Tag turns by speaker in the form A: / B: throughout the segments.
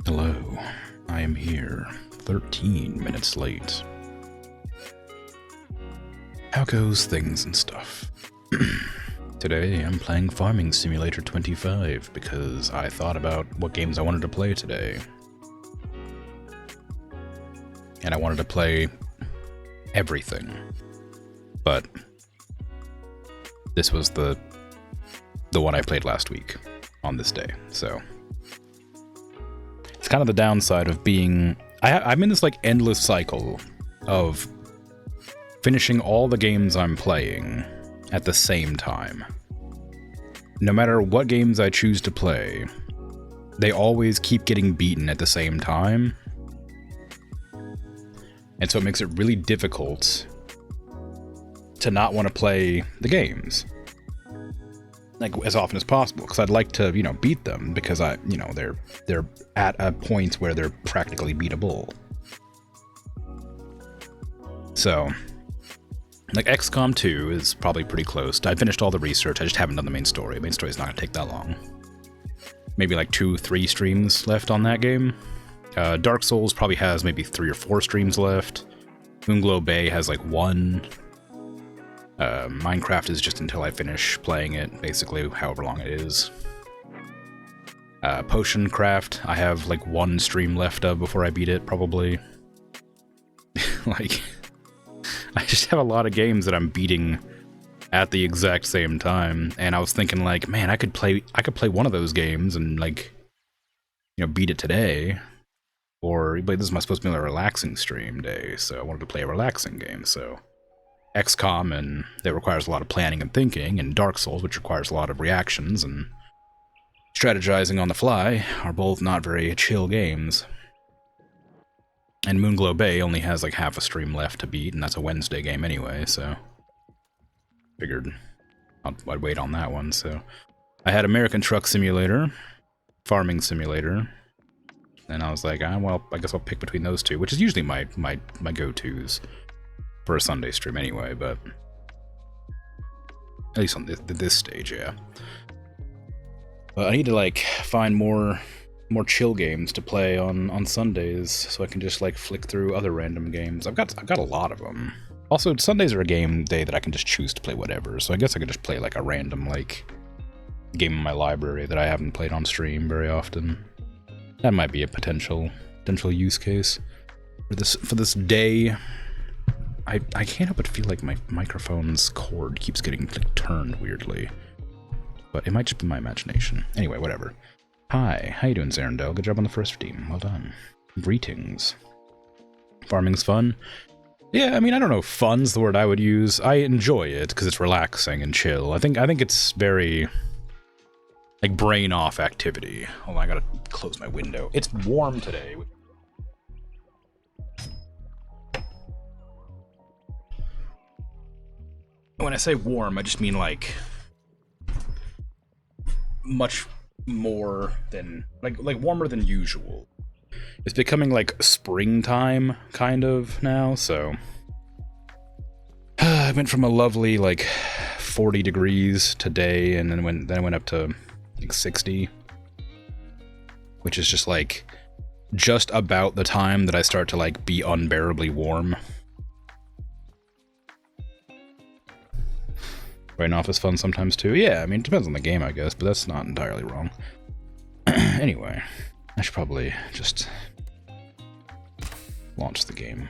A: Hello, I am here, 13 minutes late. How goes things and stuff? Today I'm playing Farming Simulator 25 because I thought about what games I wanted to play today. And I wanted to play everything. But this was the one I played last week on this day, so it's kind of the downside of being... I'm in this like endless cycle of finishing all the games I'm playing at the same time. No matter what games I choose to play, they always keep getting beaten at the same time. And so it makes it really difficult to not want to play the games like as often as possible, because I'd like to, beat them, because they're at a point where they're practically beatable. So, like XCOM 2 is probably pretty close. I finished all the research, I just haven't done the main story. The main story's not gonna take that long. Maybe like 2-3 streams left on that game. Dark Souls probably has maybe 3 or 4 streams left. Moonglow Bay has like 1. Minecraft is just until I finish playing it, basically, however long it is. Potion Craft, I have like 1 stream left of before I beat it, probably. Like, I just have a lot of games that I'm beating at the exact same time, and I was thinking like, man, I could play one of those games and like, beat it today. Or, but this is supposed to be a relaxing stream day, so I wanted to play a relaxing game, so... XCOM, and that requires a lot of planning and thinking, and Dark Souls, which requires a lot of reactions and strategizing on the fly, are both not very chill games. And Moonglow Bay only has like half a stream left to beat, and that's a Wednesday game anyway, so figured I'd wait on that one. So I had American Truck Simulator, Farming Simulator, and I was like, well, I guess I'll pick between those two, which is usually my go-tos for a Sunday stream anyway, but at least on this stage, yeah. But I need to like find more chill games to play on Sundays, so I can just like flick through other random games. I've got a lot of them. Also, Sundays are a game day that I can just choose to play whatever, so I guess I could just play like a random like game in my library that I haven't played on stream very often. That might be a potential use case for this day. I can't help but feel like my microphone's cord keeps getting like, turned weirdly. But it might just be my imagination. Anyway, whatever. Hi, how you doing, Zarendel? Good job on the first team. Well done. Greetings. Farming's fun? Yeah, I mean, I don't know if fun's the word I would use. I enjoy it because it's relaxing and chill. I think it's very like brain-off activity. Hold on, I gotta close my window. It's warm today. When I say warm, I just mean like much more than like warmer than usual. It's becoming like springtime kind of now, so I went from a lovely like 40 degrees today, and then went up to like 60, which is just like just about the time that I start to like be unbearably warm. Writing off is fun sometimes too. Yeah, I mean, it depends on the game, I guess, but that's not entirely wrong. Anyway, I should probably just launch the game.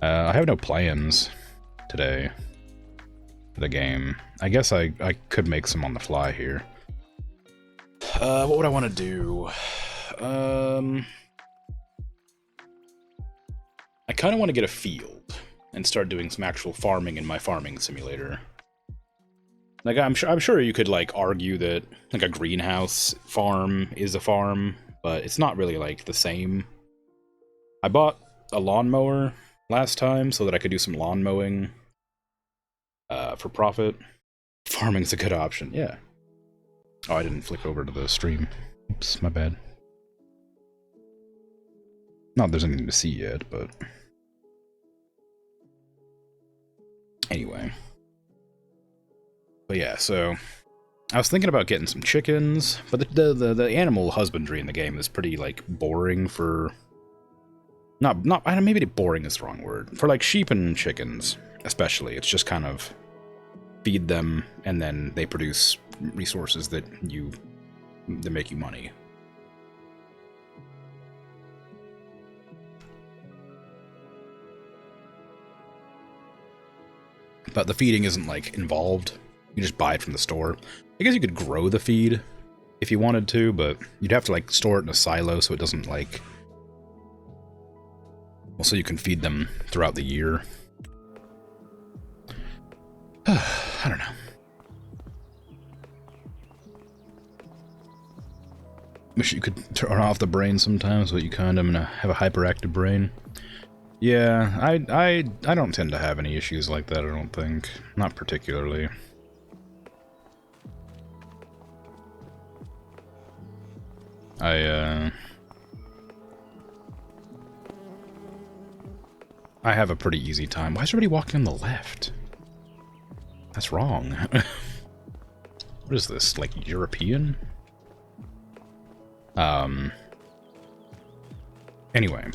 A: I have no plans today for the game. I guess I could make some on the fly here. What would I want to do? I kind of want to get a field and start doing some actual farming in my farming simulator. Like, I'm sure you could, like, argue that, like, a greenhouse farm is a farm, but it's not really, like, the same. I bought a lawnmower last time so that I could do some lawn mowing for profit. Farming's a good option, yeah. Oh, I didn't flick over to the stream. Oops, my bad. Not that there's anything to see yet, but... Anyway. But yeah, so I was thinking about getting some chickens, but the animal husbandry in the game is pretty, like, boring for... Not, I don't, maybe boring is the wrong word. For, like, sheep and chickens, especially, it's just kind of feed them, and then they produce resources that make you money. But the feeding isn't, like, involved. You just buy it from the store. I guess you could grow the feed if you wanted to, but you'd have to, like, store it in a silo so it doesn't, like... Well, so you can feed them throughout the year. I don't know. Wish you could turn off the brain sometimes, but you kind of have a hyperactive brain. Yeah, I don't tend to have any issues like that, I don't think. Not particularly. I have a pretty easy time. Why is everybody walking on the left? That's wrong. What is this, like, European? Anyway,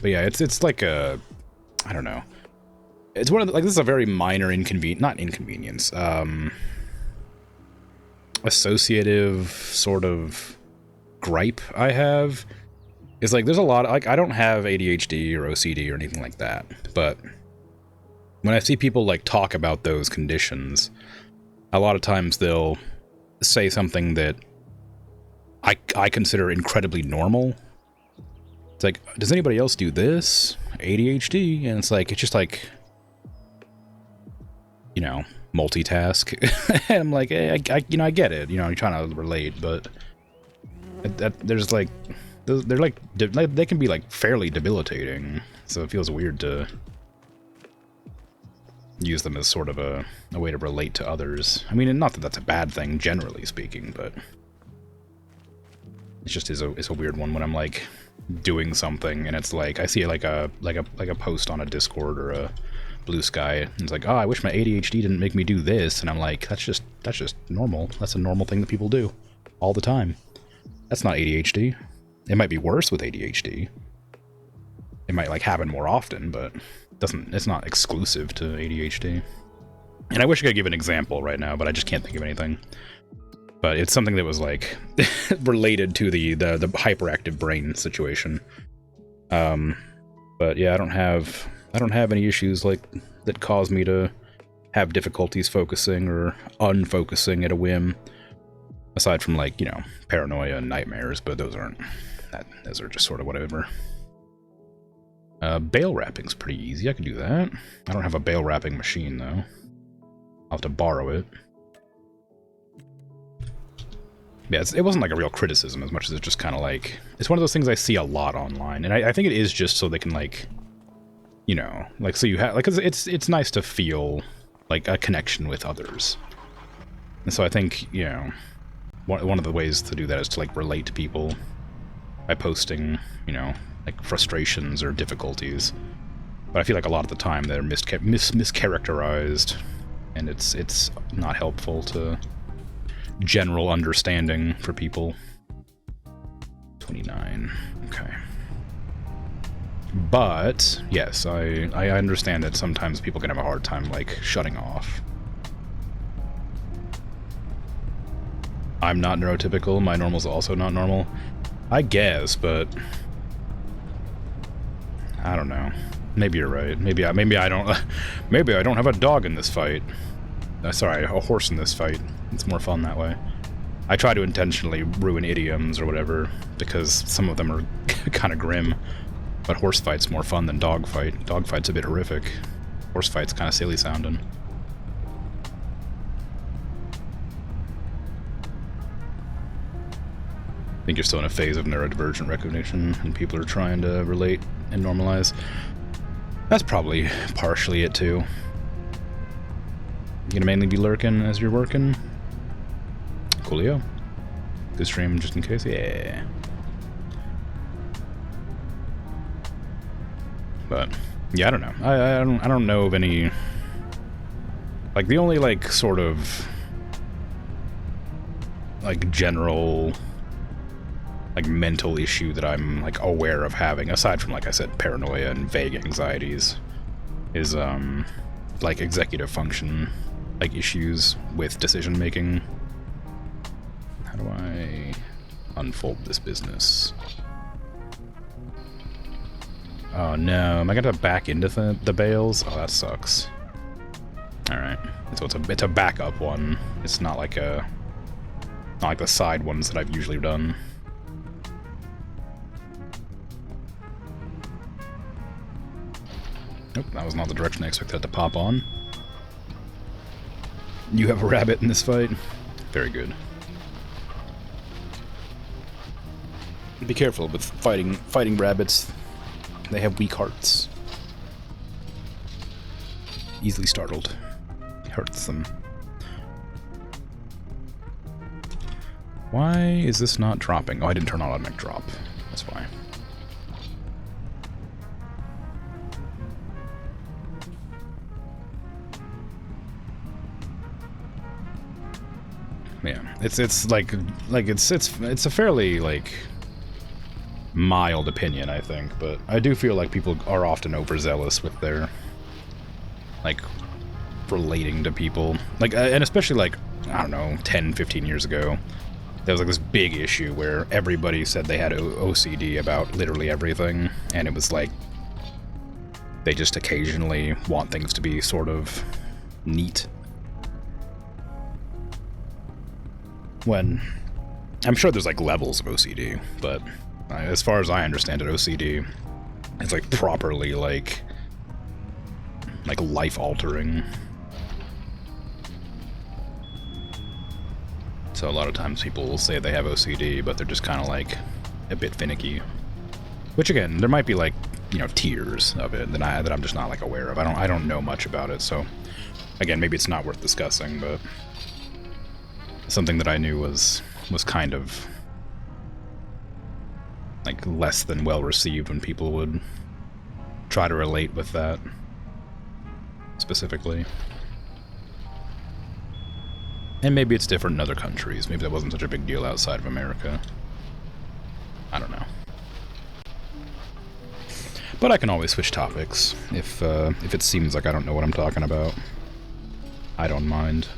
A: but yeah, it's like a... I don't know. It's one of the, like, this is a very minor not inconvenience, associative sort of gripe I have. Is like, there's a lot of, like, I don't have ADHD or OCD or anything like that, but when I see people, like, talk about those conditions, a lot of times they'll say something that I consider incredibly normal. It's like, does anybody else do this? ADHD? And it's like, it's just like, you know, multitask. And I'm like, hey, I get it. You know, I'm trying to relate, but there's like, they're like, they can be like fairly debilitating. So it feels weird to use them as sort of a way to relate to others. I mean, not that that's a bad thing, generally speaking, but it just is a weird one when I'm like doing something and it's like I see like a post on a Discord or a Blue Sky and it's like, oh, I wish my ADHD didn't make me do this, and I'm like, that's just normal. That's a normal thing that people do all the time. That's not ADHD. It might be worse with ADHD. It might like happen more often, but it's not exclusive to ADHD. And I wish I could give an example right now, but I just can't think of anything. But it's something that was like related to the hyperactive brain situation. But yeah, I don't have any issues like that cause me to have difficulties focusing or unfocusing at a whim. Aside from, like, you know, paranoia and nightmares, but those are just sort of whatever. Bale wrapping's pretty easy. I can do that. I don't have a bale wrapping machine though. I'll have to borrow it. Yeah, it wasn't like a real criticism as much as it's just kind of like, it's one of those things I see a lot online, and I think it is just so they can, like, you know, like, so you have, like, 'cause it's nice to feel like a connection with others. And so I think, you know, one of the ways to do that is to, like, relate to people by posting, you know, like, frustrations or difficulties. But I feel like a lot of the time they're mischaracterized, and it's not helpful to general understanding for people. 29. Okay. But, yes, I understand that sometimes people can have a hard time, like, shutting off. I'm not neurotypical, my normal's also not normal. I guess, but I don't know. Maybe you're right. Maybe I don't have a dog in this fight. Sorry, a horse in this fight. It's more fun that way. I try to intentionally ruin idioms or whatever, because some of them are kind of grim. But horse fight's more fun than dog fight. Dog fight's a bit horrific. Horse fight's kind of silly sounding. I think you're still in a phase of neurodivergent recognition, and people are trying to relate and normalize. That's probably partially it, too. You gonna mainly be lurking as you're working? Coolio. Good stream, just in case? Yeah. But, yeah, I don't know. I don't know of any... Like, the only, like, sort of like general like mental issue that I'm like aware of having, aside from, like I said, paranoia and vague anxieties, is like executive function, like issues with decision making. How do I unfold this business? Oh no, am I gonna back into the bales? Oh, that sucks. Alright, so it's a backup one. It's not like a, not like the side ones that I've usually done. Nope, that was not the direction I expected it to pop on. You have a rabbit in this fight? Very good. Be careful with fighting rabbits. They have weak hearts. Easily startled. Hurts them. Why is this not dropping? Oh, I didn't turn on automatic drop. That's why. Yeah, it's a fairly like mild opinion, I think, but I do feel like people are often overzealous with their like relating to people, like, and especially like, I don't know, 10, 15 years ago, there was like this big issue where everybody said they had OCD about literally everything, and it was like they just occasionally want things to be sort of neat. When I'm sure there's like levels of OCD, but as far as I understand it, OCD is like properly like life-altering. So a lot of times people will say they have OCD, but they're just kind of like a bit finicky. Which again, there might be like, you know, tiers of it that I'm just not like aware of. I don't know much about it, so again, maybe it's not worth discussing, but something that I knew was kind of like less than well received when people would try to relate with that specifically. And maybe it's different in other countries. Maybe that wasn't such a big deal outside of America. I don't know. But I can always switch topics if it seems like I don't know what I'm talking about. I don't mind.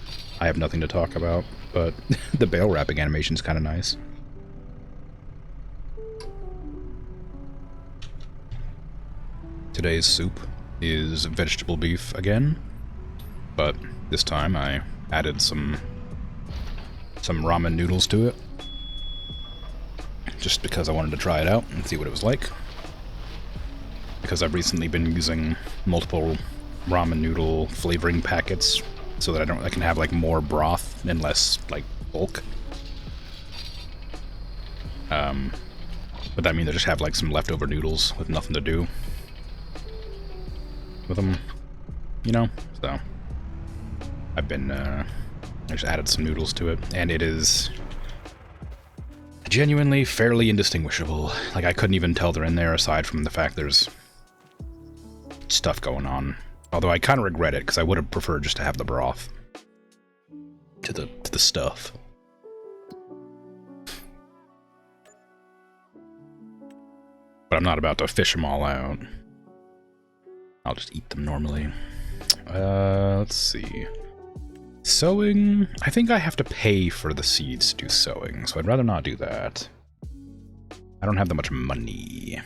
A: I have nothing to talk about, but the bale wrapping animation's kind of nice. Today's soup is vegetable beef again, but this time I added some ramen noodles to it, just because I wanted to try it out and see what it was like. Because I've recently been using multiple ramen noodle flavoring packets so that I can have like more broth and less like bulk. But that means I just have like some leftover noodles with nothing to do with them, you know? So I've been I just added some noodles to it, and it is genuinely fairly indistinguishable. Like, I couldn't even tell they're in there aside from the fact there's stuff going on. Although I kind of regret it, because I would have preferred just to have the broth to the stuff. But I'm not about to fish them all out. I'll just eat them normally. Let's see. Sowing? I think I have to pay for the seeds to do sowing, so I'd rather not do that. I don't have that much money.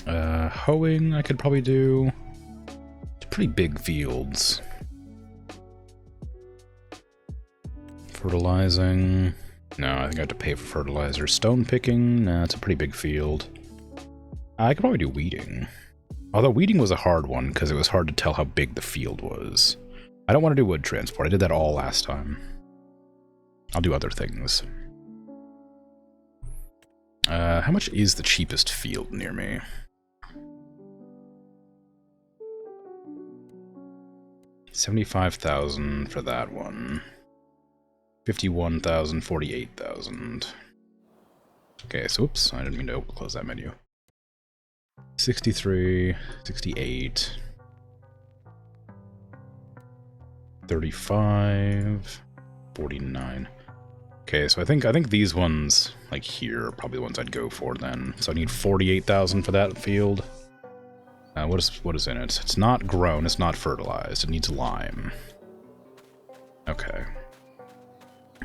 A: Hoeing I could probably do. It's pretty big fields. Fertilizing. No, I think I have to pay for fertilizer. Stone picking? Nah, it's a pretty big field. I could probably do weeding. Although weeding was a hard one, because it was hard to tell how big the field was. I don't want to do wood transport. I did that all last time. I'll do other things. How much is the cheapest field near me? $75,000 for that one. 51,000, 48,000. Okay, so oops, I didn't mean to close that menu. 63, 68, 35, 49. Okay, so I think these ones, like here, are probably the ones I'd go for then. So I need 48,000 for that field. What is in it? It's not grown, it's not fertilized, it needs lime. Okay.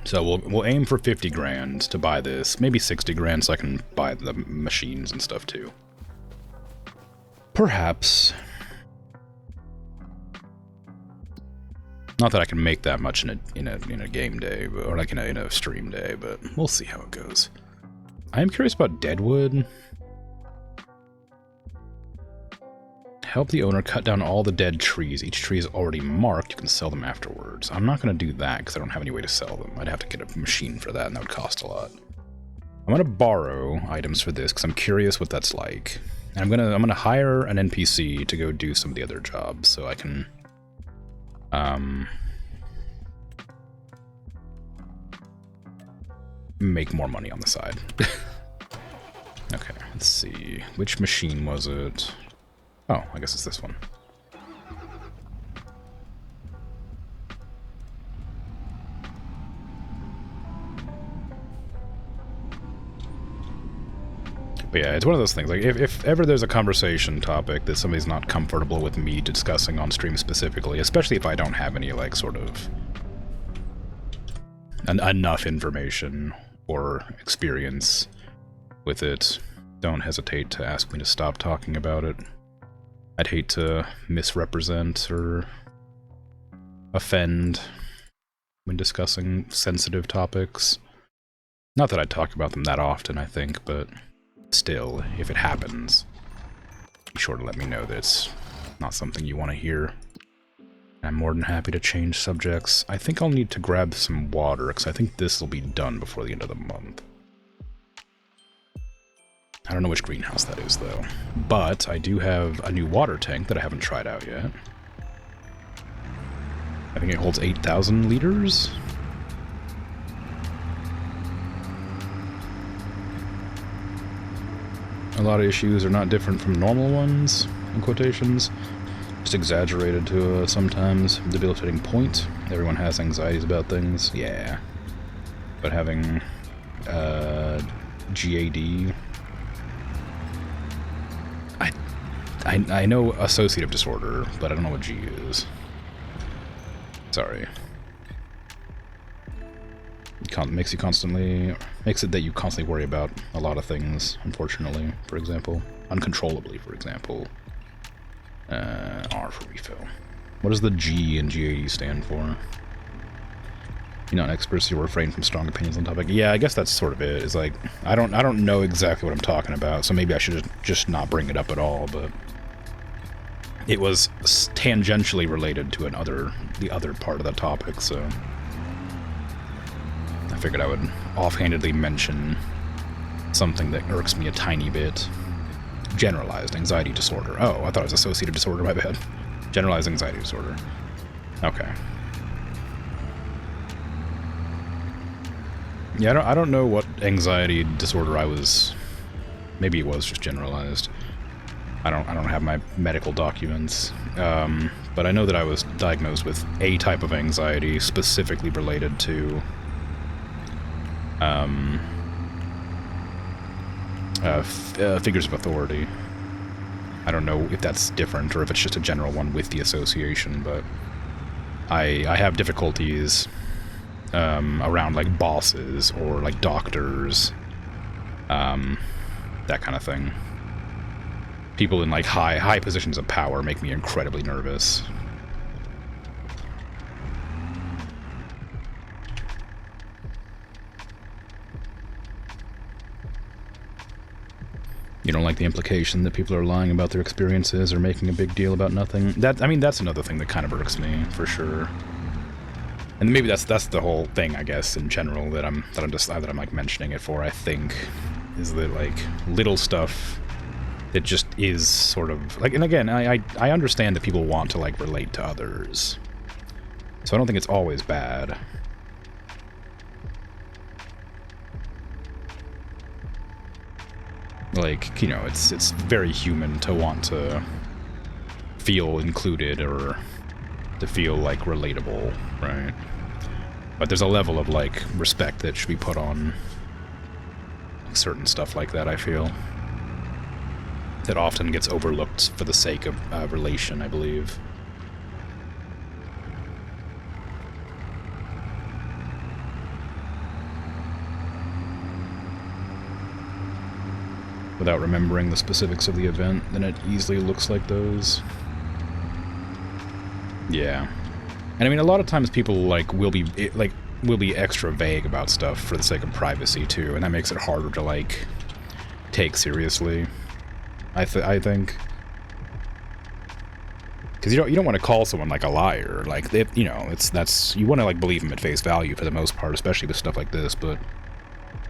A: So we'll aim for 50 grand to buy this, maybe 60 grand so I can buy the machines and stuff too. Perhaps. Not that I can make that much in a game day, or like in a stream day, but we'll see how it goes. I am curious about Deadwood. Help the owner cut down all the dead trees. Each tree is already marked. You can sell them afterwards. I'm not going to do that because I don't have any way to sell them. I'd have to get a machine for that, and that would cost a lot. I'm going to borrow items for this because I'm curious what that's like. And I'm gonna hire an NPC to go do some of the other jobs so I can make more money on the side. Okay, let's see. Which machine was it? Oh, I guess it's this one. But yeah, it's one of those things. Like, if ever there's a conversation topic that somebody's not comfortable with me discussing on stream specifically, especially if I don't have any, like, sort of enough information or experience with it, don't hesitate to ask me to stop talking about it. I'd hate to misrepresent or offend when discussing sensitive topics. Not that I talk about them that often, I think, but still, if it happens, be sure to let me know that it's not something you want to hear. I'm more than happy to change subjects. I think I'll need to grab some water, because I think this will be done before the end of the month. I don't know which greenhouse that is, though. But I do have a new water tank that I haven't tried out yet. I think it holds 8,000 liters. A lot of issues are not different from normal ones, in quotations. Just exaggerated to a sometimes debilitating point. Everyone has anxieties about things, yeah. But having GAD... I know associative disorder, but I don't know what G is. Sorry. Makes it that you constantly worry about a lot of things, unfortunately, for example. Uncontrollably, for example. R for refill. What does the G in GAD stand for? You're not experts, you refrain from strong opinions on the topic. Yeah, I guess that's sort of it. It's like, I don't know exactly what I'm talking about, so maybe I should just not bring it up at all, but it was tangentially related to the other part of the topic, so I figured I would offhandedly mention something that irks me a tiny bit. Generalized anxiety disorder. Oh, I thought it was associative disorder, my bad. Generalized anxiety disorder. Okay. Yeah, I don't know what anxiety disorder I was... Maybe it was just generalized. I don't have my medical documents. But I know that I was diagnosed with a type of anxiety specifically related to... figures of authority. I don't know if that's different or if it's just a general one with the association, but I have difficulties around like bosses or like doctors, that kind of thing. People in like high positions of power make me incredibly nervous. You don't like the implication that people are lying about their experiences or making a big deal about nothing. I mean, that's another thing that kind of irks me, for sure. And maybe that's the whole thing, I guess, in general, that I'm like mentioning it for, I think, is that like little stuff that just is sort of like, and again, I understand that people want to like relate to others. So I don't think it's always bad. Like, you know, it's very human to want to feel included or to feel, like, relatable, right? But there's a level of, like, respect that should be put on certain stuff like that, I feel. That often gets overlooked for the sake of relation, I believe. Without remembering the specifics of the event, then it easily looks like those. Yeah. And I mean, a lot of times people, like, will be extra vague about stuff for the sake of privacy, too, and that makes it harder to, like, take seriously, I think. Because you don't want to call someone, like, a liar. Like, you know, you want to, like, believe them at face value for the most part, especially with stuff like this, but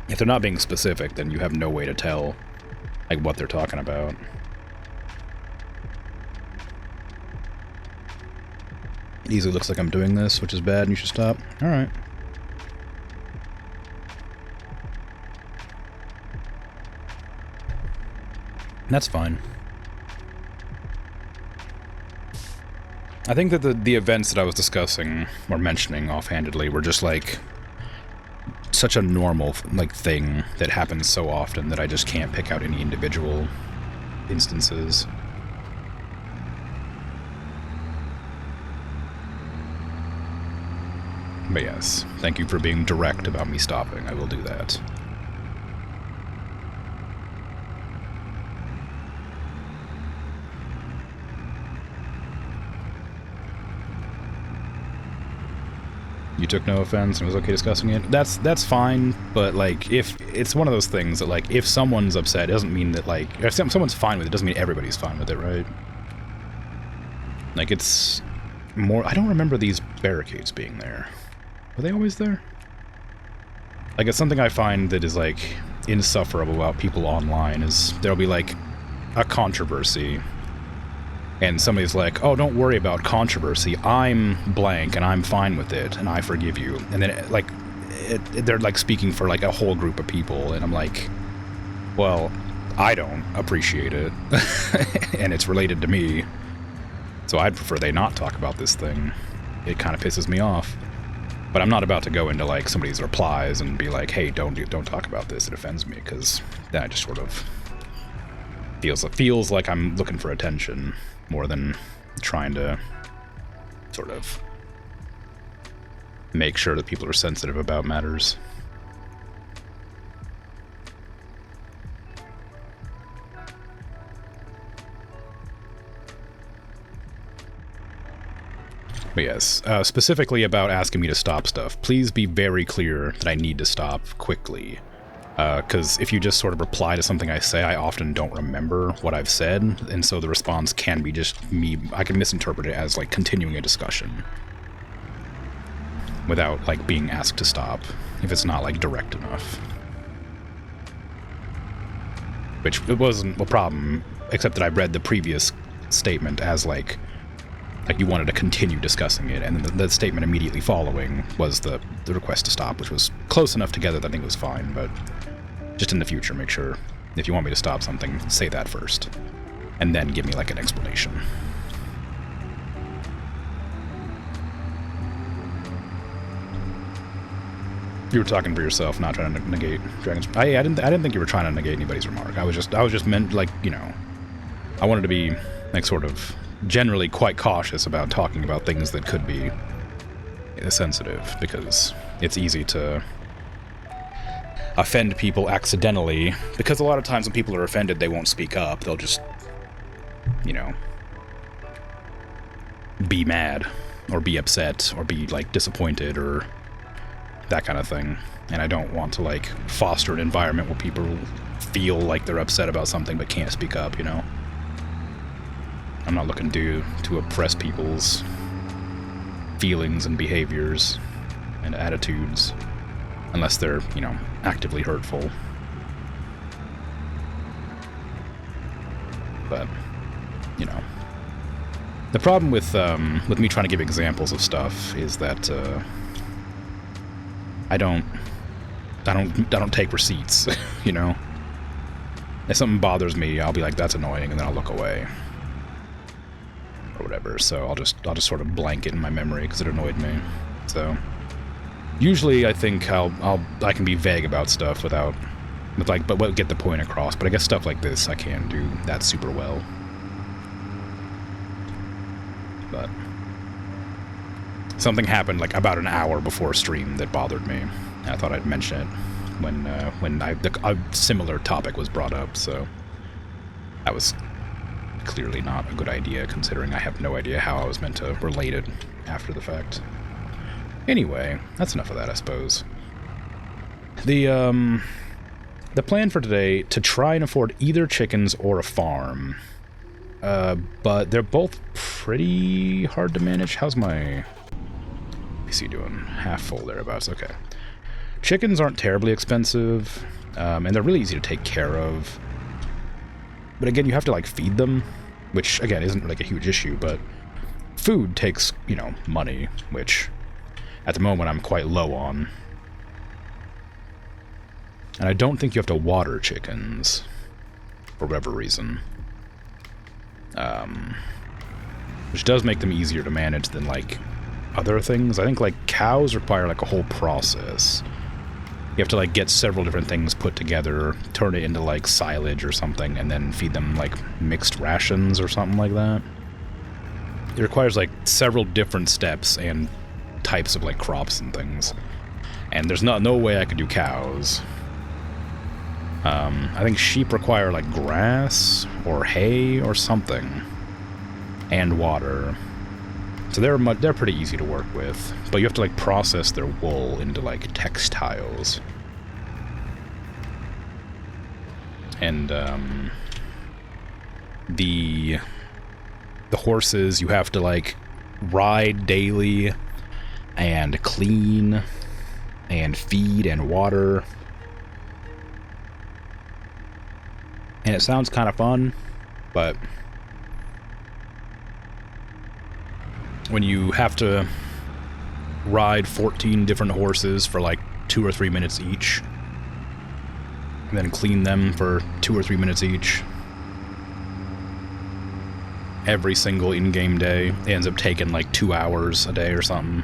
A: if they're not being specific, then you have no way to tell, like, what they're talking about. It easily looks like I'm doing this, which is bad, and you should stop. Alright. That's fine. I think that the events that I was discussing, or mentioning offhandedly, were just, like, such a normal, like, thing that happens so often that I just can't pick out any individual instances. But yes, thank you for being direct about me stopping. I will do that. You took no offense and was okay discussing it. That's fine, but, like, if it's one of those things that, like, if someone's upset, it doesn't mean that, like, if someone's fine with it, doesn't mean everybody's fine with it, right? Like, it's more... I don't remember these barricades being there. Were they always there? Like, it's something I find that is, like, insufferable about people online is there'll be, like, a controversy, and somebody's like, oh, don't worry about controversy, I'm blank, and I'm fine with it, and I forgive you. And then, like, they're, like, speaking for, like, a whole group of people, and I'm like, well, I don't appreciate it, and it's related to me, so I'd prefer they not talk about this thing. It kind of pisses me off. But I'm not about to go into, like, somebody's replies and be like, hey, don't talk about this, it offends me, because that just sort of feels like I'm looking for attention more than trying to sort of make sure that people are sensitive about matters. But yes, specifically about asking me to stop stuff, please be very clear that I need to stop quickly. Because if you just sort of reply to something I say, I often don't remember what I've said, and so the response can be just me. I can misinterpret it as, like, continuing a discussion without, like, being asked to stop, if it's not, like, direct enough. Which, it wasn't a problem, except that I read the previous statement as, like you wanted to continue discussing it, and then the statement immediately following was the request to stop, which was close enough together that I think it was fine, but just in the future, make sure, if you want me to stop something, say that first, and then give me, like, an explanation. You were talking for yourself, not trying to negate Dragon's... I didn't think you were trying to negate anybody's remark. I was just meant, like, you know, I wanted to be, like, sort of generally quite cautious about talking about things that could be sensitive, because it's easy to offend people accidentally, because a lot of times when people are offended, they won't speak up. They'll just, you know, be mad, or be upset, or be, like, disappointed, or that kind of thing. And I don't want to, like, foster an environment where people feel like they're upset about something but can't speak up, you know? I'm not looking to oppress people's feelings and behaviors and attitudes unless they're, you know, actively hurtful. But, you know, the problem with me trying to give examples of stuff is that I don't take receipts, you know? If something bothers me, I'll be like, that's annoying, and then I'll look away. or whatever. So I'll just sort of blank it in my memory because it annoyed me. So usually I think I can be vague about stuff but get the point across. But I guess stuff like this I can do that super well. But something happened like about an hour before stream that bothered me. I thought I'd mention it when a similar topic was brought up. So that was clearly not a good idea, considering I have no idea how I was meant to relate it after the fact. Anyway, that's enough of that, I suppose. The plan for today, to try and afford either chickens or a farm. But they're both pretty hard to manage. How's my PC doing? Half full thereabouts, okay. Chickens aren't terribly expensive, and they're really easy to take care of. But again, you have to, like, feed them, which, again, isn't, like, a huge issue, but food takes, you know, money, which, at the moment, I'm quite low on. And I don't think you have to water chickens, for whatever reason. Which does make them easier to manage than, like, other things. I think, like, cows require, like, a whole process. You have to, like, get several different things put together, turn it into, like, silage or something, and then feed them, like, mixed rations or something like that. It requires, like, several different steps and types of, like, crops and things. And there's no way I could do cows. I think sheep require, like, grass or hay or something. And water. So they're pretty easy to work with, but you have to, like, process their wool into, like, textiles. And the horses you have to, like, ride daily and clean and feed and water. And it sounds kind of fun, but when you have to ride 14 different horses for like 2 or 3 minutes each, and then clean them for 2 or 3 minutes each, every single in-game day, it ends up taking like 2 hours a day or something.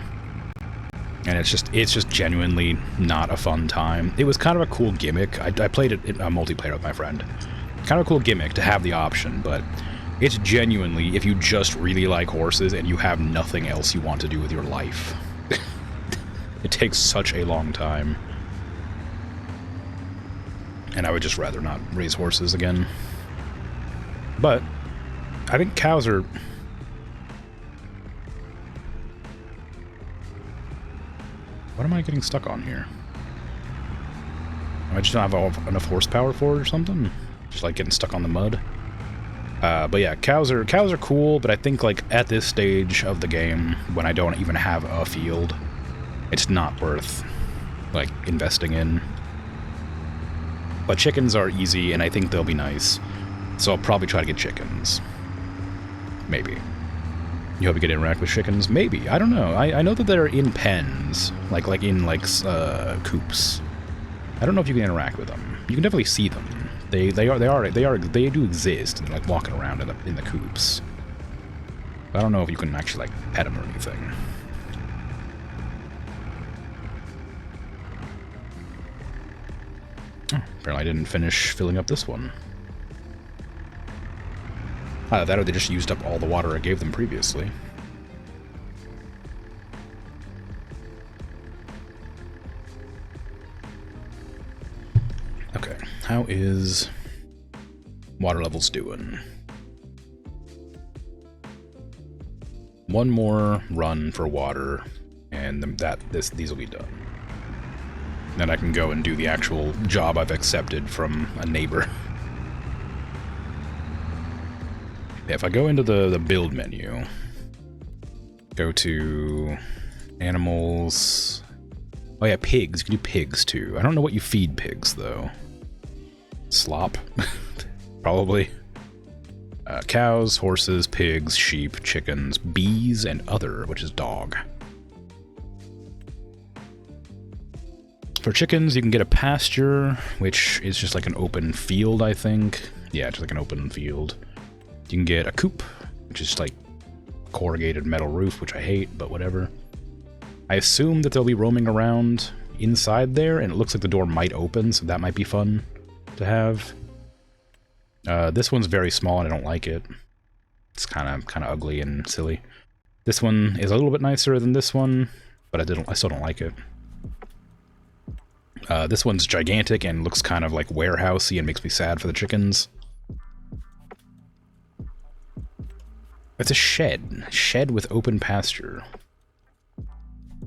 A: And it's just genuinely not a fun time. It was kind of a cool gimmick. I played it in a multiplayer with my friend. Kind of a cool gimmick to have the option, but it's genuinely, if you just really like horses and you have nothing else you want to do with your life. It takes such a long time. And I would just rather not raise horses again. But I think cows are... What am I getting stuck on here? I just don't have enough horsepower for it or something? Just like getting stuck on the mud? But yeah, cows are cool, but I think, like, at this stage of the game, when I don't even have a field, it's not worth, like, investing in. But chickens are easy, and I think they'll be nice, so I'll probably try to get chickens. Maybe. You hope you get to interact with chickens? Maybe. I don't know. I know that they're in pens, like in, like, coops. I don't know if you can interact with them. You can definitely see them. They do exist, and they're, like, walking around in the coops. I don't know if you can actually, like, pet them or anything. Oh, apparently I didn't finish filling up this one. Either that or they just used up all the water I gave them previously. Okay, how is water levels doing? One more run for water, and these will be done. Then I can go and do the actual job I've accepted from a neighbor. Yeah, if I go into the build menu, go to animals. Oh yeah, pigs. You can do pigs too. I don't know what you feed pigs though. Slop, probably. Cows, horses, pigs, sheep, chickens, bees, and other, which is dog. For chickens, you can get a pasture, which is just like an open field, I think. Yeah, just like an open field. You can get a coop, which is like corrugated metal roof, which I hate, but whatever. I assume that they'll be roaming around inside there, and it looks like the door might open, so that might be fun to have. This one's very small, and I don't like it. It's kind of ugly and silly. This one is a little bit nicer than this one, but I still don't like it. This one's gigantic and looks kind of like warehousey and makes me sad for the chickens. It's a shed. Shed with open pasture.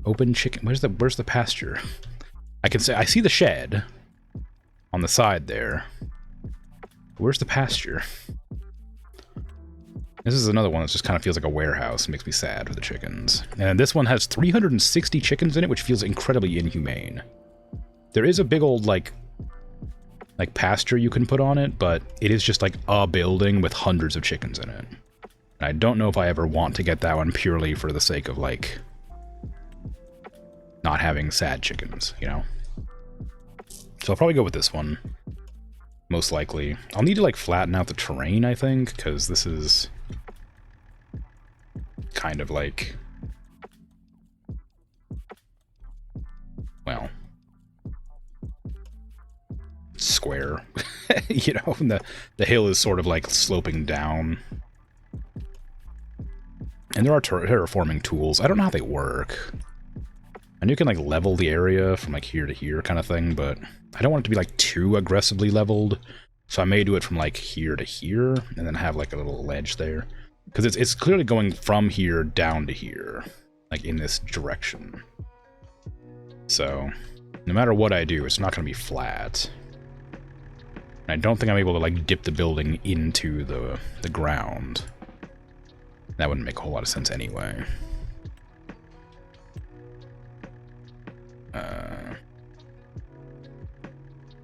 A: Open chicken. Where's the pasture? I see the shed on the side there. Where's the pasture? This is another one that just kind of feels like a warehouse and makes me sad for the chickens. And this one has 360 chickens in it, which feels incredibly inhumane. There is a big old, like pasture you can put on it, but it is just like a building with hundreds of chickens in it. And I don't know if I ever want to get that one purely for the sake of, like, not having sad chickens, you know? So I'll probably go with this one. Most likely. I'll need to, like, flatten out the terrain, I think, because this is kind of like, well, square. You know, and the hill is sort of like sloping down. And there are terraforming tools. I don't know how they work. And you can like level the area from like here to here kind of thing, but I don't want it to be like too aggressively leveled. So I may do it from like here to here and then have like a little ledge there. Because it's clearly going from here down to here, like in this direction. So no matter what I do, it's not going to be flat. And I don't think I'm able to like dip the building into the ground. That wouldn't make a whole lot of sense anyway.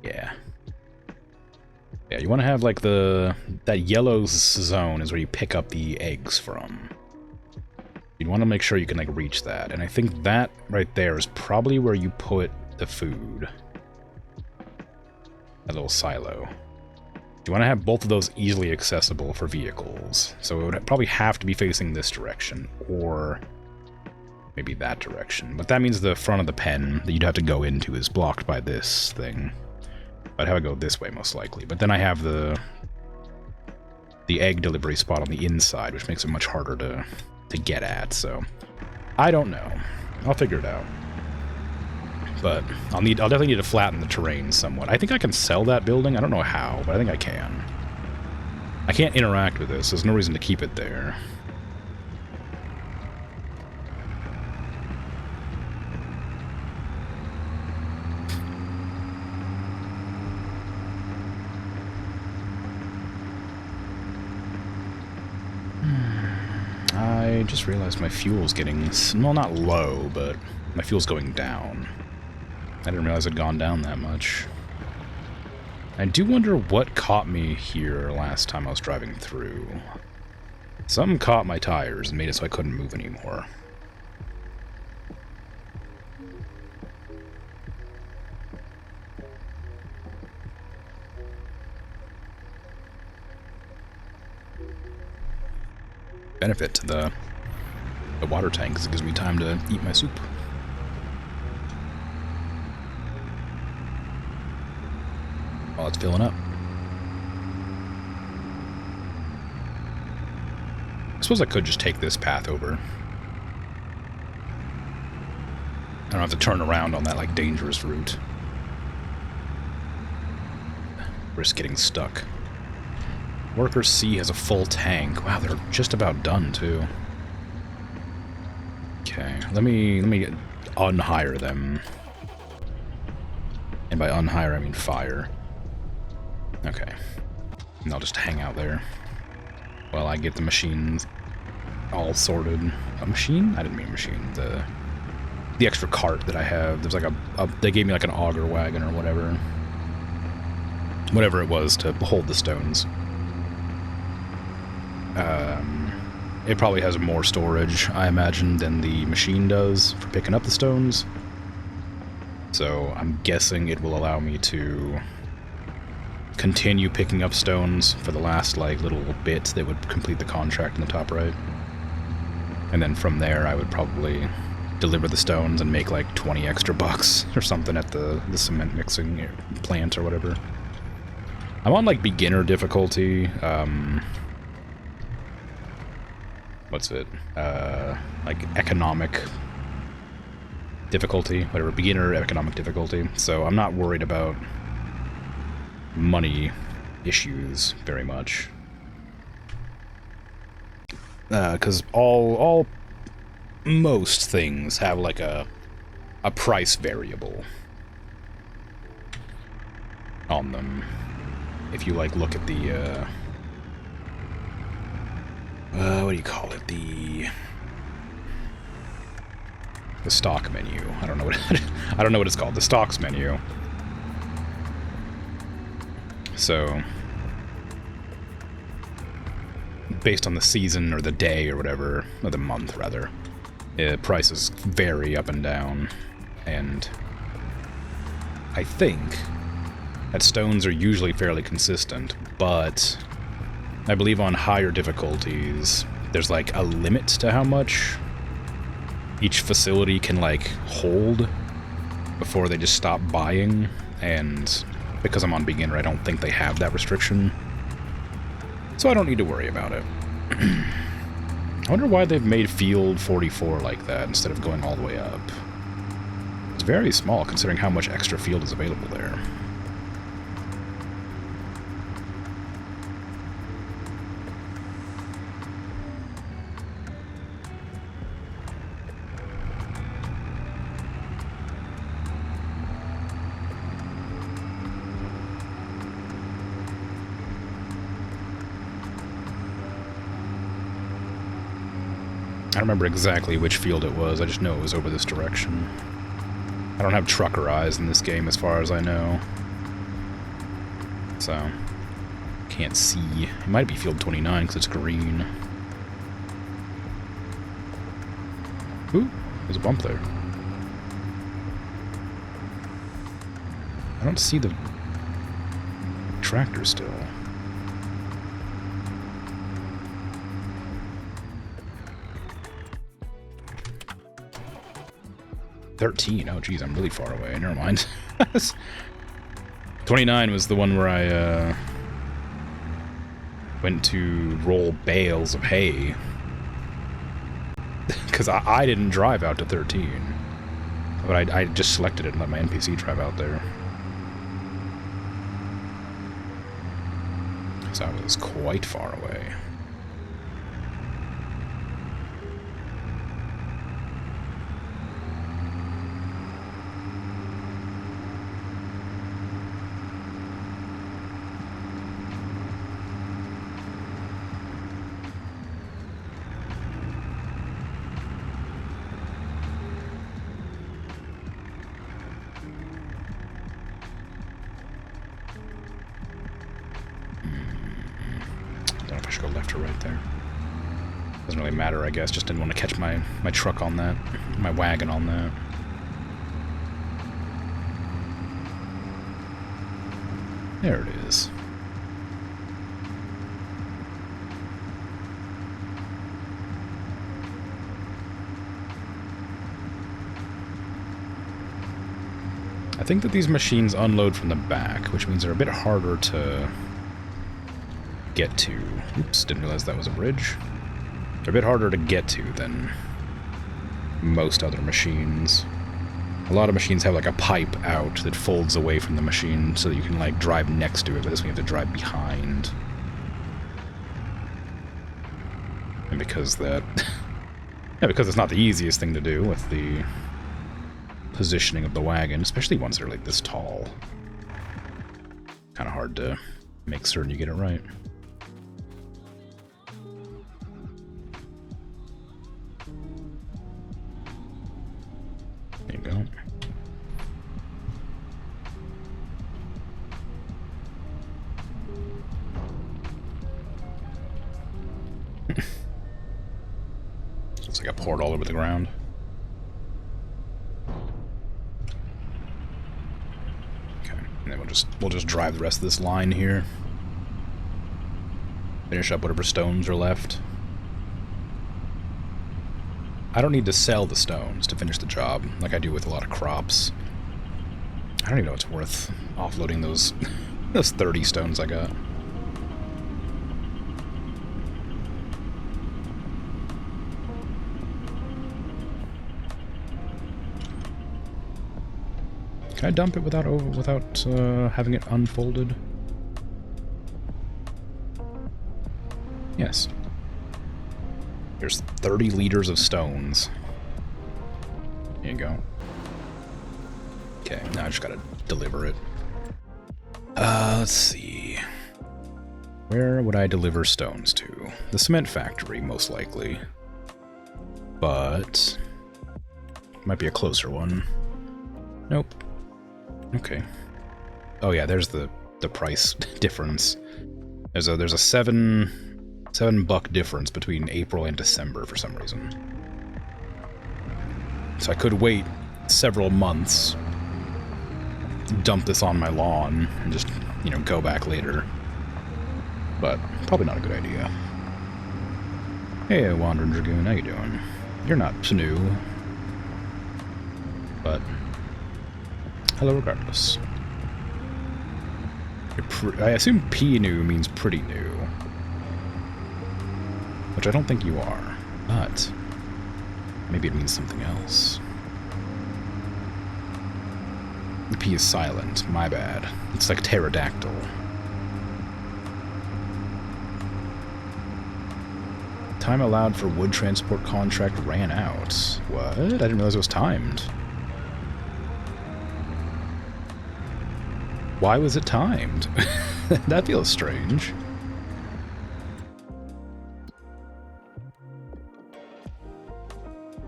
A: Yeah. Yeah, you want to have like that yellow zone is where you pick up the eggs from. You want to make sure you can like reach that, and I think that right there is probably where you put the food. A little silo. You want to have both of those easily accessible for vehicles, so it would probably have to be facing this direction, or maybe that direction. But that means the front of the pen that you'd have to go into is blocked by this thing. I'd have to go this way most likely, but then I have the egg delivery spot on the inside, which makes it much harder to get at, so I don't know. I'll figure it out. But I'll definitely need to flatten the terrain somewhat. I think I can sell that building. I don't know how, but I think I can. I can't interact with this. There's no reason to keep it there. I just realized my fuel's getting, well, not low, but my fuel's going down. I didn't realize it'd gone down that much. I do wonder what caught me here last time I was driving through. Something caught my tires and made it so I couldn't move anymore. Benefit to the water tank because it gives me time to eat my soup. While it's filling up. I suppose I could just take this path over. I don't have to turn around on that like dangerous route. Risk getting stuck. Worker C has a full tank. Wow, they're just about done too. Okay, let me unhire them. And by unhire I mean fire. Okay. And I'll just hang out there while I get the machines all sorted. A machine? I didn't mean a machine. The extra cart that I have. There's like they gave me like an auger wagon or whatever. Whatever it was to hold the stones. It probably has more storage, I imagine, than the machine does for picking up the stones. So I'm guessing it will allow me to continue picking up stones for the last like little bit that would complete the contract in the top right. And then from there, I would probably deliver the stones and make like 20 extra bucks or something at the cement mixing plant or whatever. I'm on like beginner difficulty. What's it? Like economic difficulty, whatever, beginner economic difficulty. So I'm not worried about money issues very much. Because most things have like a price variable on them. If you like look at the what do you call it? The stock menu. I don't know what it's called. The stocks menu. So based on the season or the day or whatever, or the month rather, prices vary up and down, and I think that stones are usually fairly consistent, but I believe on higher difficulties there's like a limit to how much each facility can like hold before they just stop buying, and because I'm on beginner I don't think they have that restriction. So I don't need to worry about it. I wonder why they've made Field 44 like that instead of going all the way up. It's very small considering how much extra field is available there. I don't remember exactly which field it was, I just know it was over this direction. I don't have trucker eyes in this game as far as I know. So, can't see. It might be field 29 because it's green. Ooh, there's a bump there. I don't see the tractor still. Oh, geez, I'm really far away. Never mind. 29 was the one where I went to roll bales of hay. Because I didn't drive out to 13. But I just selected it and let my NPC drive out there. So I was quite far away. Go left or right there. Doesn't really matter, I guess. Just didn't want to catch my truck on that. My wagon on that. There it is. I think that these machines unload from the back, which means they're a bit harder to get to. Oops, didn't realize that was a bridge. They're a bit harder to get to than most other machines. A lot of machines have like a pipe out that folds away from the machine so that you can like drive next to it, but this one you have to drive behind. And because that... yeah, because it's not the easiest thing to do with the positioning of the wagon, especially ones that are like this tall. Kind of hard to make certain you get it right. There you go. Looks like I poured all over the ground. Okay, and then we'll just drive the rest of this line here. Finish up whatever stones are left. I don't need to sell the stones to finish the job, like I do with a lot of crops. I don't even know what's worth offloading those, those 30 stones I got. Can I dump it without having it unfolded? Yes. There's 30 liters of stones. There you go. Okay, now I just gotta deliver it. Let's see. Where would I deliver stones to? The cement factory, most likely. But might be a closer one. Nope. Okay. Oh yeah, there's the price difference. There's a $7 difference between April and December for some reason. So I could wait several months, dump this on my lawn, and just, you know, go back later. But probably not a good idea. Hey, Wandering Dragoon, how you doing? You're not new, but hello regardless. I assume P-new means pretty new, which I don't think you are, but maybe it means something else. The P is silent, my bad. It's like pterodactyl. Time allowed for wood transport contract ran out. What? I didn't realize it was timed. Why was it timed? That feels strange.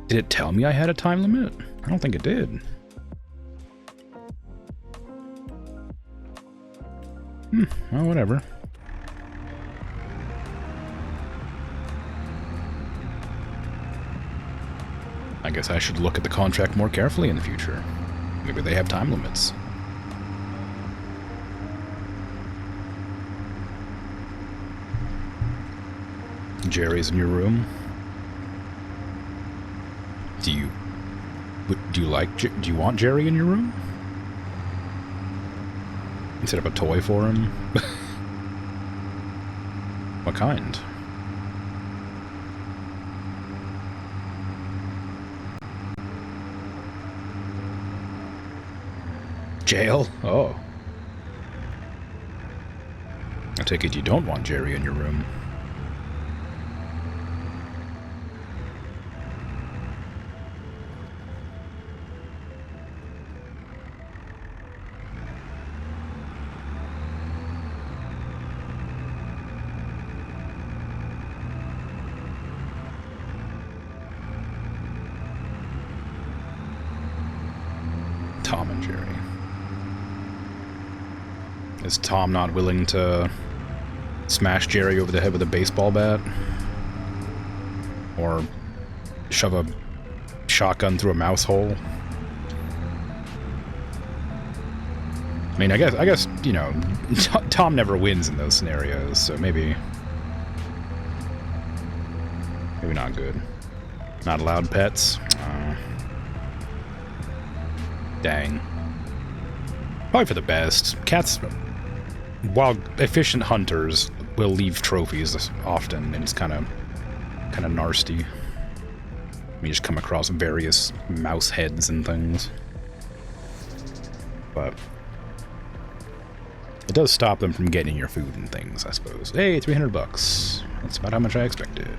A: Did it tell me I had a time limit? I don't think it did. Well, whatever. I guess I should look at the contract more carefully in the future. Maybe they have time limits. Jerry's in your room. Do you want Jerry in your room? You set up a toy for him? What kind? Jail? Oh. I take it you don't want Jerry in your room. Tom and Jerry. Is Tom not willing to smash Jerry over the head with a baseball bat? Or shove a shotgun through a mouse hole? I mean, I guess, you know, Tom never wins in those scenarios, so maybe not good. Not allowed pets? Dang. Probably for the best. Cats, while efficient hunters, will leave trophies often, and it's kind of nasty. You just come across various mouse heads and things. But it does stop them from getting your food and things, I suppose. Hey, $300. That's about how much I expected.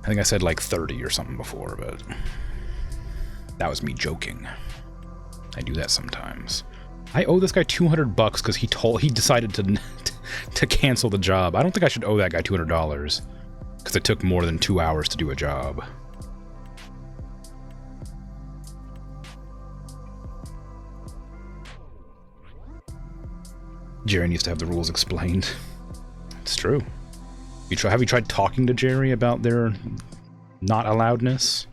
A: I think I said like 30 or something before, but that was me joking. I do that sometimes. I owe this guy $200 because he decided to cancel the job. I don't think I should owe that guy $200 because it took more than 2 hours to do a job. Jerry needs to have the rules explained. It's true. Have you tried talking to Jerry about their not allowedness?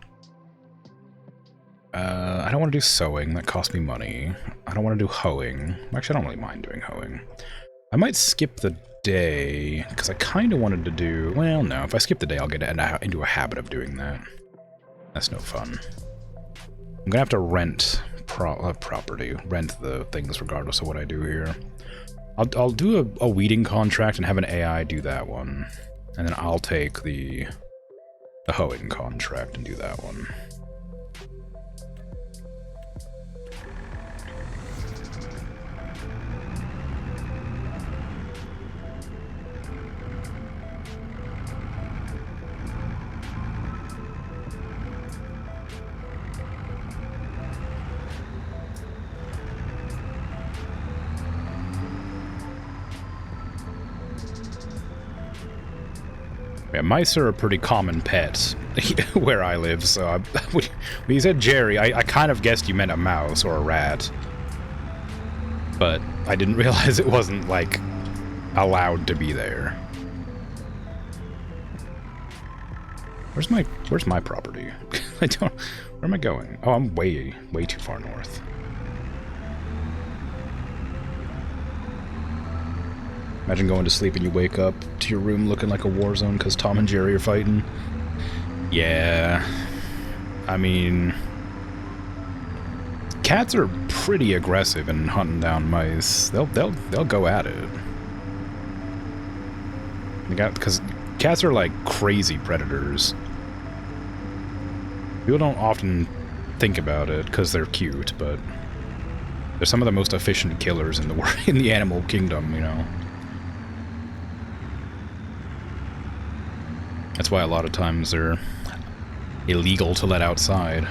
A: I don't want to do sewing. That costs me money. I don't want to do hoeing. Actually, I don't really mind doing hoeing. I might skip the day, because I kind of wanted to do... Well, no, if I skip the day, I'll get into a habit of doing that. That's no fun. I'm gonna have to rent property, rent the things regardless of what I do here. I'll do a weeding contract and have an AI do that one, and then I'll take the hoeing contract and do that one. Yeah, mice are a pretty common pet where I live, so when you said Jerry, I kind of guessed you meant a mouse or a rat. But I didn't realize it wasn't, like, allowed to be there. Where's my property? Where am I going? Oh, I'm way too far north. Imagine going to sleep and you wake up to your room looking like a war zone because Tom and Jerry are fighting. Yeah. I mean... Cats are pretty aggressive in hunting down mice. They'll go at it. Because cats are like crazy predators. People don't often think about it because they're cute, but they're some of the most efficient killers in the animal kingdom, you know. That's why a lot of times they're illegal to let outside.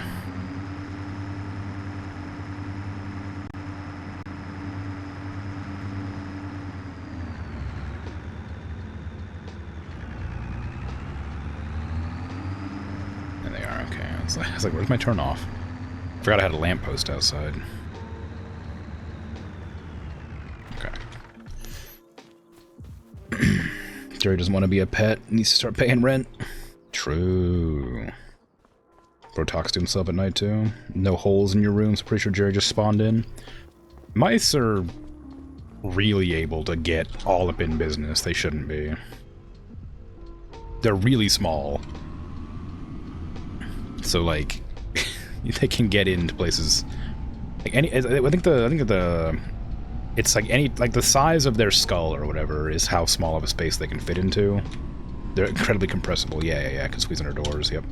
A: There they are, okay. I was like, where's my turn off? I forgot I had a lamppost outside. Jerry doesn't want to be a pet, needs to start paying rent. True. Bro talks to himself at night too. No holes in your room, so pretty sure Jerry just spawned in. Mice are really able to get all up in business. They shouldn't be. They're really small. So like, they can get into places. Like I think the it's like the size of their skull or whatever is how small of a space they can fit into. They're incredibly compressible. Yeah, can squeeze under doors, yep.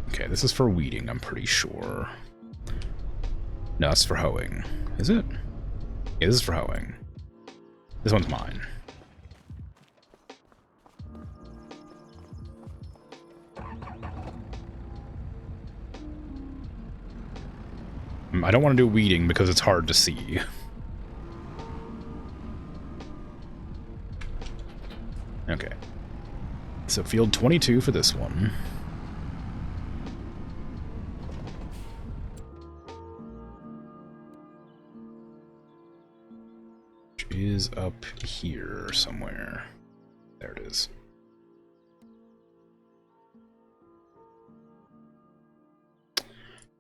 A: Okay, this is for weeding, I'm pretty sure. No, it's for hoeing. Is it? Yeah, this is for hoeing. This one's mine. I don't want to do weeding because it's hard to see. Okay. So field 22 for this one. Which is up here somewhere. There it is.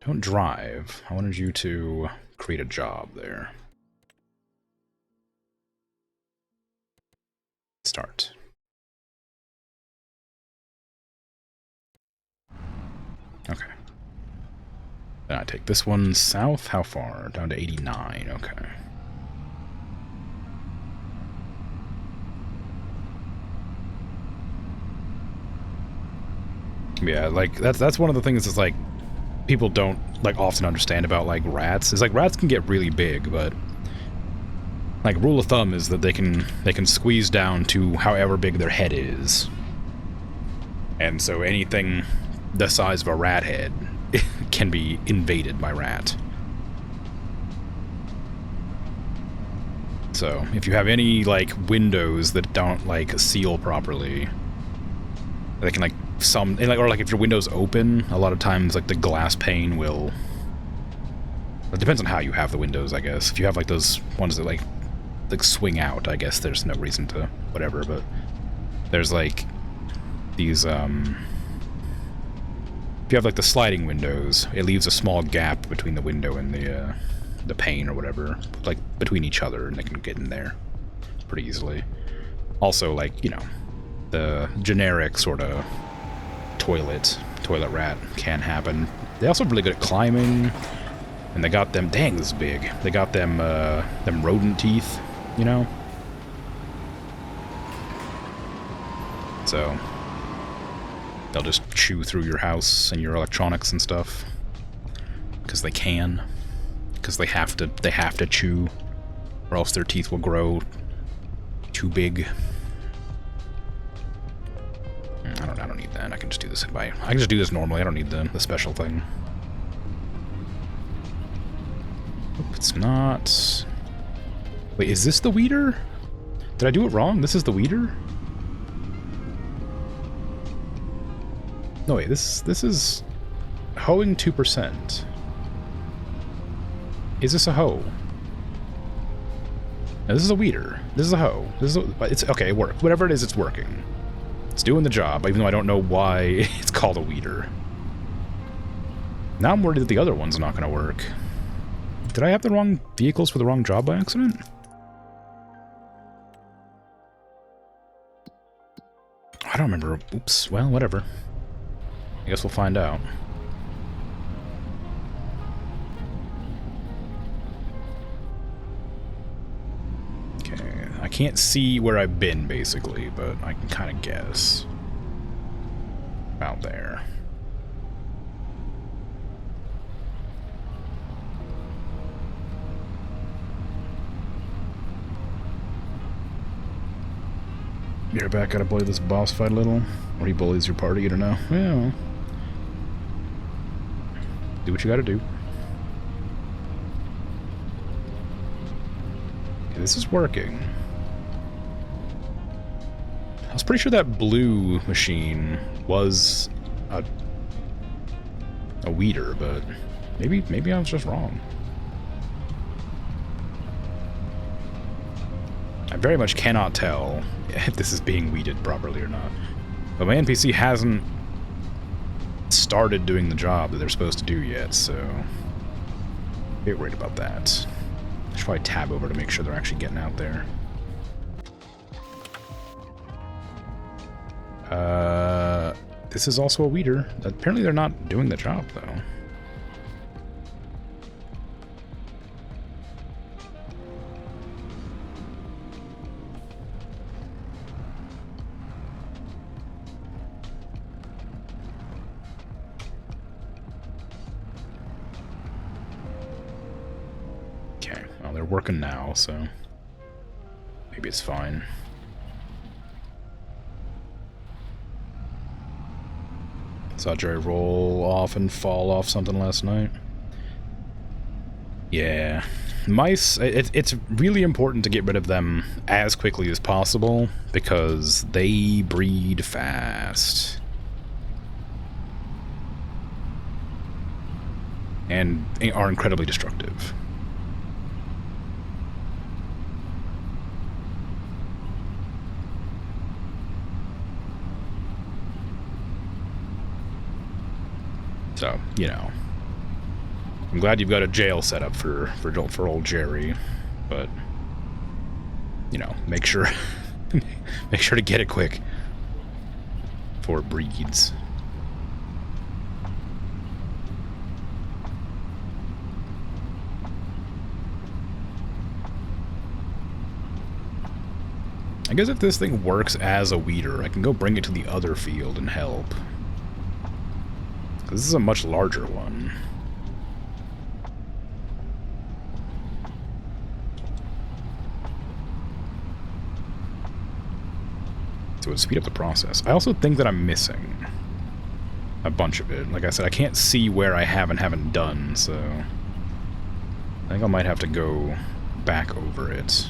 A: Don't drive. I wanted you to create a job there. Start. Okay. Then I take this one south. How far? Down to 89. Okay. Yeah, like that's one of the things that's like people don't like often understand about like rats. Is like rats can get really big, but like rule of thumb is that they can squeeze down to however big their head is. And so anything the size of a rat head can be invaded by rat. So if you have any like windows that don't like seal properly, they can like or like if your window's open, a lot of times like the glass pane will... It depends on how you have the windows, I guess. If you have like those ones that like swing out, I guess there's no reason to whatever, but there's like these if you have like the sliding windows, it leaves a small gap between the window and the pane or whatever, like between each other, and they can get in there pretty easily. Also, like, you know, the generic sort of toilet rat can happen. They're also really good at climbing, and they got them, dang, this is big. They got them rodent teeth, you know? So they'll just chew through your house and your electronics and stuff. Because they can. Because they have to chew, or else their teeth will grow too big. I don't need that. I can just do this I can just do this normally. I don't need the special thing. Oop, it's not. Wait, is this the weeder? Did I do it wrong? This is the weeder? No, wait, this is hoeing 2%. Is this a hoe? No, this is a weeder. This is a hoe. It's okay, it worked. Whatever it is, it's working. It's doing the job, even though I don't know why it's called a weeder. Now I'm worried that the other one's not going to work. Did I have the wrong vehicles for the wrong job by accident? I don't remember. Oops. Well, whatever. I guess we'll find out. Okay, I can't see where I've been, basically, but I can kind of guess. Out there. You're back, gotta bully this boss fight a little? Or he bullies your party, you don't know? Yeah. Do what you gotta do. Okay, this is working. I was pretty sure that blue machine was a weeder, but maybe I was just wrong. I very much cannot tell if this is being weeded properly or not. But my NPC hasn't started doing the job that they're supposed to do yet, so a bit worried about that. I should probably tab over to make sure they're actually getting out there. This is also a weeder. Apparently they're not doing the job, though. Okay, well, they're working now, so maybe it's fine. Saw Jerry roll off and fall off something last night. Yeah. Mice, it's really important to get rid of them as quickly as possible because they breed fast. And are incredibly destructive. So, you know, I'm glad you've got a jail set up for old Jerry, but, you know, make sure to get it quick before it breeds. I guess if this thing works as a weeder, I can go bring it to the other field and help. This is a much larger one. So it would speed up the process. I also think that I'm missing a bunch of it. Like I said, I can't see where I haven't done, so I think I might have to go back over it.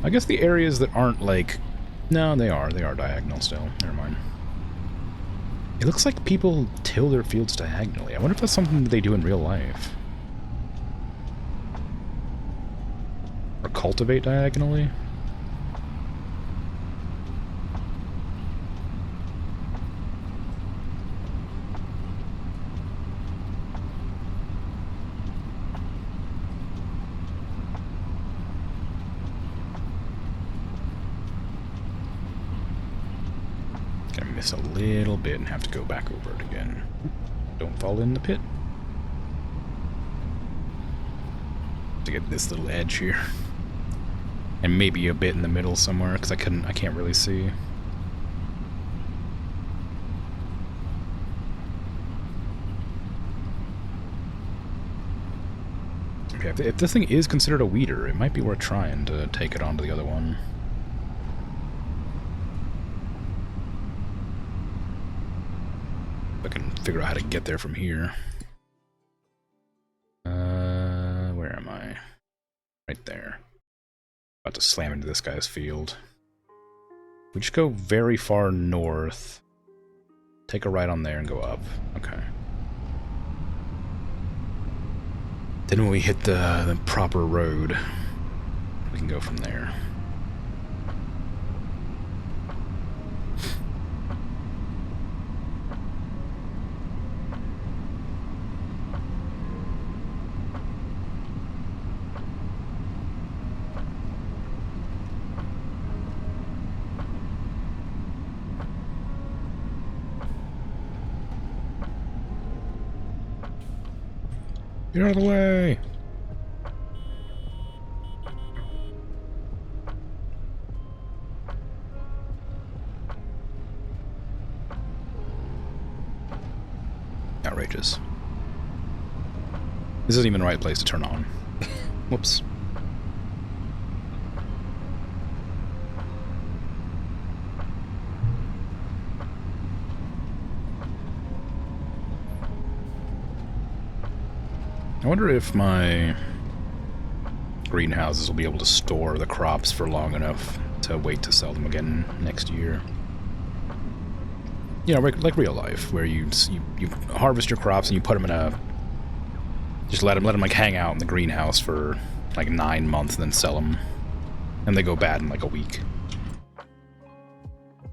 A: I guess the areas that aren't like... No, they are diagonal still. Never mind. It looks like people till their fields diagonally. I wonder if that's something that they do in real life. Or cultivate diagonally? miss a little bit and have to go back over it again. Don't fall in the pit. To get this little edge here. And maybe a bit in the middle somewhere, because I can't really see. Okay, if this thing is considered a weeder, it might be worth trying to take it onto the other one. If I can figure out how to get there from here. Where am I? Right there. About to slam into this guy's field. We just go very far north. Take a right on there and go up. Okay. Then when we hit the proper road, we can go from there. Get out of the way! Outrageous. This isn't even the right place to turn on. Whoops. I wonder if my greenhouses will be able to store the crops for long enough to wait to sell them again next year. You know, like real life, where you harvest your crops and you put them in a... Just let them like hang out in the greenhouse for like 9 months and then sell them. And they go bad in like a week.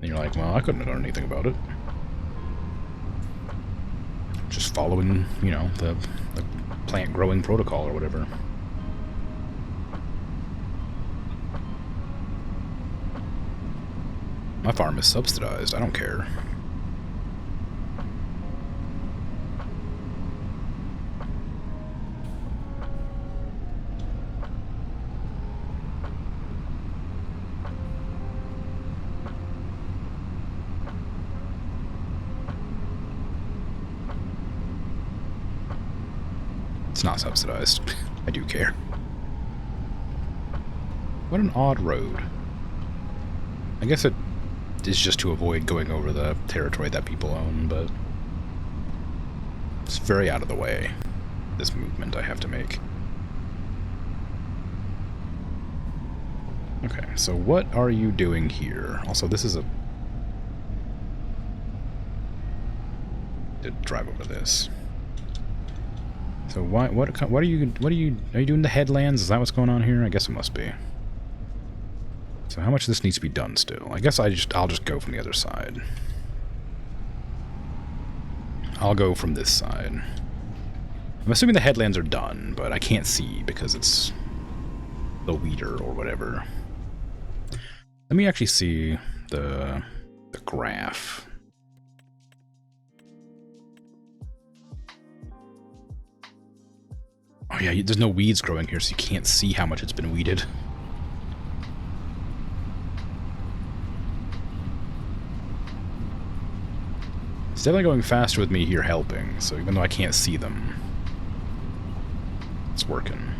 A: And you're like, well, I couldn't have done anything about it. Just following, you know, the plant growing protocol or whatever. My farm is subsidized. I don't care. It's not subsidized. I do care. What an odd road. I guess it is just to avoid going over the territory that people own, but it's very out of the way, this movement I have to make. Okay, so what are you doing here? Also, this is a... Did drive over this. So what are you doing the headlands? Is that what's going on here? I guess it must be. So how much of this needs to be done still? I guess I'll just go from the other side. I'll go from this side. I'm assuming the headlands are done, but I can't see because it's the weeder or whatever. Let me actually see the graph. Oh yeah, there's no weeds growing here, so you can't see how much it's been weeded. It's definitely going faster with me here helping, so even though I can't see them, it's working.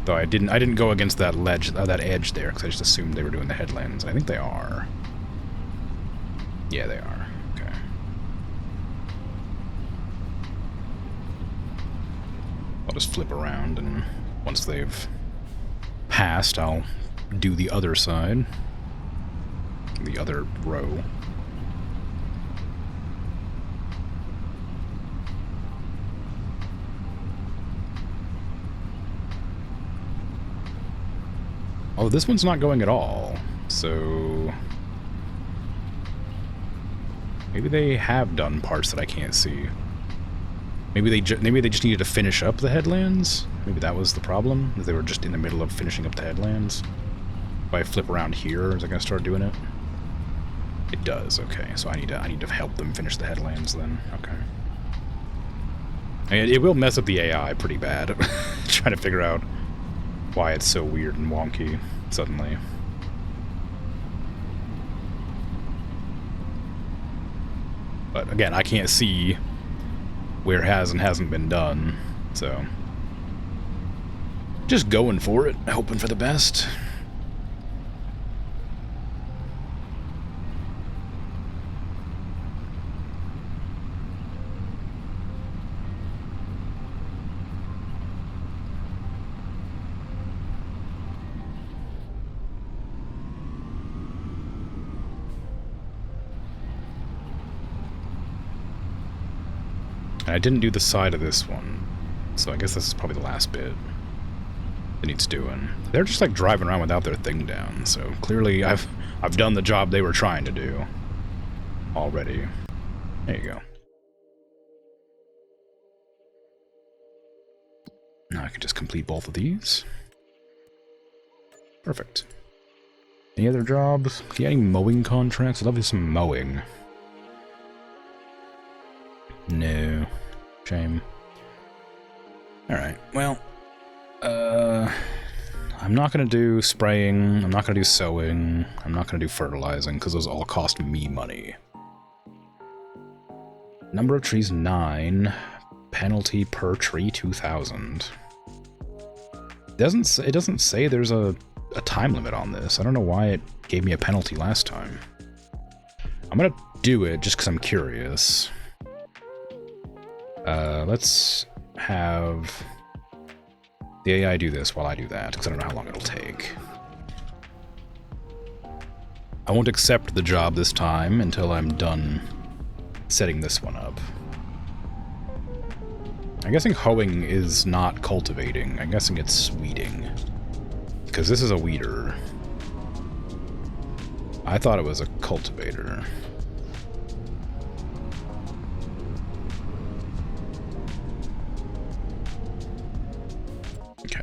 A: Though I didn't go against that ledge, that edge there, because I just assumed they were doing the headlands. I think they are. Yeah, they are. Okay. I'll just flip around, and once they've passed, I'll do the other side. The other row. Oh, this one's not going at all. So maybe they have done parts that I can't see. Maybe they just needed to finish up the headlands. Maybe that was the problem. They were just in the middle of finishing up the headlands. If I flip around here, is it gonna start doing it? It does, okay. So I need to help them finish the headlands then. Okay. I mean, it will mess up the AI pretty bad. Trying to figure out why it's so weird and wonky suddenly. But again, I can't see where it has and hasn't been done, so just going for it, hoping for the best. And I didn't do the side of this one, so I guess this is probably the last bit that needs doing. They're just like driving around without their thing down, so clearly I've done the job they were trying to do already. There you go. Now I can just complete both of these. Perfect. Any other jobs? Yeah, any mowing contracts? I'd love some mowing. No. Shame. Alright, well, I'm not gonna do spraying, I'm not gonna do sowing, I'm not gonna do fertilizing, because those all cost me money. Number of trees, 9. Penalty per tree, 2,000. It doesn't say there's a time limit on this. I don't know why it gave me a penalty last time. I'm gonna do it just because I'm curious. Let's have the AI do this while I do that, because I don't know how long it'll take. I won't accept the job this time until I'm done setting this one up. I'm guessing hoeing is not cultivating. I'm guessing it's weeding. Because this is a weeder. I thought it was a cultivator. Okay.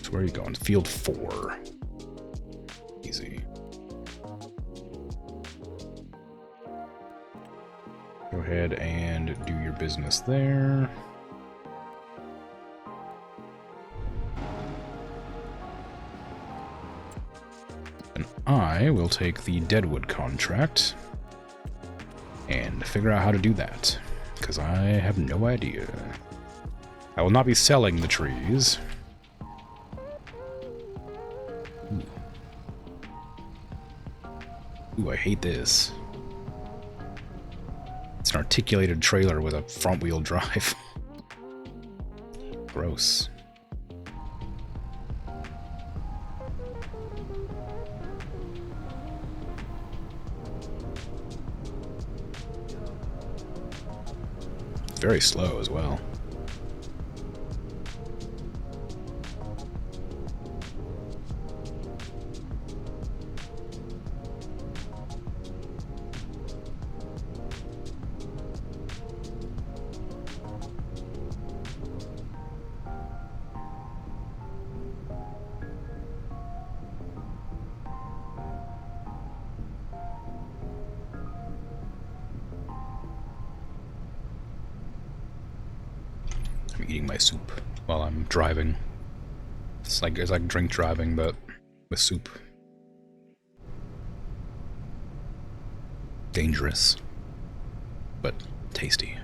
A: So where are you going? Field 4. Easy. Go ahead and do your business there. And I will take the Deadwood contract and figure out how to do that, because I have no idea. I will not be selling the trees. Ooh, I hate this. It's an articulated trailer with a front-wheel drive. Gross. Very slow as well. I'm eating my soup while I'm driving. It's like drink driving, but with soup. Dangerous, but tasty.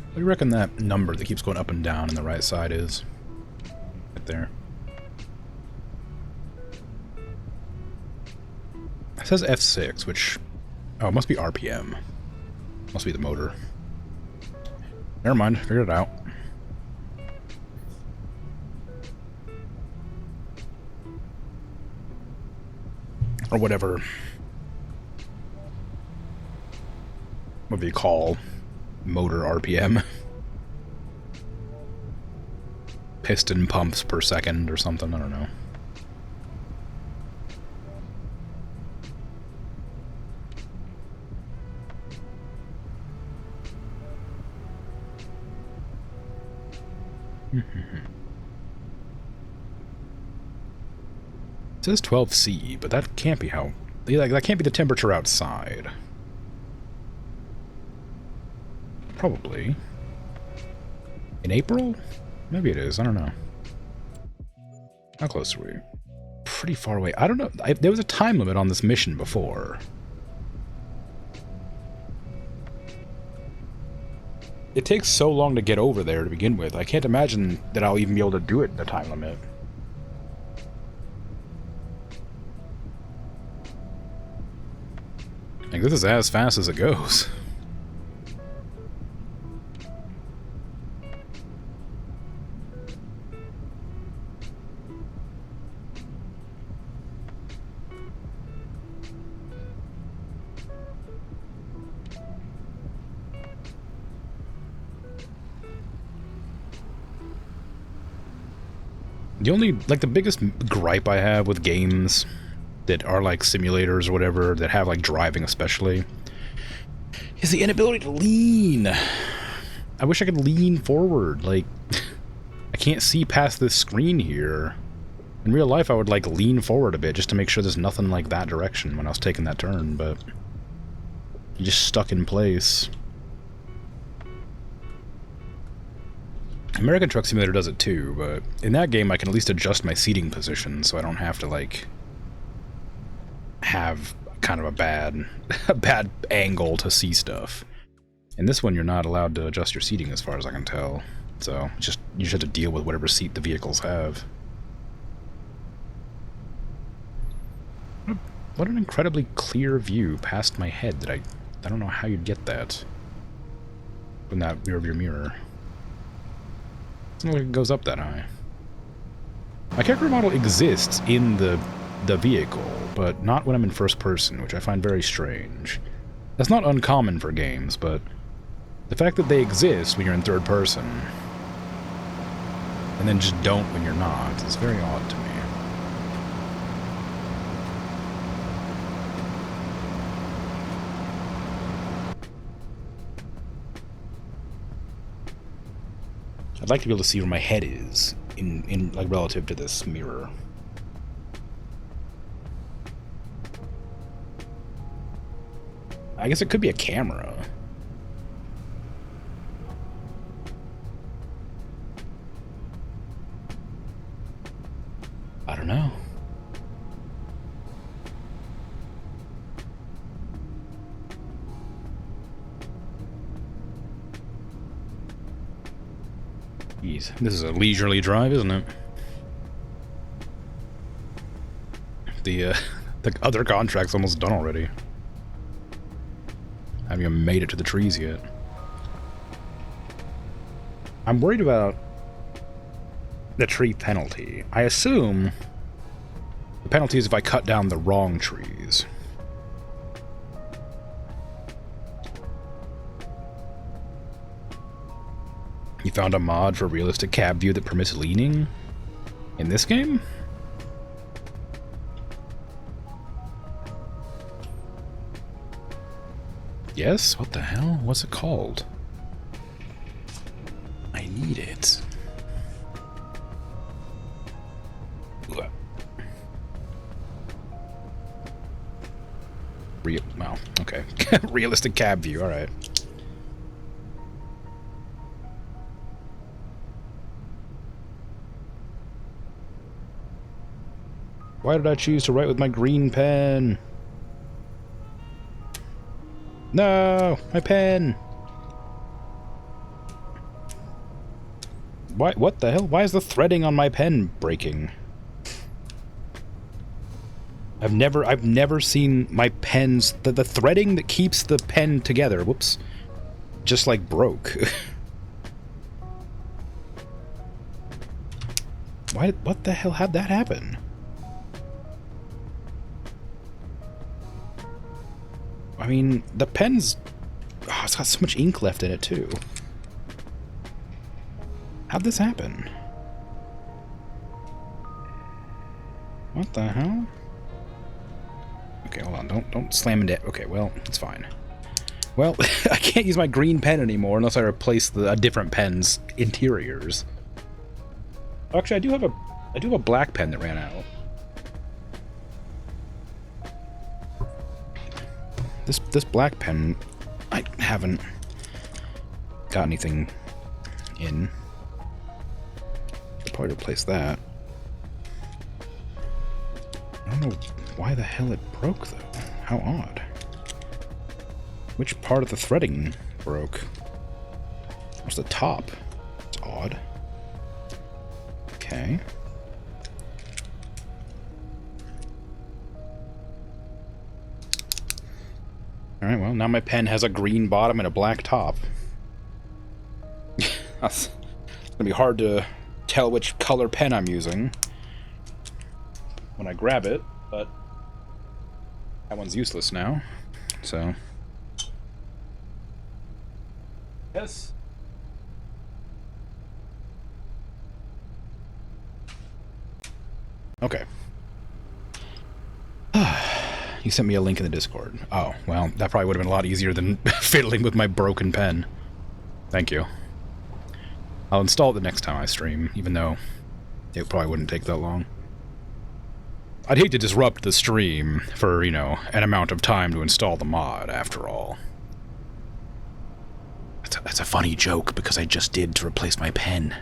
A: What do you reckon that number that keeps going up and down on the right side is? Right there. It says F6, which... oh, it must be RPM. Must be the motor. Never mind, figured it out. Or whatever what do you call motor RPM? Piston pumps per second or something, I don't know. It says 12C, but that can't be how... Like, that can't be the temperature outside. Probably. In April? Maybe it is, I don't know. How close are we? Pretty far away. I don't know. There was a time limit on this mission before. It takes so long to get over there to begin with. I can't imagine that I'll even be able to do it in the time limit. Like, this is as fast as it goes. The only, like, the biggest gripe I have with games that are like simulators or whatever, that have like driving especially, is the inability to lean. I wish I could lean forward. Like, I can't see past this screen here. In real life, I would like lean forward a bit just to make sure there's nothing like that direction when I was taking that turn, but you just stuck in place. American Truck Simulator does it too, but in that game I can at least adjust my seating position so I don't have to like have kind of a bad angle to see stuff. In this one you're not allowed to adjust your seating as far as I can tell, so you just have to deal with whatever seat the vehicles have. What an incredibly clear view past my head that I don't know how you'd get that in that rearview mirror. It's not like it goes up that high. My character model exists in the vehicle, but not when I'm in first person, which I find very strange. That's not uncommon for games, but the fact that they exist when you're in third person, and then just don't when you're not, is very odd to me. I'd like to be able to see where my head is in like relative to this mirror. I guess it could be a camera. I don't know. Jeez, this is a leisurely drive, isn't it? The other contract's almost done already. I haven't even made it to the trees yet. I'm worried about the tree penalty. I assume the penalty is if I cut down the wrong trees. You found a mod for realistic cab view that permits leaning? In this game? Yes? What the hell? What's it called? I need it. Well, okay. Realistic cab view, alright. Why did I choose to write with my green pen? No! My pen! Why? What the hell? Why is the threading on my pen breaking? I've never seen my pens... The threading that keeps the pen together, whoops, just like broke. What the hell? How'd that happen? I mean, the pen's it's got so much ink left in it, too. How'd this happen? What the hell? Okay, hold on. Don't slam it. Okay, well, it's fine. Well, I can't use my green pen anymore unless I replace a different pen's interiors. Actually, I do have a black pen that ran out. This black pen, I haven't got anything in. I'll probably replace that. I don't know why the hell it broke, though. How odd. Which part of the threading broke? It was the top. It's odd. Okay. Alright, well, now my pen has a green bottom and a black top. It's gonna be hard to tell which color pen I'm using when I grab it, but that one's useless now, so... Yes. Okay. You sent me a link in the Discord. Oh, well, that probably would have been a lot easier than fiddling with my broken pen. Thank you. I'll install it the next time I stream, even though it probably wouldn't take that long. I'd hate to disrupt the stream for, you know, an amount of time to install the mod, after all. That's a funny joke, because I just did to replace my pen.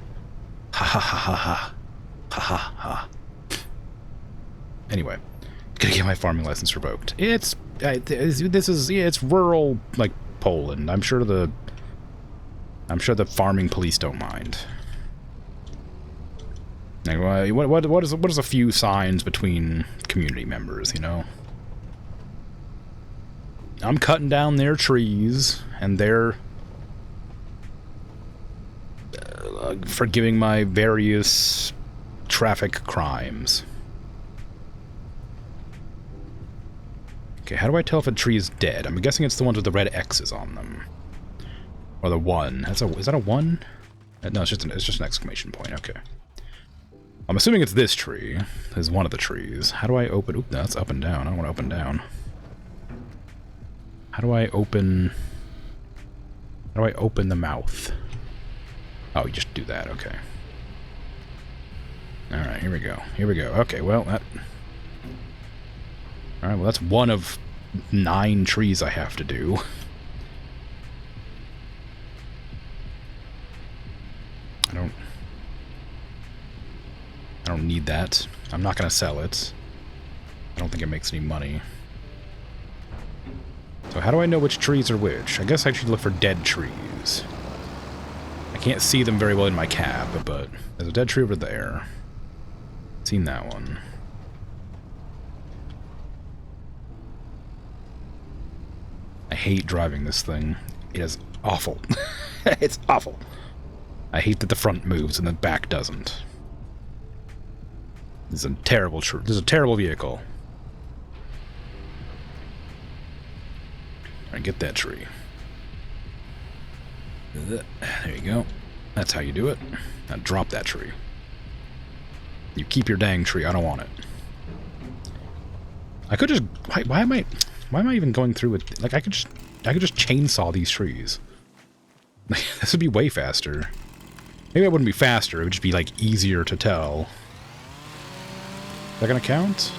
A: Ha ha ha ha ha. Ha ha ha. Anyway, gonna get my farming license revoked. It's rural, like, Poland. I'm sure the farming police don't mind. Like, what is a few signs between community members, you know? I'm cutting down their trees, and they're forgiving my various traffic crimes. Okay, how do I tell if a tree is dead? I'm guessing it's the ones with the red X's on them. Or the 1. Is that a 1? No, it's just an exclamation point. Okay. I'm assuming it's this tree. Is one of the trees. How do I open... Oop, no, that's up and down. I don't want to open down. How do I open... How do I open the mouth? Oh, you just do that. Okay. Alright, here we go. Here we go. Okay, well, that... Alright, well, that's one of 9 trees I have to do. I don't need that. I'm not going to sell it. I don't think it makes any money. So how do I know which trees are which? I guess I should look for dead trees. I can't see them very well in my cab, but there's a dead tree over there. Seen that one. I hate driving this thing. It is awful. It's awful. I hate that the front moves and the back doesn't. This is a terrible vehicle. Alright, get that tree. There you go. That's how you do it. Now drop that tree. You keep your dang tree. I don't want it. I could just... Why am I even going through it? Like, I could just chainsaw these trees. This would be way faster. Maybe it wouldn't be faster. It would just be, like, easier to tell. Is that gonna count?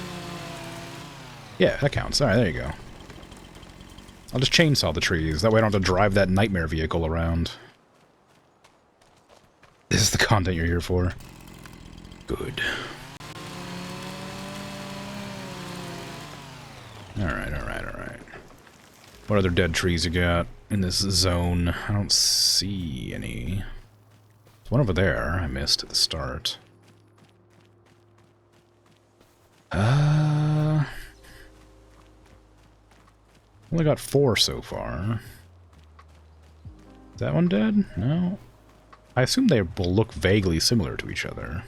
A: Yeah, that counts. Alright, there you go. I'll just chainsaw the trees. That way I don't have to drive that nightmare vehicle around. This is the content you're here for. Good. Alright, alright, alright. What other dead trees you got in this zone? I don't see any. There's one over there I missed at the start. Only got 4 so far. Is that one dead? No. I assume they will look vaguely similar to each other.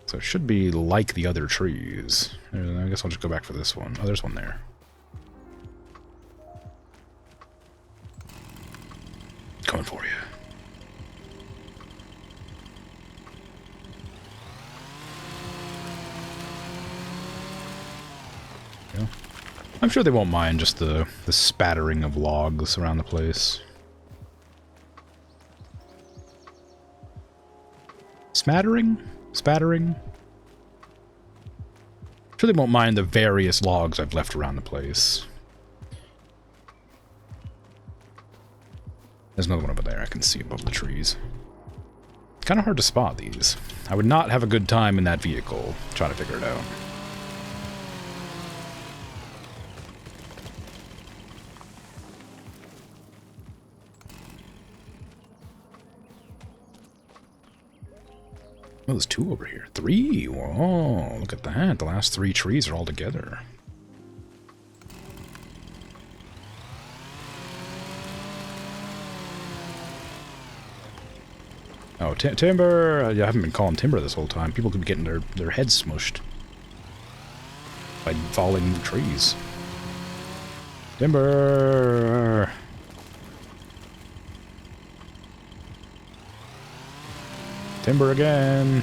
A: So it should be like the other trees. I guess I'll just go back for this one. Oh, there's one there. coming for you. Yeah. I'm sure they won't mind just the spattering of logs around the place. Smattering? Spattering? I'm sure they won't mind the various logs I've left around the place. There's another one over there I can see above the trees. Kind of hard to spot these. I would not have a good time in that vehicle trying to figure it out. Oh, there's two over here. Three! Whoa, look at that. The last three trees are all together. Oh, timber! I haven't been calling timber this whole time. People could be getting their heads smushed by falling trees. Timber! Timber again!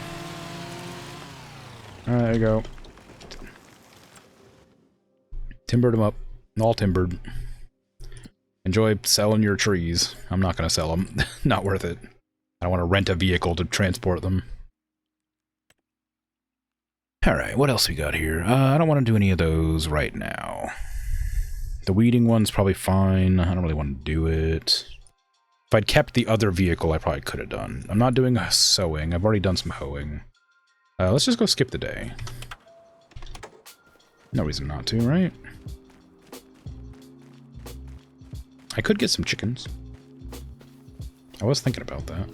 A: Alright, there you go. Timbered them up. All timbered. Enjoy selling your trees. I'm not gonna sell them. Not worth it. I don't want to rent a vehicle to transport them. Alright, what else we got here? I don't want to do any of those right now. The weeding one's probably fine. I don't really want to do it. If I'd kept the other vehicle, I probably could have done. I'm not doing sowing. I've already done some hoeing. Let's just go skip the day. No reason not to, right? I could get some chickens. I was thinking about that.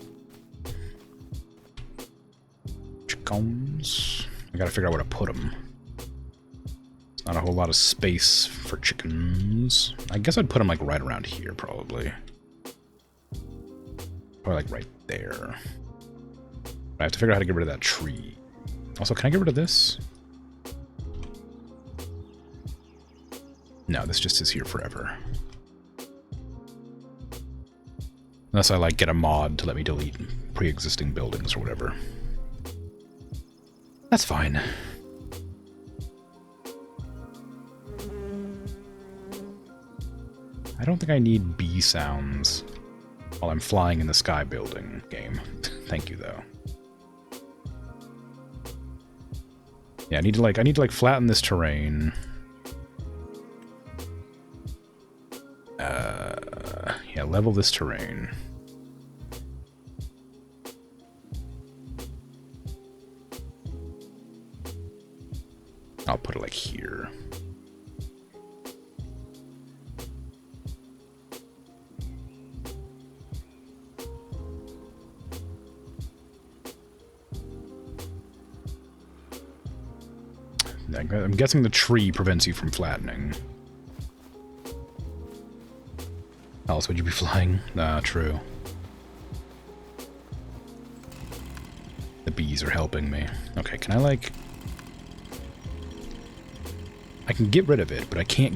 A: Chickens. I gotta figure out where to put them. Not a whole lot of space for chickens. I guess I'd put them like right around here, probably. Probably like right there. I have to figure out how to get rid of that tree. Also, can I get rid of this? No, this just is here forever. Unless I like get a mod to let me delete pre-existing buildings or whatever. That's fine. I don't think I need bee sounds while I'm flying in the sky building game. Thank you though. Yeah, I need to like flatten this terrain. Yeah, level this terrain. I'll put it like here. I'm guessing the tree prevents you from flattening. How else would you be flying? Ah, true. The bees are helping me. Okay, can I like... I can get rid of it, but I can't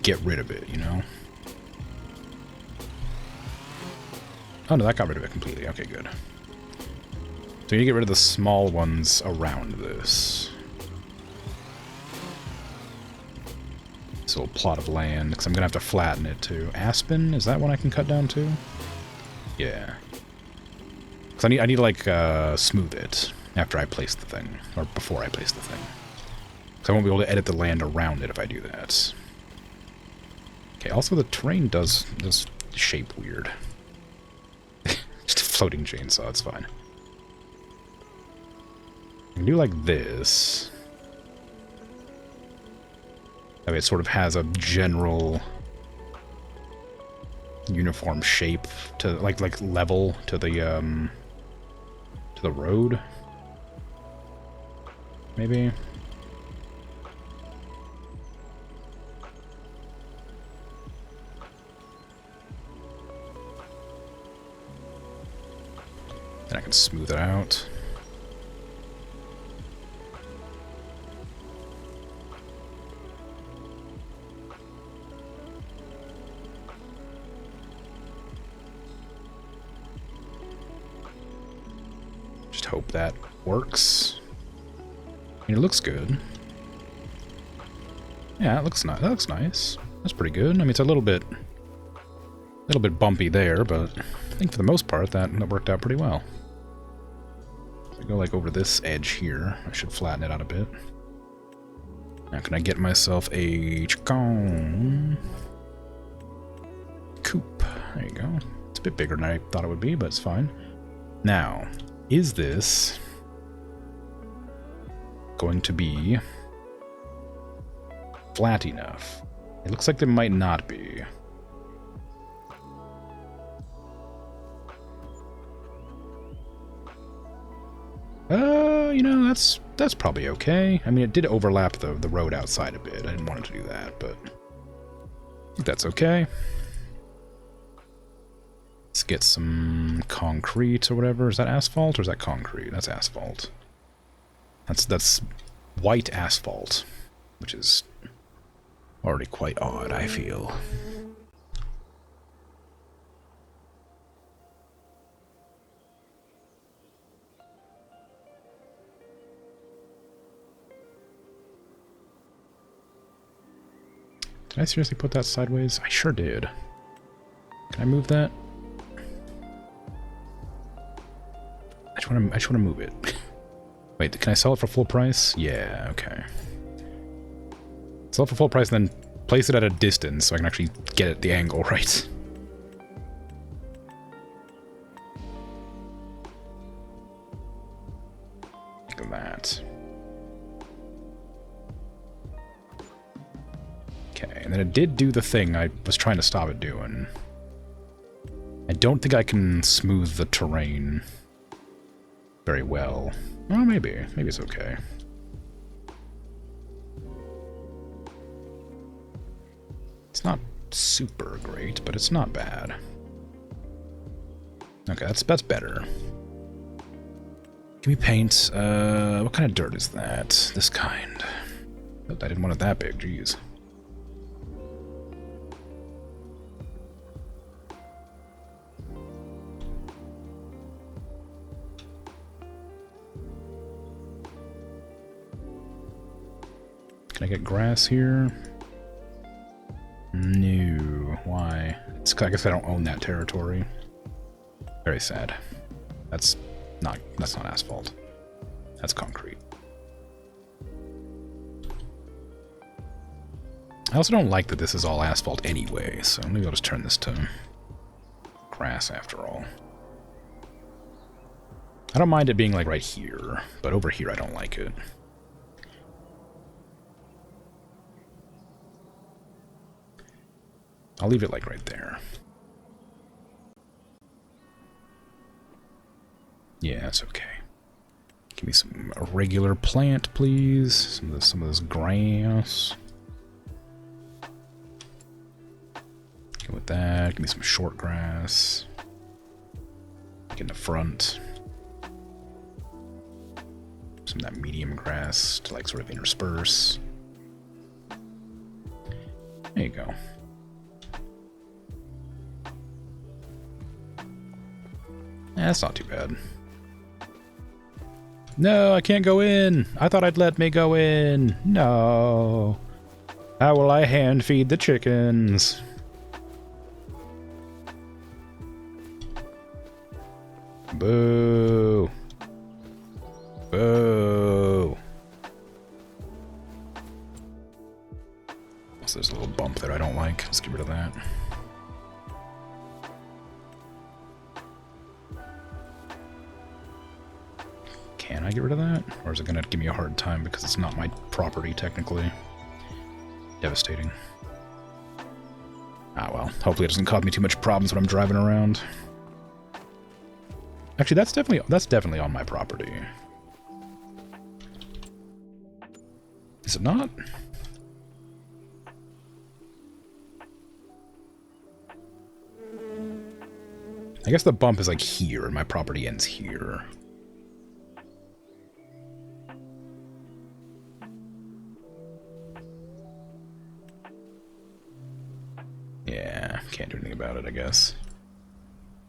A: get rid of it, you know? Oh no, that got rid of it completely. Okay, good. So you get rid of the small ones around this. This little plot of land, because I'm going to have to flatten it too. Aspen? Is that one I can cut down too? Yeah. Because I need to like smooth it after I place the thing, or before I place the thing. Because I won't be able to edit the land around it if I do that. Okay, also the terrain does shape weird. Just a floating chainsaw, it's fine. I can do like this. That way it sort of has a general uniform shape to like level to the road. Maybe. Then I can smooth it out. hope that works. I mean, it looks good. Yeah, it looks nice. That looks nice. That's pretty good. I mean, it's a little bit bumpy there, but I think for the most part that worked out pretty well. So I go like over this edge here. I should flatten it out a bit. Now, can I get myself a chicken coop? There you go. It's a bit bigger than I thought it would be, but it's fine. Now, is this going to be flat enough? It looks like it might not be. You know, that's probably okay. I mean, it did overlap the road outside a bit. I didn't want it to do that, but I think that's okay. Let's get some concrete or whatever. Is that asphalt or is that concrete? That's asphalt. That's white asphalt, which is already quite odd, I feel. Did I seriously put that sideways? I sure did. Can I move that? I just want to move it. Wait, can I sell it for full price? Yeah, okay. Sell it for full price and then place it at a distance so I can actually get it the angle right. Look at that. Okay, and then it did do the thing I was trying to stop it doing. I don't think I can smooth the terrain very well. Well, maybe. Maybe it's okay. It's not super great, but it's not bad. Okay, that's better. Give me paint. What kind of dirt is that? This kind. I didn't want it that big, jeez. Can I get grass here? No. Why? It's, I guess I don't own that territory. Very sad. That's not asphalt. That's concrete. I also don't like that this is all asphalt anyway, so maybe I'll just turn this to grass after all. I don't mind it being like right here, but over here I don't like it. I'll leave it like right there. Yeah, that's okay. Give me some irregular plant, please. Some of this grass. Go with that. Give me some short grass. Get in the front. Some of that medium grass to like sort of intersperse. There you go. That's not too bad. No, I can't go in. I thought I'd let me go in. No. How will I hand feed the chickens? Boo. Boo. So there's a little bump there I don't like. Let's get rid of that. Can I get rid of that? Or is it going to give me a hard time because it's not my property, technically? Devastating. Ah, well. Hopefully it doesn't cause me too much problems when I'm driving around. Actually, that's definitely on my property. Is it not? I guess the bump is like here, and my property ends here. Yeah, can't do anything about it, I guess.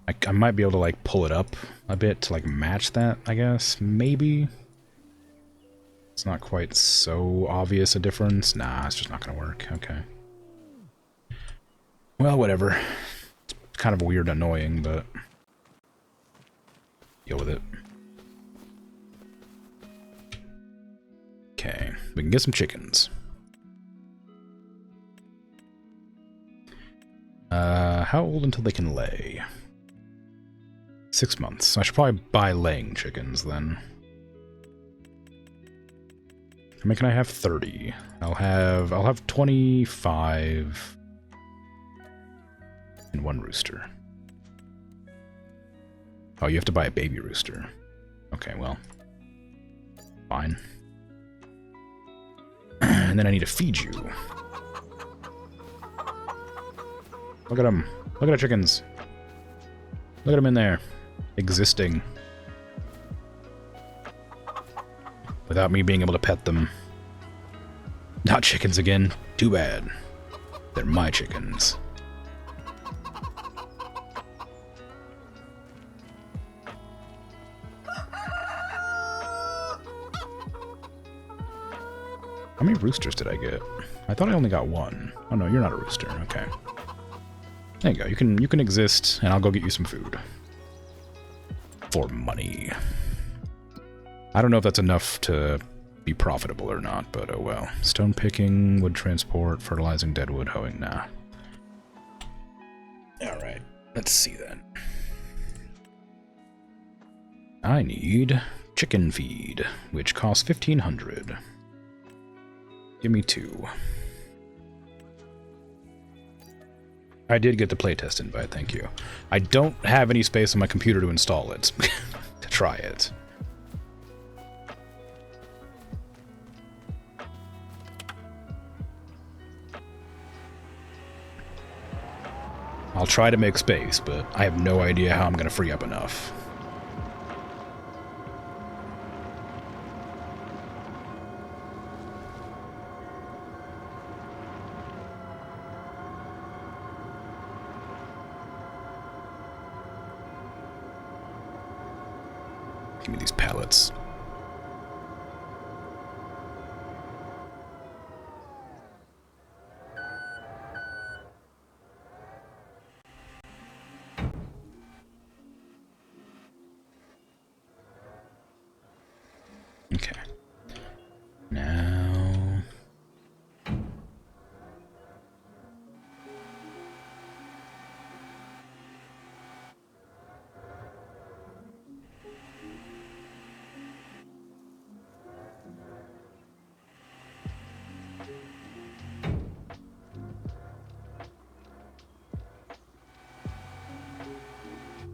A: I might be able to, like, pull it up a bit to, like, match that, I guess. Maybe. It's not quite so obvious a difference. Nah, it's just not gonna work. Okay. Well, whatever. It's kind of weird and annoying, but... deal with it. Okay, we can get some chickens. How old until they can lay? 6 months. I should probably buy laying chickens then. How many can I have? 30. I'll have 25 and 1 rooster. Oh, you have to buy a baby rooster. Okay, well, fine. And then I need to feed you. Look at them. Look at the chickens. Look at them in there. Existing. Without me being able to pet them. Not chickens again. Too bad. They're my chickens. How many roosters did I get? I thought I only got 1. Oh no, you're not a rooster. Okay. There you go. You can exist, and I'll go get you some food. For money. I don't know if that's enough to be profitable or not, but oh well. Stone picking, wood transport, fertilizing dead wood, hoeing, nah. Alright, let's see then. I need chicken feed, which costs 1,500. Give me 2. I did get the playtest invite, thank you. I don't have any space on my computer to install it. To try it. I'll try to make space, but I have no idea how I'm going to free up enough. Give me these pallets. Okay. Now...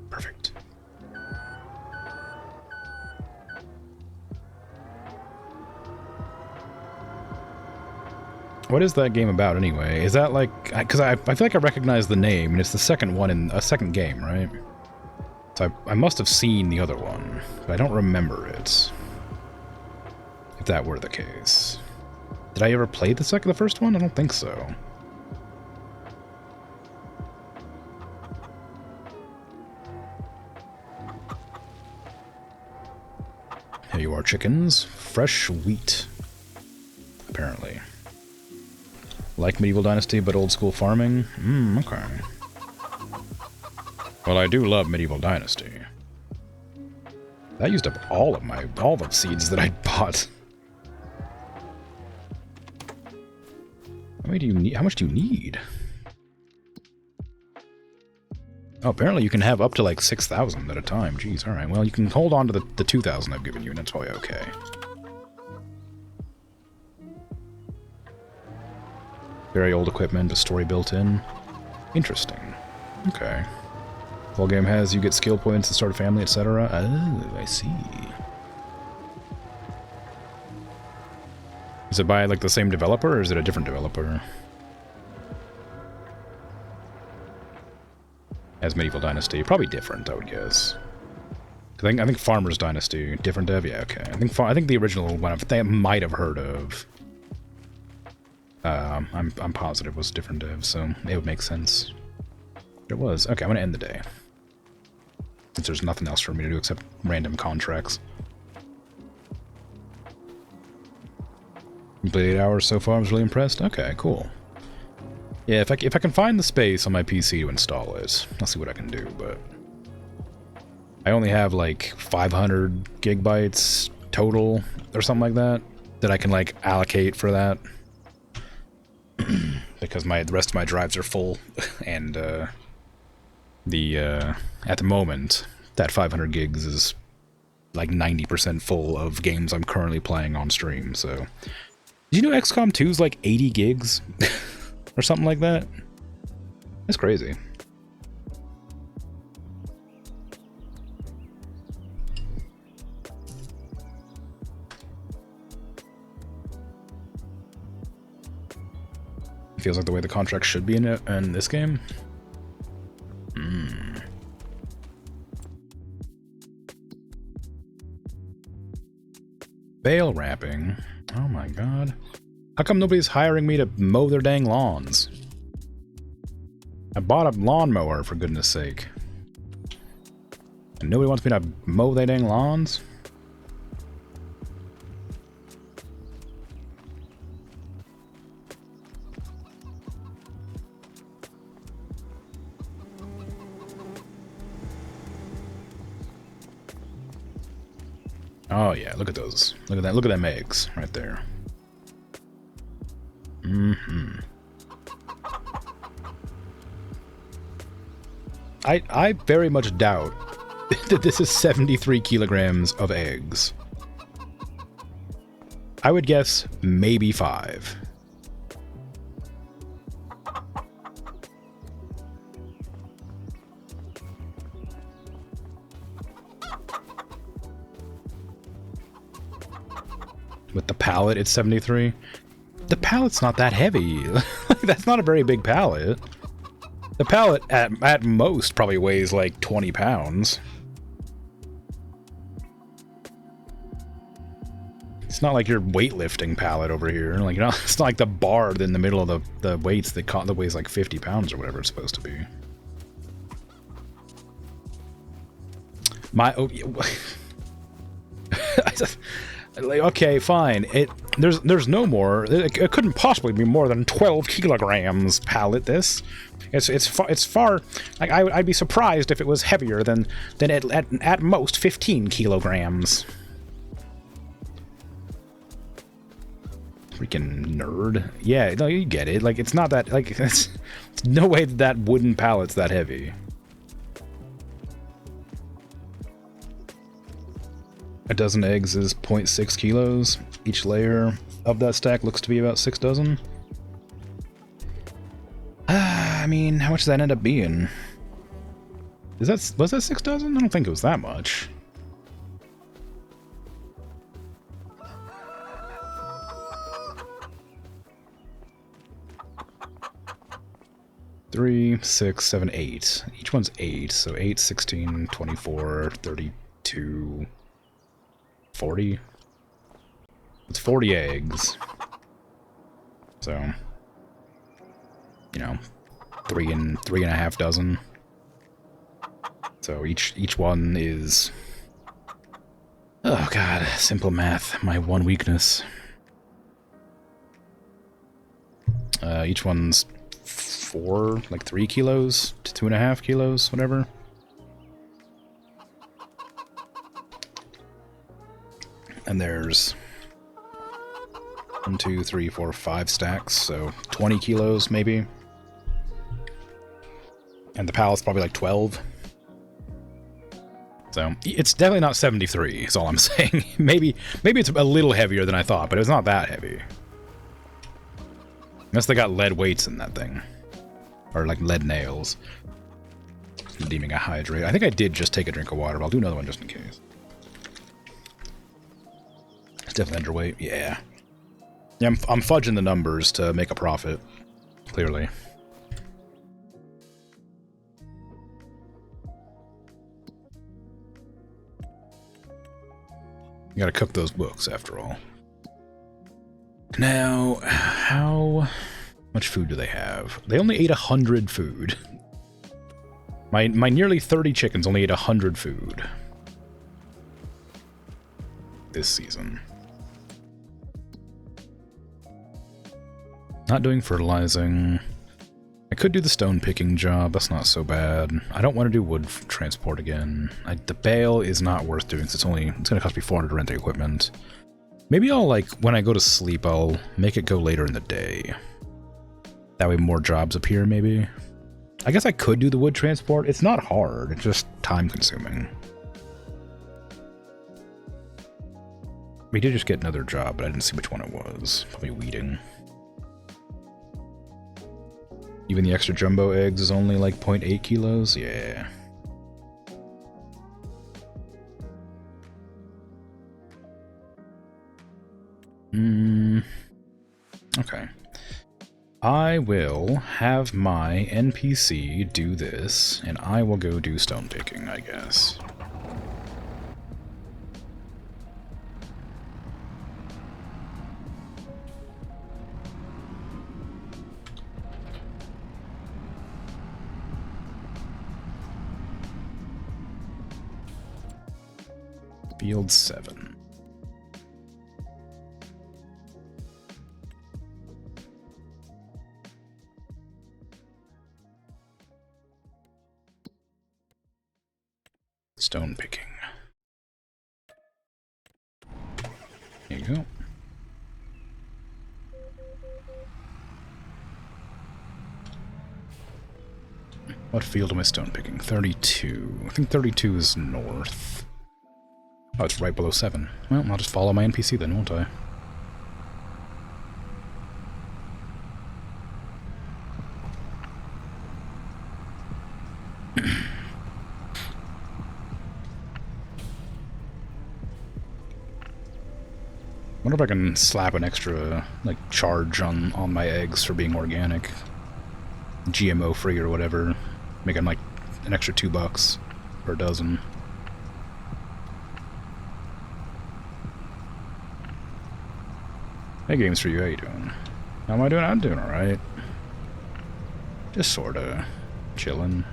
A: perfect. What is that game about anyway? Is that like... because I feel like I recognize the name, and it's the second one in a second game, right? So I must have seen the other one, but I don't remember it. If that were the case. Did I ever play the first one? I don't think so. Here you are, chickens. Fresh wheat. Apparently. Like Medieval Dynasty, but old school farming? Okay. Well, I do love Medieval Dynasty. That used up all the seeds that I bought. How many do you need? How much do you need? Oh, apparently you can have up to like 6,000 at a time. Jeez, alright. Well, you can hold on to the 2,000 I've given you, and that's probably okay. Very old equipment, a story built in. Interesting. Okay. Full game has you get skill points to start a family, etc. Oh, I see. Is it by like the same developer, or is it a different developer? As Medieval Dynasty, probably different, I would guess. I think Farmer's Dynasty, different dev. Yeah, okay. I think the original one I might have heard of. I'm positive was different dev, so it would make sense. It was. Okay, I'm gonna end the day. Since there's nothing else for me to do except random contracts. Played 8 hours so far, I was really impressed. Okay, cool. Yeah, if I can find the space on my PC to install it, I'll see what I can do, but... I only have like 500 gigabytes total, or something like that, that I can like allocate for that. Because the rest of my drives are full, and at the moment, that 500 gigs is like 90% full of games I'm currently playing on stream, so... Did you know XCOM 2 is like 80 gigs? Or something like that? That's crazy. Feels like the way the contract should be in this game. Bale wrapping. Oh my god. How come nobody's hiring me to mow their dang lawns? I bought a lawnmower, for goodness sake. And nobody wants me to mow their dang lawns? Oh yeah, look at those. Look at that. Look at them eggs right there. I very much doubt that this is 73 kilograms of eggs. I would guess maybe 5. With the pallet, it's 73. The pallet's not that heavy. That's not a very big pallet. The pallet, at most, probably weighs like 20 pounds. It's not like your weightlifting pallet over here. Like, you know, it's not like the bar in the middle of the weights that weighs like 50 pounds or whatever it's supposed to be. Like, okay, fine. There's no more. It couldn't possibly be more than 12 kilograms pallet. This, it's far. Like I'd be surprised if it was heavier than at most 15 kilograms. Freaking nerd. Yeah, no, you get it. Like it's not that. Like it's no way that wooden pallet's that heavy. A dozen eggs is 0.6 kilos. Each layer of that stack looks to be about 6 dozen. I mean, how much does that end up being? Was that 6 dozen? I don't think it was that much. Three, 6, 7, 8. Each one's 8, so 8, 16, 24, 32... 40? It's 40 eggs. So, you know, 3 and 3.5 dozen. So each one is... Oh god, simple math, my one weakness. Each one's 3 kilos to 2.5 kilos, whatever. And there's 1, 2, 3, 4, 5 stacks, so 20 kilos maybe. And the pallet's probably like 12. So it's definitely not 73, is all I'm saying. maybe it's a little heavier than I thought, but it's not that heavy. Unless they got lead weights in that thing. Or like lead nails. Deeming a hydrate. I think I did just take a drink of water, but I'll do another one just in case. Definitely underweight, yeah. Yeah, I'm fudging the numbers to make a profit, clearly. You gotta cook those books, after all. Now, how much food do they have? They only ate 100 food. My nearly 30 chickens only ate 100 food this season. Not doing fertilizing. I could do the stone picking job, that's not so bad. I don't want to do wood transport again. The bale is not worth doing, it's gonna cost me 400 to rent the equipment. Maybe I'll, like, when I go to sleep, I'll make it go later in the day. That way more jobs appear, maybe. I guess I could do the wood transport. It's not hard, it's just time consuming. We did just get another job, but I didn't see which one it was. Probably weeding. Even the extra jumbo eggs is only like 0.8 kilos? Yeah. Okay. I will have my NPC do this, and I will go do stone picking, I guess. Field 7. Stone picking. There you go. What field am I stone picking? 32. I think 32 is north. Oh, it's right below 7. Well, I'll just follow my NPC then, won't I? I wonder if I can slap an extra, like, charge on my eggs for being organic. GMO free or whatever. Make them, like, an extra $2 per dozen. Hey, games for you, how you doing? How am I doing? I'm doing alright. Just sorta chilling.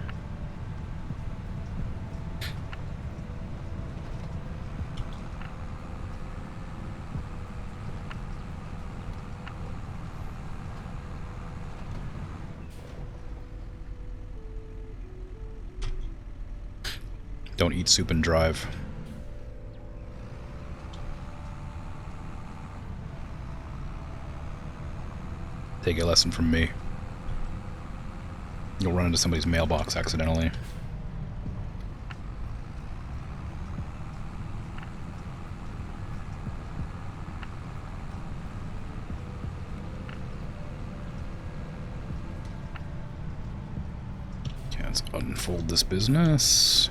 A: Don't eat soup and drive. Take a lesson from me. You'll run into somebody's mailbox accidentally. Okay, let's unfold this business.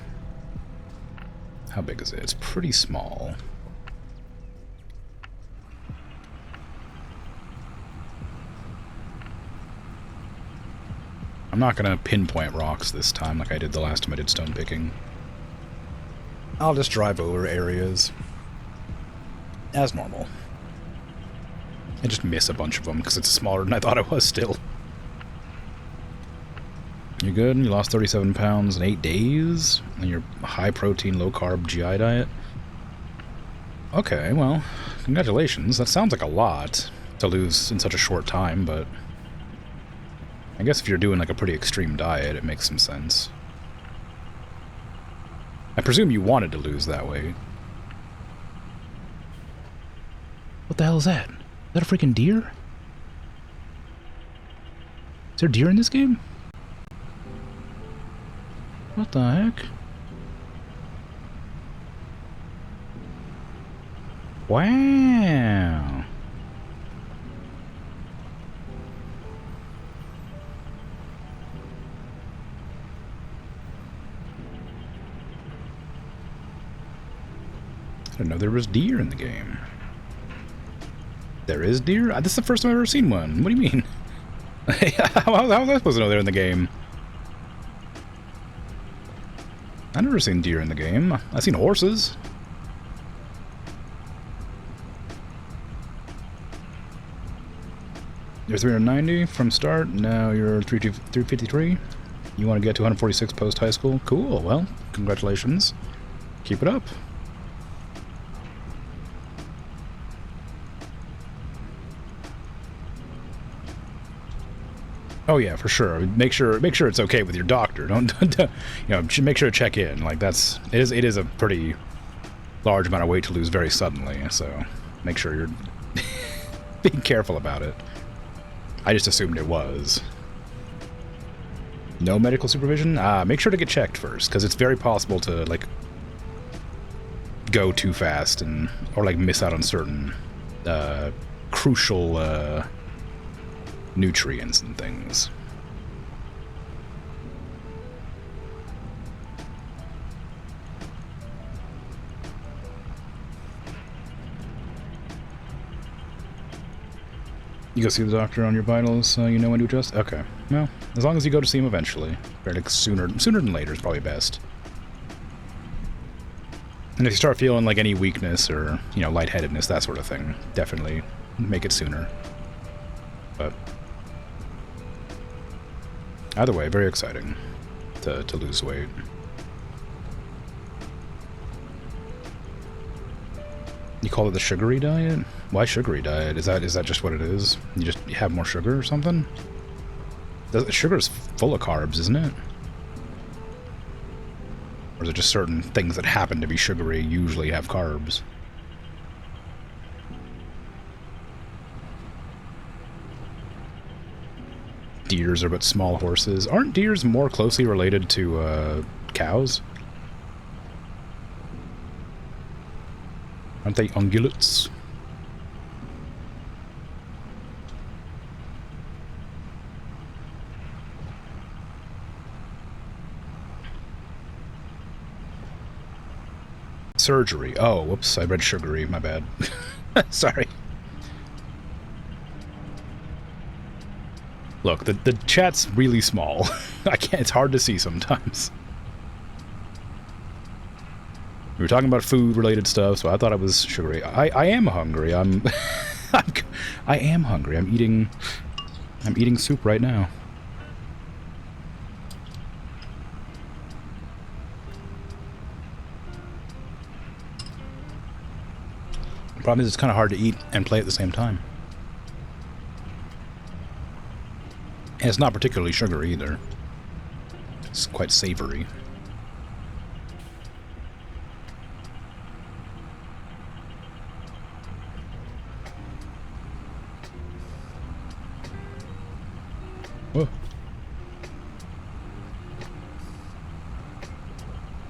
A: How big is it? It's pretty small. I'm not gonna pinpoint rocks this time like I did the last time I did stone picking. I'll just drive over areas as normal. I just miss a bunch of them because it's smaller than I thought it was still. You good? You lost 37 pounds in 8 days? On your high protein, low carb GI diet? Okay, well, congratulations. That sounds like a lot to lose in such a short time, but I guess if you're doing like a pretty extreme diet, it makes some sense. I presume you wanted to lose that weight. What the hell is that? Is that a freaking deer? Is there deer in this game? What the heck? Wow. I didn't know there was deer in the game. There is deer? This is the first time I've ever seen one. What do you mean? how was I supposed to know they're in the game? I've never seen deer in the game. I've seen horses. You're 390 from start, now you're 353. You want to get to 146 post-high school? Cool, well, congratulations. Keep it up. Oh yeah, for sure. Make sure it's okay with your doctor. Don't make sure to check in. Like it is a pretty large amount of weight to lose very suddenly, so make sure you're being careful about it. I just assumed it was. No medical supervision? Make sure to get checked first, because it's very possible to, like, go too fast or, like, miss out on certain, crucial, nutrients and things. You go see the doctor on your vitals, you know when to adjust? Okay. Well, as long as you go to see him eventually. Like sooner than later is probably best. And if you start feeling like any weakness or, lightheadedness, that sort of thing, definitely make it sooner. But either way, very exciting to lose weight. You call it the sugary diet? Why sugary diet? Is that just what it is? You just have more sugar or something? Sugar's full of carbs, isn't it? Or is it just certain things that happen to be sugary usually have carbs? Deers are but small horses. Aren't deers more closely related to cows? Aren't they ungulates? Surgery. Oh, whoops, I read sugary, my bad. Sorry. Look, the chat's really small. It's hard to see sometimes. We were talking about food-related stuff, so I thought it was sugary. I am hungry. I am hungry. I'm eating soup right now. The problem is it's kind of hard to eat and play at the same time. And it's not particularly sugary either. It's quite savory. Whoa.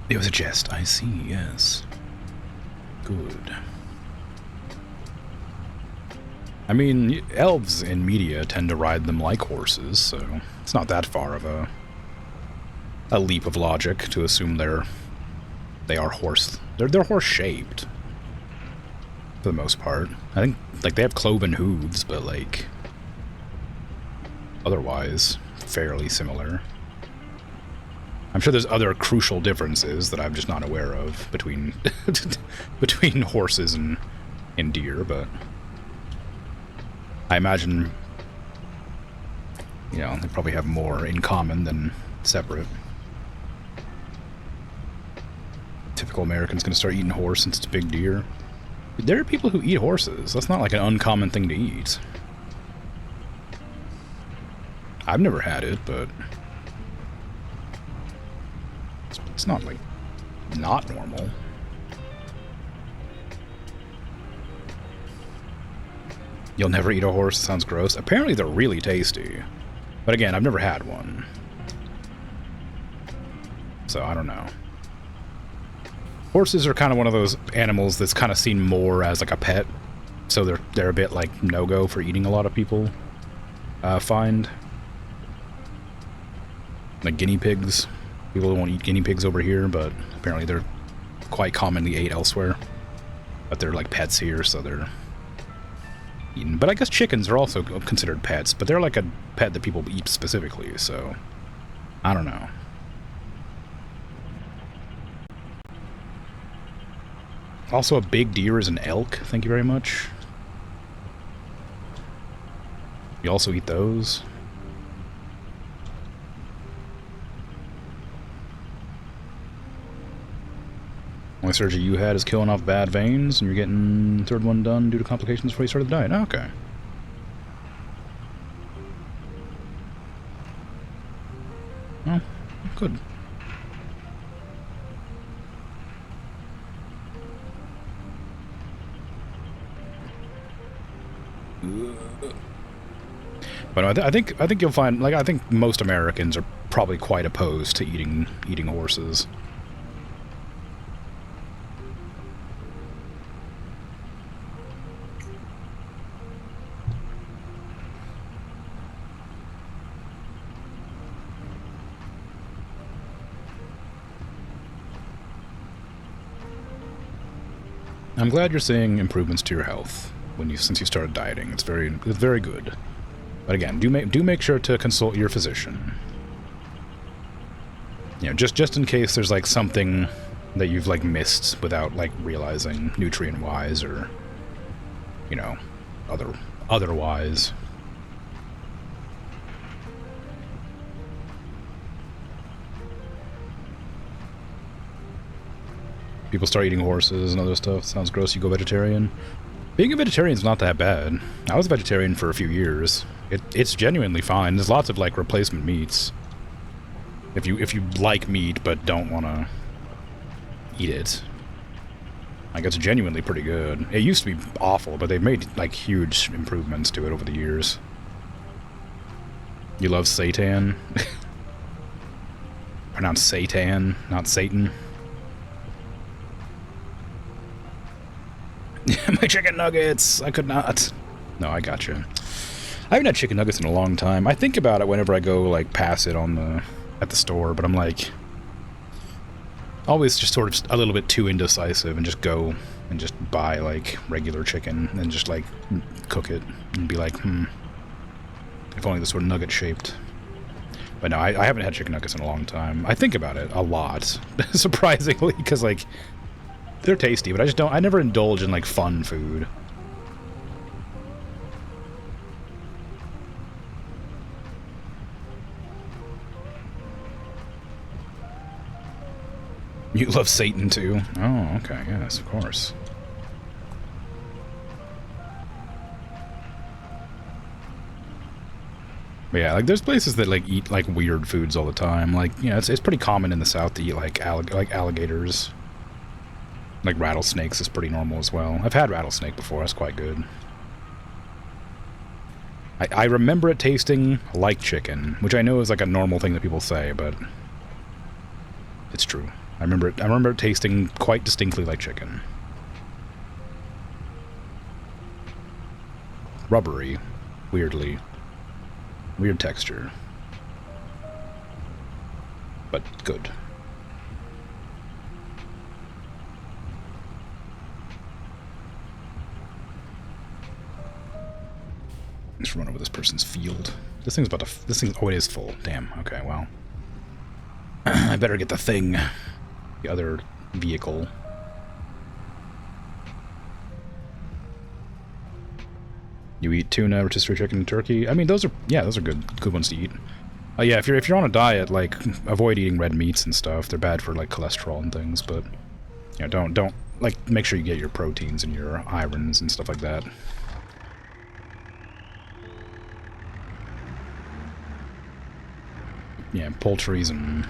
A: It was a jest, I see, yes. Good. I mean, elves in media tend to ride them like horses, so it's not that far of a leap of logic to assume they are horse. They're horse-shaped, for the most part. I think, like, they have cloven hooves, but, like, otherwise, fairly similar. I'm sure there's other crucial differences that I'm just not aware of between between horses and deer, but I imagine, they probably have more in common than separate. Typical American's gonna start eating horse since it's a big deer. There are people who eat horses. That's not like an uncommon thing to eat. I've never had it, but it's not, like, not normal. You'll never eat a horse? Sounds gross. Apparently they're really tasty. But again, I've never had one. So I don't know. Horses are kind of one of those animals that's kind of seen more as like a pet. So they're a bit like no-go for eating, a lot of people find. Like guinea pigs. People won't eat guinea pigs over here, but apparently they're quite commonly ate elsewhere. But they're like pets here, so they're eaten. But I guess chickens are also considered pets, but they're like a pet that people eat specifically, so I don't know. Also, a big deer is an elk. Thank you very much. You also eat those? Only surgery you had is killing off bad veins, and you're getting third one done due to complications before you started the diet. Oh, okay. Oh, good. But I think you'll find, like, I think most Americans are probably quite opposed to eating horses. I'm glad you're seeing improvements to your health since you started dieting. It's very good. But again, do make sure to consult your physician. You know, just in case there's like something that you've like missed without like realizing, nutrient-wise or, you know, otherwise. People start eating horses and other stuff. Sounds gross. You go vegetarian. Being a vegetarian is not that bad. I was a vegetarian for a few years. It's genuinely fine. There's lots of like replacement meats. If you like meat but don't want to eat it, like it's genuinely pretty good. It used to be awful, but they've made like huge improvements to it over the years. You love seitan? Pronounced seitan, not Satan. My chicken nuggets! I could not. No, I gotcha. I haven't had chicken nuggets in a long time. I think about it whenever I go, like, pass it at the store, but I'm, like, always just sort of a little bit too indecisive and just go and just buy, like, regular chicken and just, like, cook it and be like, if only this were nugget-shaped. But no, I haven't had chicken nuggets in a long time. I think about it a lot, surprisingly, because, like, they're tasty, but I never indulge in, like, fun food. You love Satan, too? Oh, okay, yes, of course. But yeah, like, there's places that, like, eat, like, weird foods all the time. Like, you know, it's pretty common in the South to eat, like alligators. Like, rattlesnakes is pretty normal as well. I've had rattlesnake before, that's quite good. I remember it tasting like chicken, which I know is like a normal thing that people say, but it's true. I remember it tasting quite distinctly like chicken. Rubbery, weirdly. Weird texture. But good. Let's run over this person's field. This thing's oh, it is full. Damn. Okay, well. I better get the other vehicle. You eat tuna, rotisserie chicken, and turkey. I mean, those are good ones to eat. Yeah, if you're on a diet, like, avoid eating red meats and stuff. They're bad for like cholesterol and things, but you know, don't like, make sure you get your proteins and your irons and stuff like that. Yeah, poultries and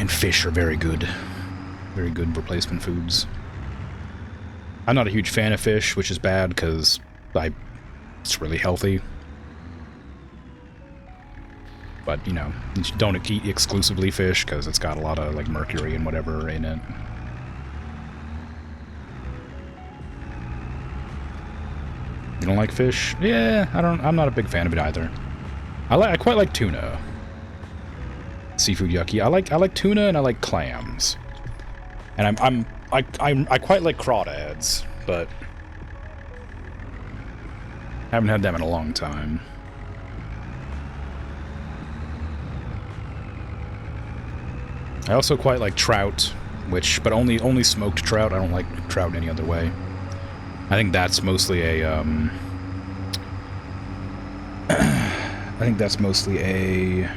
A: fish are very good. Very good replacement foods. I'm not a huge fan of fish, which is bad because it's really healthy. But, you know, don't eat exclusively fish because it's got a lot of, like, mercury and whatever in it. You don't like fish? Yeah, I'm not a big fan of it either. I quite like tuna. Seafood yucky. I like tuna and I like clams. And I quite like crawdads, but haven't had them in a long time. I also quite like trout, but only smoked trout. I don't like trout any other way. I think that's mostly a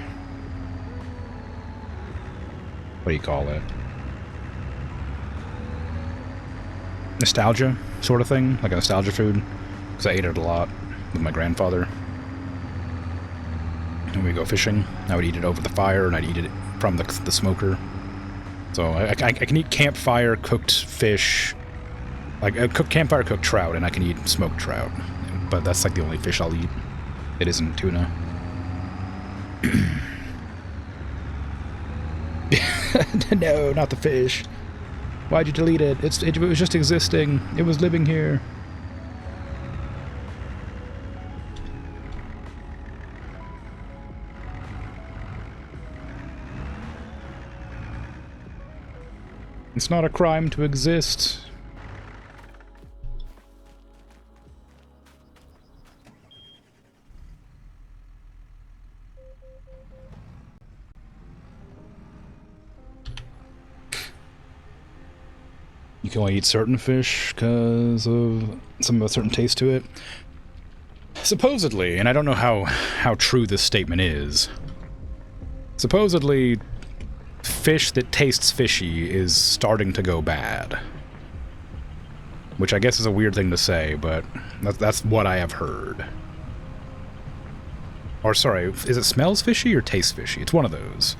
A: what do you call it? Nostalgia sort of thing, like a nostalgia food, because I ate it a lot with my grandfather. When we go fishing, I would eat it over the fire, and I'd eat it from the smoker. So I can eat campfire cooked fish, like cooked campfire cooked trout, and I can eat smoked trout. But that's like the only fish I'll eat. It isn't tuna. No, not the fish. Why'd you delete it? It was just existing. It was living here. It's not a crime to exist. You can only eat certain fish because of a certain taste to it. Supposedly, and I don't know how true this statement is, supposedly fish that tastes fishy is starting to go bad. Which I guess is a weird thing to say, but that's what I have heard. Or sorry, is it smells fishy or tastes fishy? It's one of those.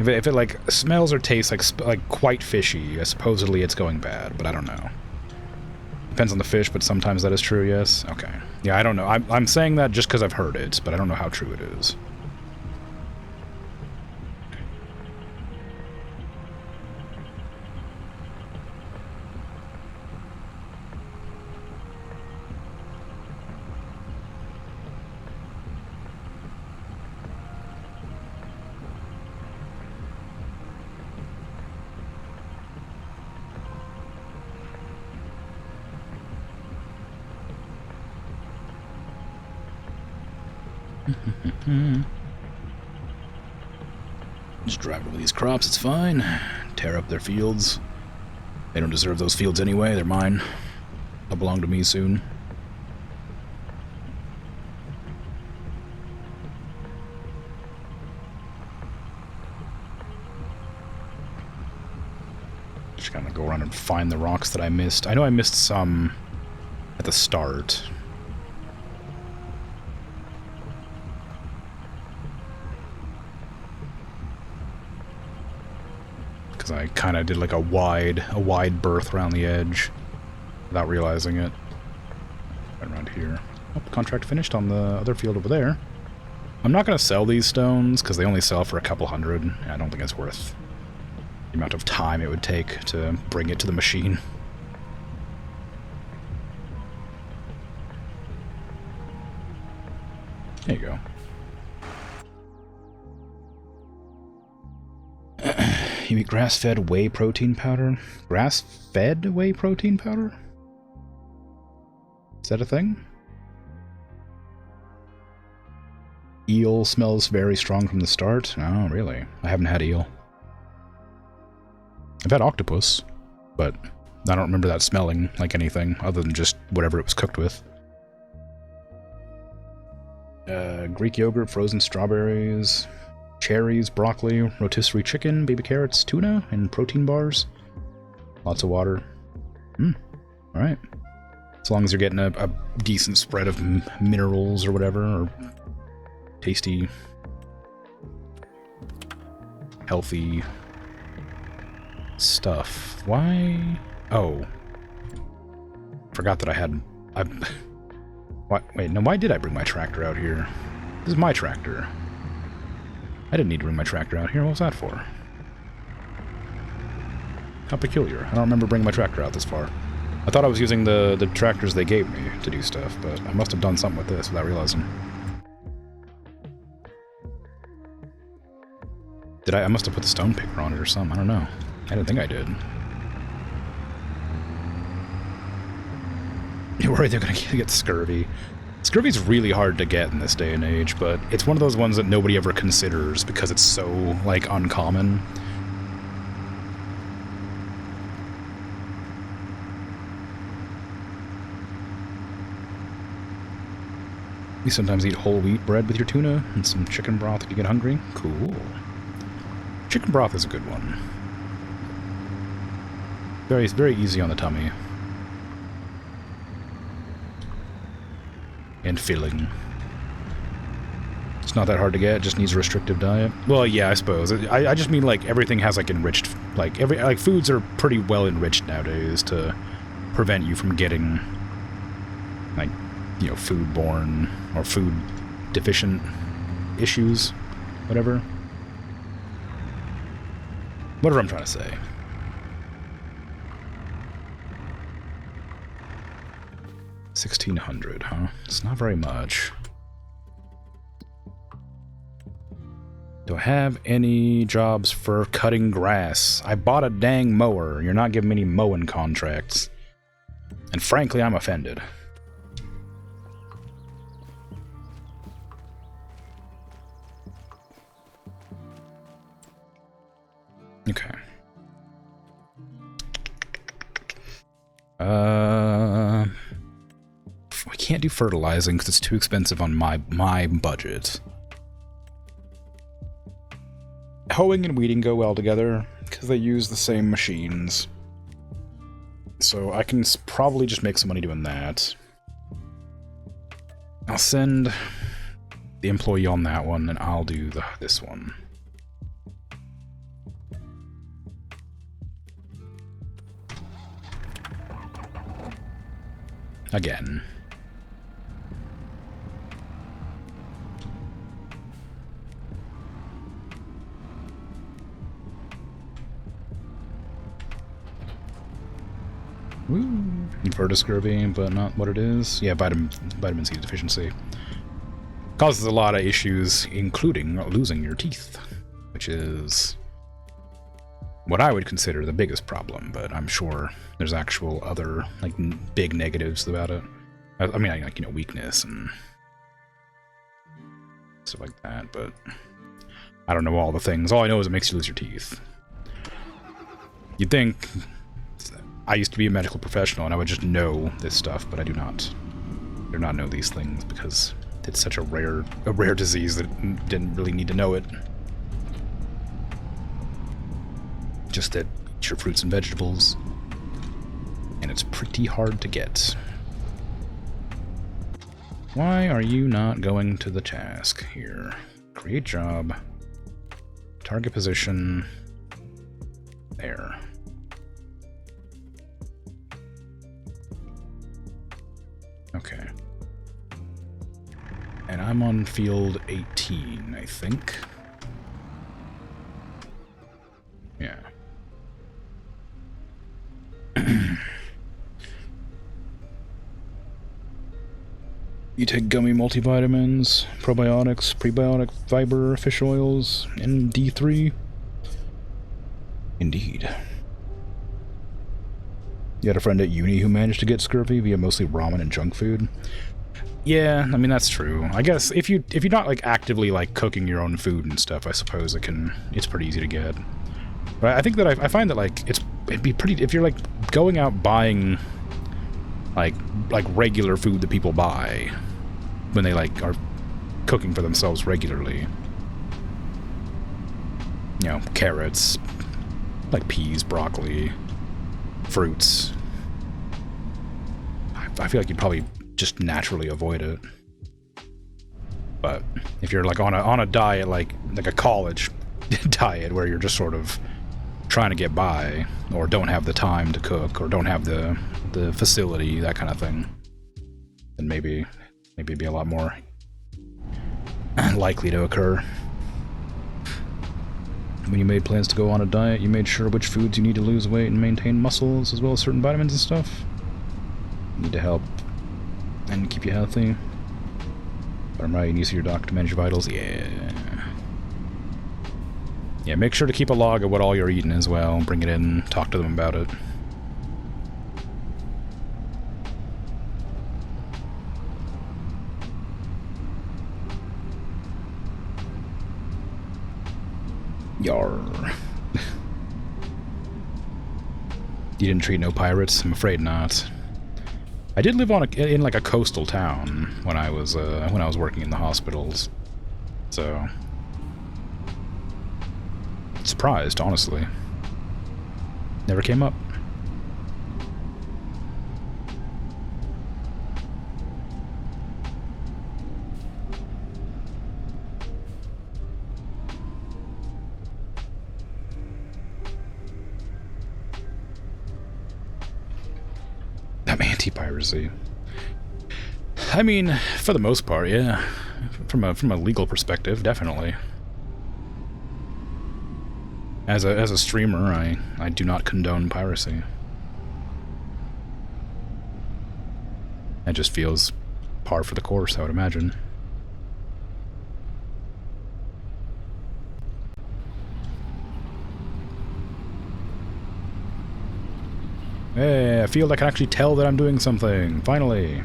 A: If it like smells or tastes like quite fishy, supposedly it's going bad, but I don't know. Depends on the fish, but sometimes that is true, yes? Okay. Yeah, I don't know. I'm saying that just because I've heard it, but I don't know how true it is. Just drive over these crops, it's fine. Tear up their fields. They don't deserve those fields anyway, they're mine. They'll belong to me soon. Just gonna go around and find the rocks that I missed. I know I missed some at the start. I kind of did like a wide berth around the edge without realizing it. Right around here. Oh, contract finished on the other field over there. I'm not going to sell these stones because they only sell for a couple hundred. I don't think it's worth the amount of time it would take to bring it to the machine. There you go. You eat grass-fed whey protein powder? Grass-fed whey protein powder? Is that a thing? Eel smells very strong from the start? Oh, really? I haven't had eel. I've had octopus, but I don't remember that smelling like anything other than just whatever it was cooked with. Greek yogurt, frozen strawberries, cherries, broccoli, rotisserie chicken, baby carrots, tuna, and protein bars. Lots of water. Alright. As long as you're getting a decent spread of minerals or whatever, or tasty, healthy stuff. Why? Oh. Forgot that I had... Wait, no, why did I bring my tractor out here? This is my tractor. I didn't need to bring my tractor out here. What was that for? How peculiar. I don't remember bringing my tractor out this far. I thought I was using the tractors they gave me to do stuff, but I must have done something with this without realizing. Did I? I must have put the stone picker on it or something. I don't know. I didn't think I did. You're worried they're gonna get scurvy. Scurvy's really hard to get in this day and age, but it's one of those ones that nobody ever considers because it's so, like, uncommon. You sometimes eat whole wheat bread with your tuna and some chicken broth if you get hungry. Cool. Chicken broth is a good one. Very easy on the tummy. And filling. It's not that hard to get, it just needs a restrictive diet. Well, yeah, I suppose. I just mean, like, everything has, like, enriched... Like, foods are pretty well enriched nowadays to prevent you from getting, like, you know, foodborne or food-deficient issues. Whatever. Whatever I'm trying to say. $1,600, huh? It's not very much. Do I have any jobs for cutting grass? I bought a dang mower. You're not giving me any mowing contracts. And frankly, I'm offended. Okay. We can't do fertilizing because it's too expensive on my budget. Hoeing and weeding go well together because they use the same machines. So I can probably just make some money doing that. I'll send the employee on that one, and I'll do this one. Again. Woo. Inverted scurvy, but not what it is. Yeah, vitamin C deficiency. Causes a lot of issues, including losing your teeth, which is what I would consider the biggest problem, but I'm sure there's actual other, like, big negatives about it. I mean, like, you know, weakness and stuff like that, but I don't know all the things. All I know is it makes you lose your teeth. You'd think I used to be a medical professional and I would just know this stuff, but I do not. I do not know these things because it's such a rare disease that I didn't really need to know it. Just that eat your fruits and vegetables, and it's pretty hard to get. Why are you not going to the task here? Create job. Target position. There. Okay. And I'm on field 18, I think. Yeah. You take gummy multivitamins, probiotics, prebiotic fiber, fish oils, and D3. Indeed. You had a friend at uni who managed to get scurvy via mostly ramen and junk food. Yeah, I mean, that's true. I guess if you're not, like, actively, like, cooking your own food and stuff, I suppose it's pretty easy to get. But I think that I find that, like, it'd be pretty, if you're, like, going out buying, like regular food that people buy when they, like, are cooking for themselves regularly. You know, carrots, like peas, broccoli, fruits. I feel like you'd probably just naturally avoid it. But if you're, like, on a diet, like a college diet where you're just sort of trying to get by, or don't have the time to cook, or don't have the facility, that kind of thing, then maybe it'd be a lot more likely to occur. When you made plans to go on a diet, you made sure which foods you need to lose weight and maintain muscles, as well as certain vitamins and stuff. Need to help and keep you healthy. But you need to see your doctor to manage your vitals. Yeah. Yeah, make sure to keep a log of what all you're eating as well. Bring it in, talk to them about it. Yar. You didn't treat no pirates? I'm afraid not. I did live in like a coastal town when I was working in the hospitals, so it's surprised, honestly. Never came up. I'm anti-piracy. I mean, for the most part, yeah. From a legal perspective, definitely. As a streamer, I do not condone piracy. It just feels par for the course, I would imagine. Hey, I feel like I can actually tell that I'm doing something, finally.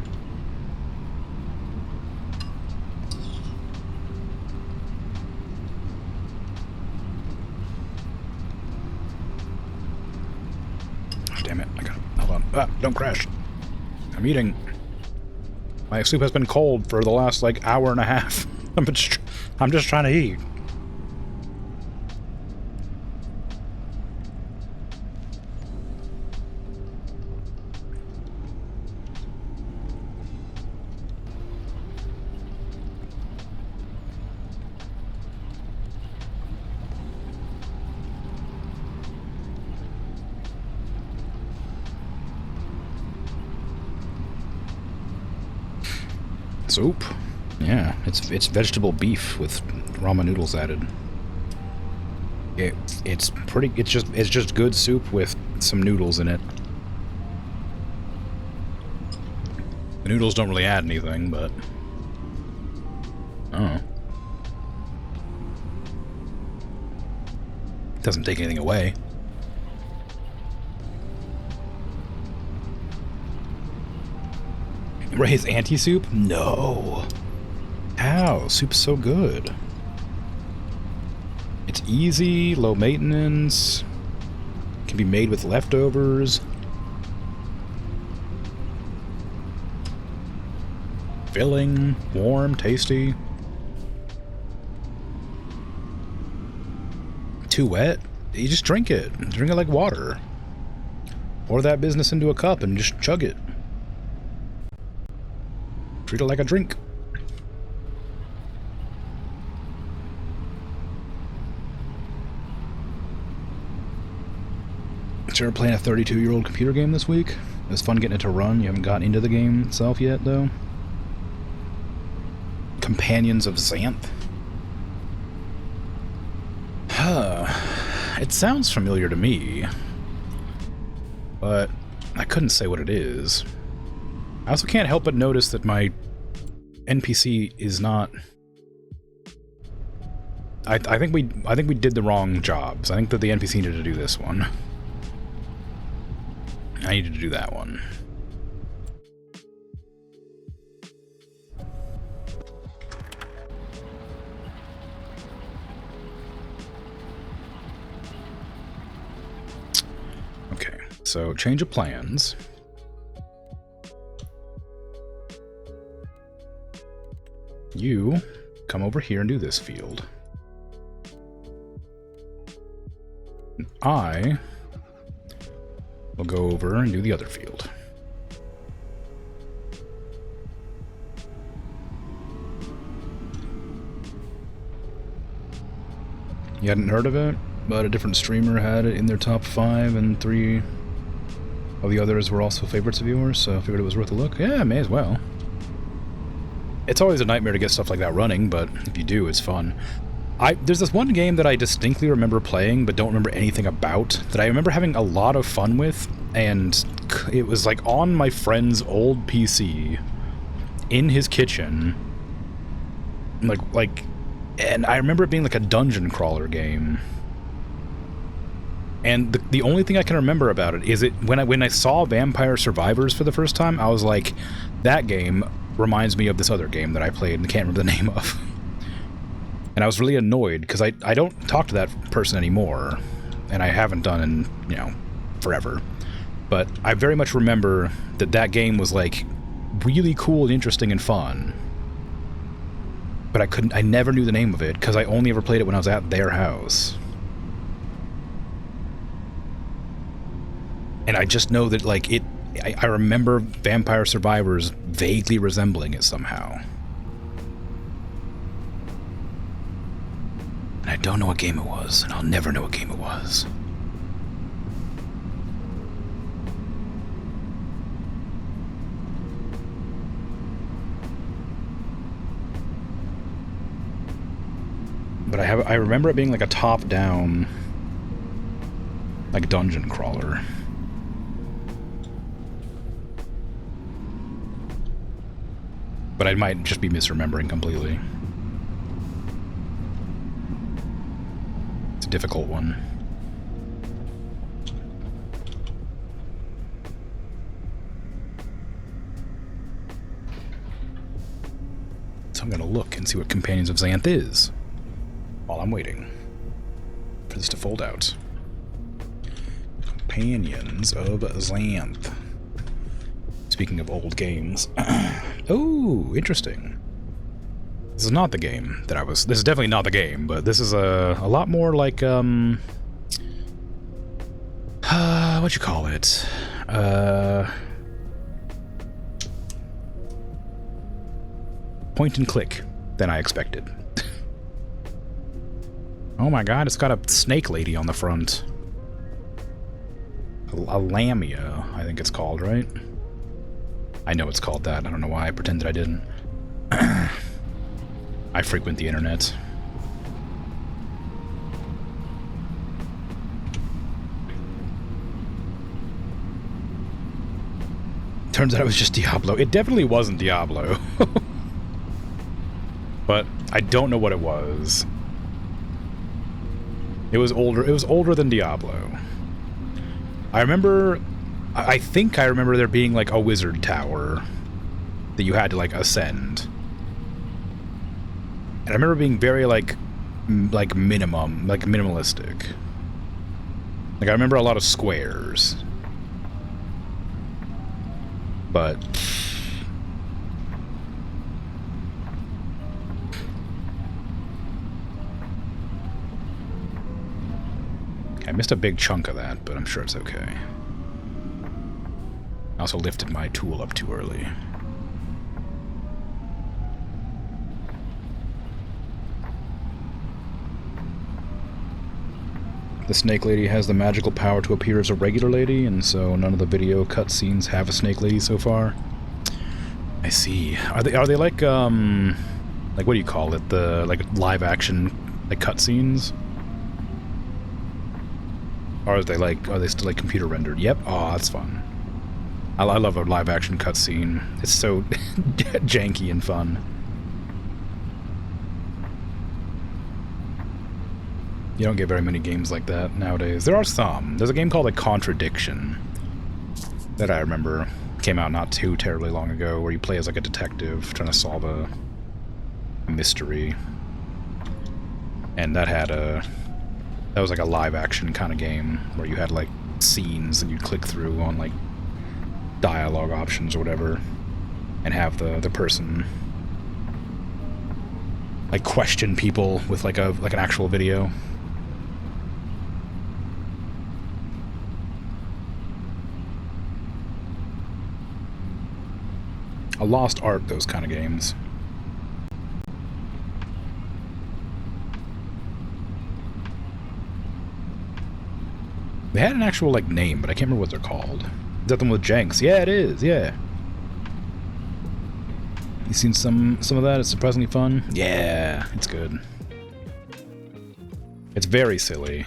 A: Damn it, I gotta, hold on. Ah, don't crash. I'm eating. My soup has been cold for the last, like, hour and a half. I'm just trying to eat. Soup? Yeah, it's vegetable beef with ramen noodles added. It's just good soup with some noodles in it. The noodles don't really add anything, but oh, doesn't take anything away. Ray's anti-soup? No. How? Soup's so good. It's easy, low maintenance, can be made with leftovers. Filling, warm, tasty. Too wet? You just drink it. Drink it like water. Pour that business into a cup and just chug it. Treat it like a drink. Sure, playing a 32-year-old computer game this week? It was fun getting it to run. You haven't gotten into the game itself yet, though. Companions of Xanth? Huh. It sounds familiar to me, but I couldn't say what it is. I also can't help but notice that my NPC is not... I think we did the wrong jobs. I think that the NPC needed to do this one. I needed to do that one. Okay, so change of plans. You come over here and do this field. I will go over and do the other field. You hadn't heard of it, but a different streamer had it in their top 5, and 3 of the others were also favorites of yours, so I figured it was worth a look. Yeah, may as well. It's always a nightmare to get stuff like that running, but if you do, it's fun. There's this one game that I distinctly remember playing, but don't remember anything about, that I remember having a lot of fun with, and it was like on my friend's old PC, in his kitchen, and I remember it being like a dungeon crawler game. And the only thing I can remember about it is when I saw Vampire Survivors for the first time, I was like, that game reminds me of this other game that I played and can't remember the name of. And I was really annoyed, because I don't talk to that person anymore, and I haven't done in, you know, forever. But I very much remember that game was, like, really cool and interesting and fun. But I never knew the name of it, because I only ever played it when I was at their house. And I just know that, like, I remember Vampire Survivors vaguely resembling it somehow. And I don't know what game it was, and I'll never know what game it was. But I remember it being like a top-down, like, dungeon crawler. But I might just be misremembering completely. It's a difficult one. So I'm gonna look and see what Companions of Xanth is while I'm waiting for this to fold out. Companions of Xanth. Speaking of old games. Oh, interesting. This is not the game that I was... This is definitely not the game, but this is a lot more like, what you call it? Point and click than I expected. Oh my god, it's got a snake lady on the front. A lamia, I think it's called, right? I know it's called that. I don't know why I pretended I didn't. I frequent the internet. Turns out it was just Diablo. It definitely wasn't Diablo. But I don't know what it was. It was older. It was older than Diablo. I remember... I think I remember there being, like, a wizard tower that you had to, like, ascend. And I remember being very, like minimalistic. Like, I remember a lot of squares. But... I missed a big chunk of that, but I'm sure it's okay. I also lifted my tool up too early. The snake lady has the magical power to appear as a regular lady, and so none of the video cutscenes have a snake lady so far. I see. Are they like what do you call it? The like live action like cutscenes? Or are they still like computer rendered? Yep. Oh, that's fun. I love a live action cutscene. It's so janky and fun. You don't get very many games like that nowadays. There are some. There's a game called like Contradiction that I remember came out not too terribly long ago, where you play as like a detective trying to solve a mystery. And that had that was like a live action kind of game where you had like scenes and you'd click through on like dialogue options or whatever and have the person like question people with like an actual video. A lost art, those kind of games. They had an actual like name, but I can't remember what they're called. Is that the one with Jenks? Yeah, it is, yeah. You seen some of that? It's surprisingly fun. Yeah, it's good. It's very silly,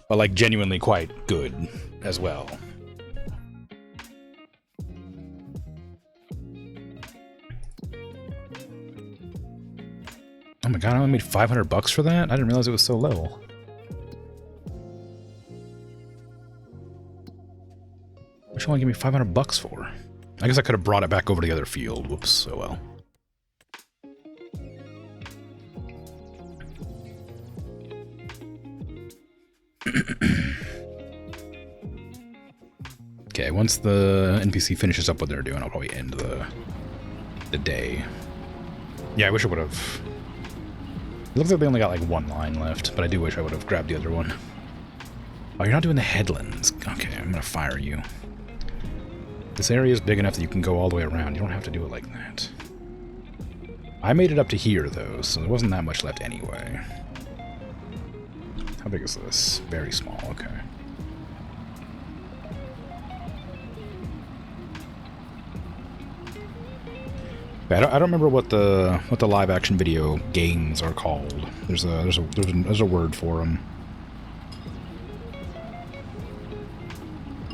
A: but like genuinely quite good as well. Oh my god, I only made $500 for that? I didn't realize it was so low. What you only give me $500 for? I guess I could have brought it back over to the other field. Whoops, oh well. Okay, once the NPC finishes up what they're doing, I'll probably end the day. Yeah, I wish I would have... It looks like they only got like one line left, but I do wish I would have grabbed the other one. Oh, you're not doing the headlands. Okay, I'm gonna fire you. This area is big enough that you can go all the way around. You don't have to do it like that. I made it up to here, though, so there wasn't that much left anyway. How big is this? Very small, okay. I don't remember what the live action video games are called. There's a word for them.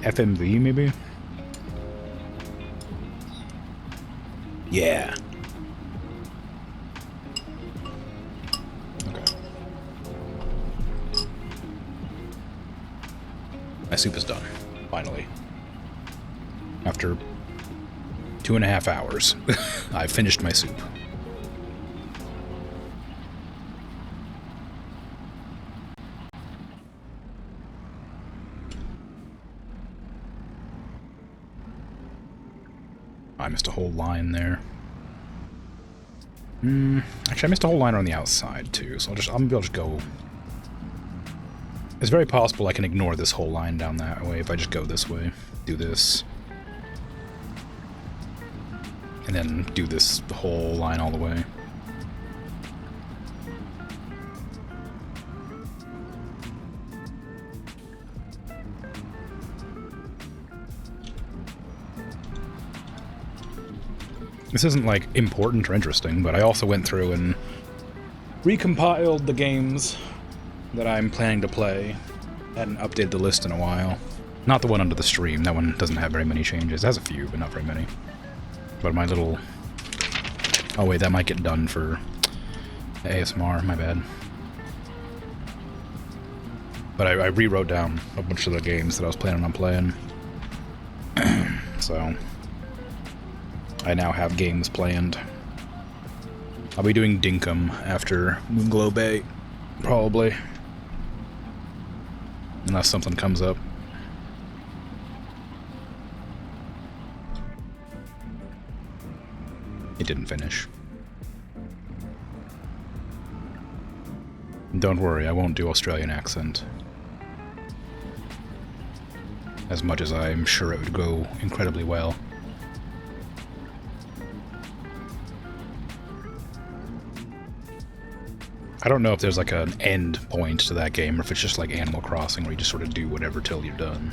A: FMV maybe? Yeah. Okay. My soup is done. Finally. After 2.5 hours, I finished my soup. I missed a whole line there. Actually, I missed a whole line on the outside too, so maybe I'll just go. It's very possible I can ignore this whole line down that way if I just go this way. Do this. And then do this whole line all the way. This isn't, like, important or interesting, but I also went through and recompiled the games that I'm planning to play. Hadn't updated the list in a while. Not the one under the stream. That one doesn't have very many changes. It has a few, but not very many. But my little... Oh wait, that might get done for ASMR, my bad. But I rewrote down a bunch of the games that I was planning on playing. So... I now have games planned. I'll be doing Dinkum after Moonglow Bay, probably. Unless something comes up. It didn't finish. Don't worry, I won't do Australian accent. As much as I'm sure it would go incredibly well. I don't know if there's like an end point to that game, or if it's just like Animal Crossing, where you just sort of do whatever till you're done.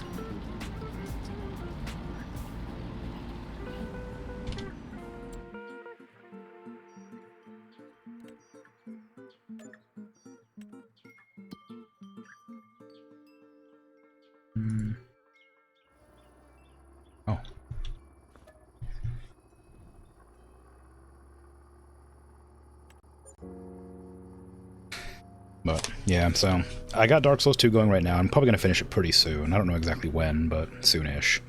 A: Oh. But, yeah, so I got Dark Souls 2 going right now. I'm probably going to finish it pretty soon. I don't know exactly when, but soonish.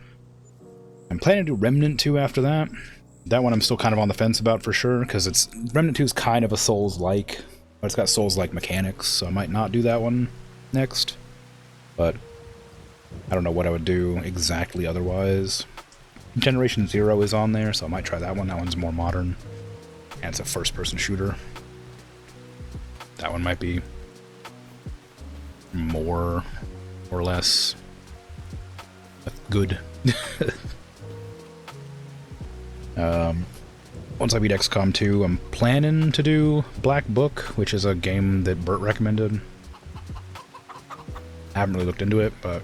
A: I'm planning to do Remnant 2 after that. That one I'm still kind of on the fence about for sure, because it's Remnant 2 is kind of a Souls-like, but it's got Souls-like mechanics, so I might not do that one next. But I don't know what I would do exactly otherwise. Generation 0 is on there, so I might try that one. That one's more modern, and it's a first-person shooter. That one might be more or less good. Once I beat XCOM 2, I'm planning to do Black Book, which is a game that Bert recommended. I haven't really looked into it, but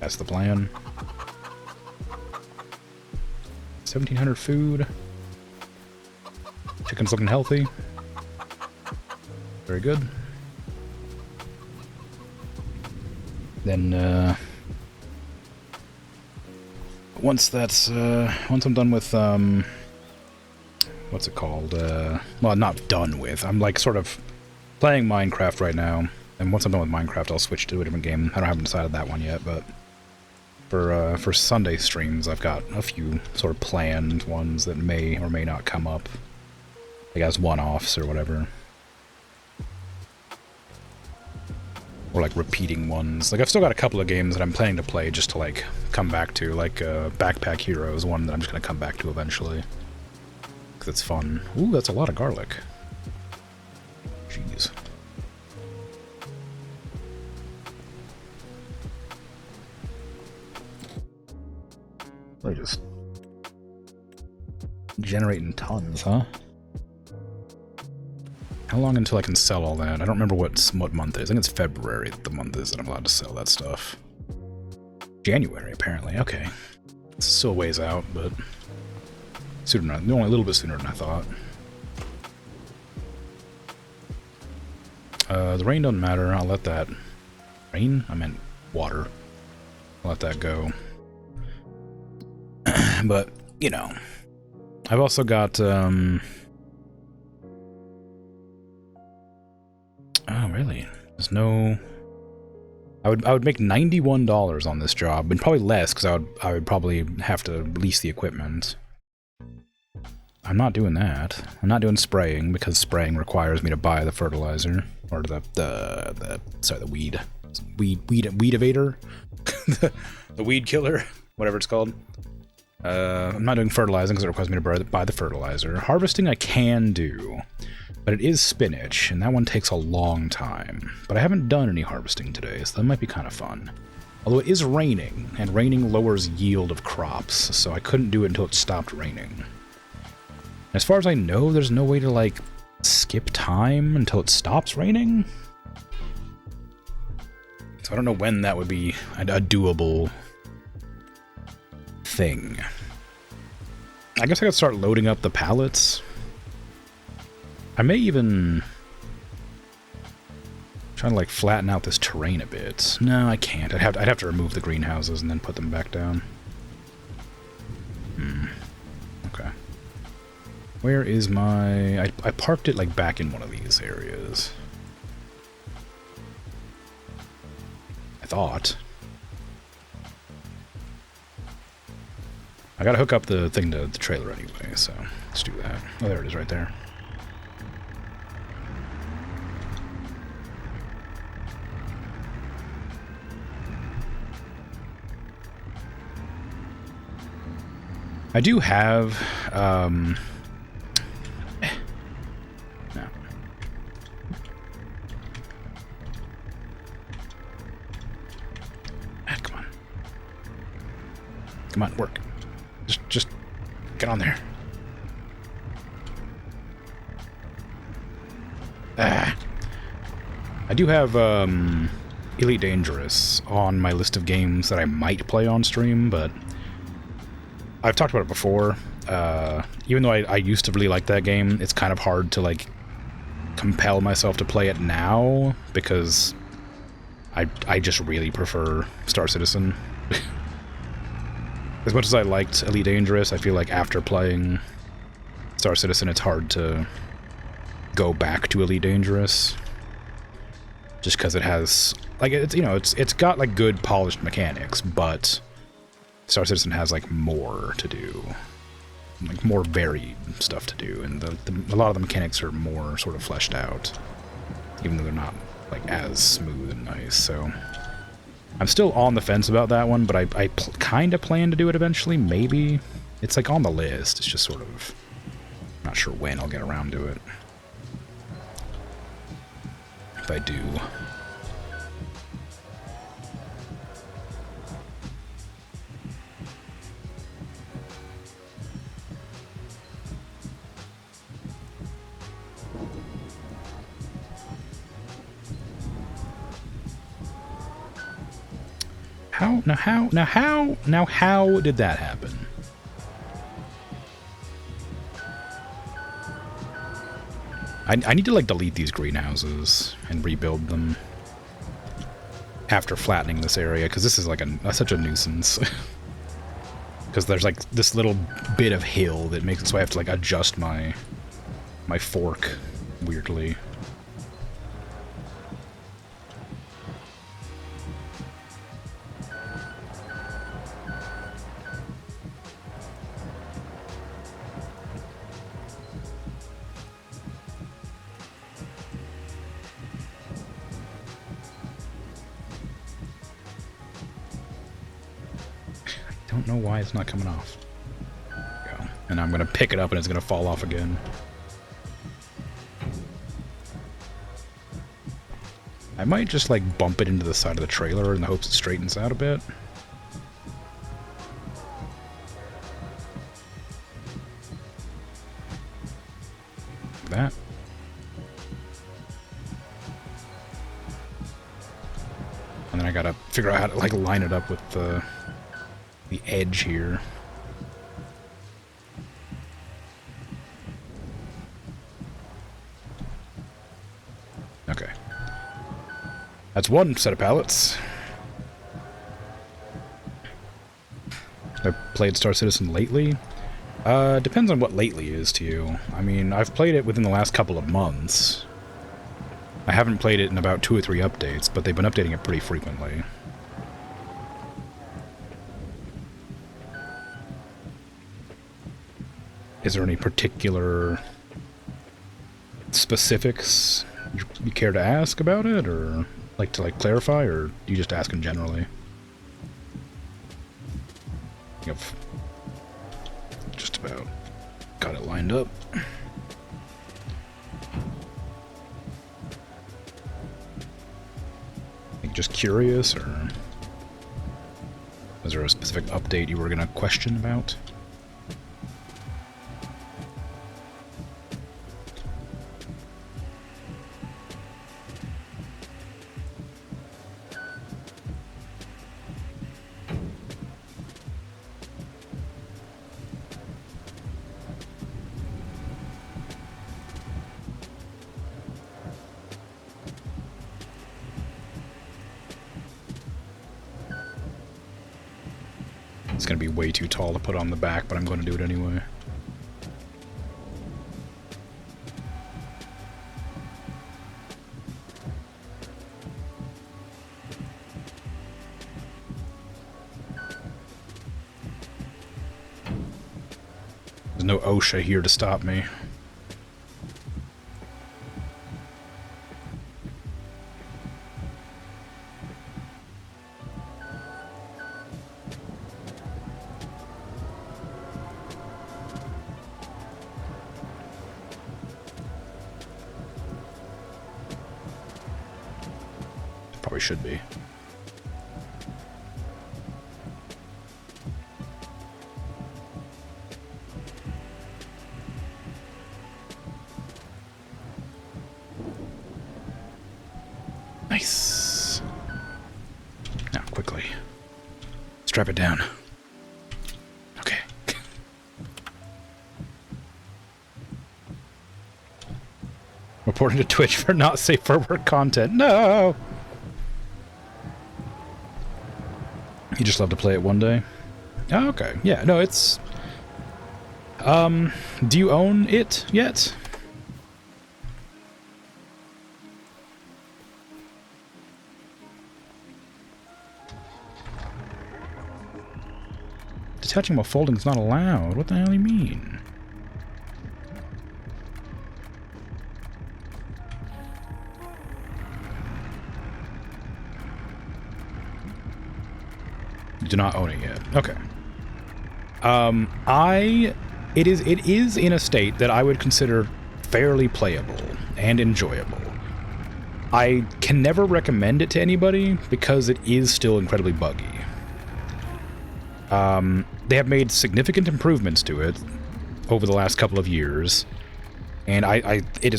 A: that's the plan. 1,700 food. Chicken's looking healthy. Very good. Then, once I'm done with, what's it called? Well, not done with. I'm, like, sort of playing Minecraft right now. And once I'm done with Minecraft, I'll switch to a different game. I haven't decided that one yet, but for Sunday streams, I've got a few sort of planned ones that may or may not come up. Like as one-offs or whatever. Or like repeating ones. Like I've still got a couple of games that I'm planning to play just to like come back to, like Backpack Hero is one that I'm just gonna come back to eventually. Cause it's fun. Ooh, that's a lot of garlic. Jeez. generating tons, huh? How long until I can sell all that? I don't remember what month it is. I think it's February that the month is that I'm allowed to sell that stuff. January, apparently. Okay. It's still a ways out, but sooner than only a little bit sooner than I thought. The rain doesn't matter. I'll let that... Rain? I meant water. I'll let that go. But, you know. I've also got, Oh, really? There's no... I would make $91 on this job, and probably less, because I would probably have to lease the equipment. I'm not doing that. I'm not doing spraying, because spraying requires me to buy the fertilizer. Or the weed evader? the weed killer? Whatever it's called. I'm not doing fertilizing, because it requires me to buy the fertilizer. Harvesting I can do. But it is spinach, and that one takes a long time. But I haven't done any harvesting today, so that might be kind of fun. Although it is raining, and raining lowers yield of crops, so I couldn't do it until it stopped raining. As far as I know, there's no way to, like, skip time until it stops raining? So I don't know when that would be a doable thing. I guess I could start loading up the pallets. I may even try to like flatten out this terrain a bit. No, I can't. I'd have to remove the greenhouses and then put them back down. Okay. Where is my... I parked it like back in one of these areas. I thought. I gotta hook up the thing to the trailer anyway, so let's do that. Oh, there it is right there. I do have, no. Come on. Come on, work. Just get on there. I do have, Elite Dangerous on my list of games that I might play on stream, but I've talked about it before. Even though I used to really like that game, it's kind of hard to, like, compel myself to play it now, because I just really prefer Star Citizen. As much as I liked Elite Dangerous, I feel like after playing Star Citizen, it's hard to go back to Elite Dangerous. Just because it has, like, it's, you know, it's got, like, good polished mechanics, but Star Citizen has, like, more to do. Like, more varied stuff to do, and a lot of the mechanics are more sort of fleshed out, even though they're not, like, as smooth and nice, so... I'm still on the fence about that one, but I kind of plan to do it eventually, maybe. It's, like, on the list, it's just sort of... not sure when I'll get around to it. If I do. How did that happen? I need to, like, delete these greenhouses and rebuild them after flattening this area, because this is, like, such a nuisance. Because there's, like, this little bit of hill that makes it so I have to, like, adjust my fork weirdly. I don't know why it's not coming off. There we go. And I'm gonna pick it up and it's gonna fall off again. I might just, like, bump it into the side of the trailer in the hopes it straightens out a bit. like that. And then I gotta figure out how to, like, line it up with the edge here. Okay. That's one set of pallets. Have I played Star Citizen lately? Depends on what lately is to you. I mean, I've played it within the last couple of months. I haven't played it in about 2 or 3 updates, but they've been updating it pretty frequently. Is there any particular specifics you care to ask about it, or like to clarify, or you just asking generally? I've just about got it lined up. Just curious, or was there a specific update you were going to question about? It's going to be way too tall to put on the back, but I'm going to do it anyway. There's no OSHA here to stop me. Probably should be. Nice. Now, quickly. Strap it down. Okay. Reporting to Twitch for not safe for work content. No! You just love to play it one day? Oh, okay. Yeah, no, it's... do you own it yet? Detaching while folding is not allowed. What the hell do you mean? You do not own it yet. Okay. It is in a state that I would consider fairly playable and enjoyable. I can never recommend it to anybody because it is still incredibly buggy. They have made significant improvements to it over the last couple of years, and it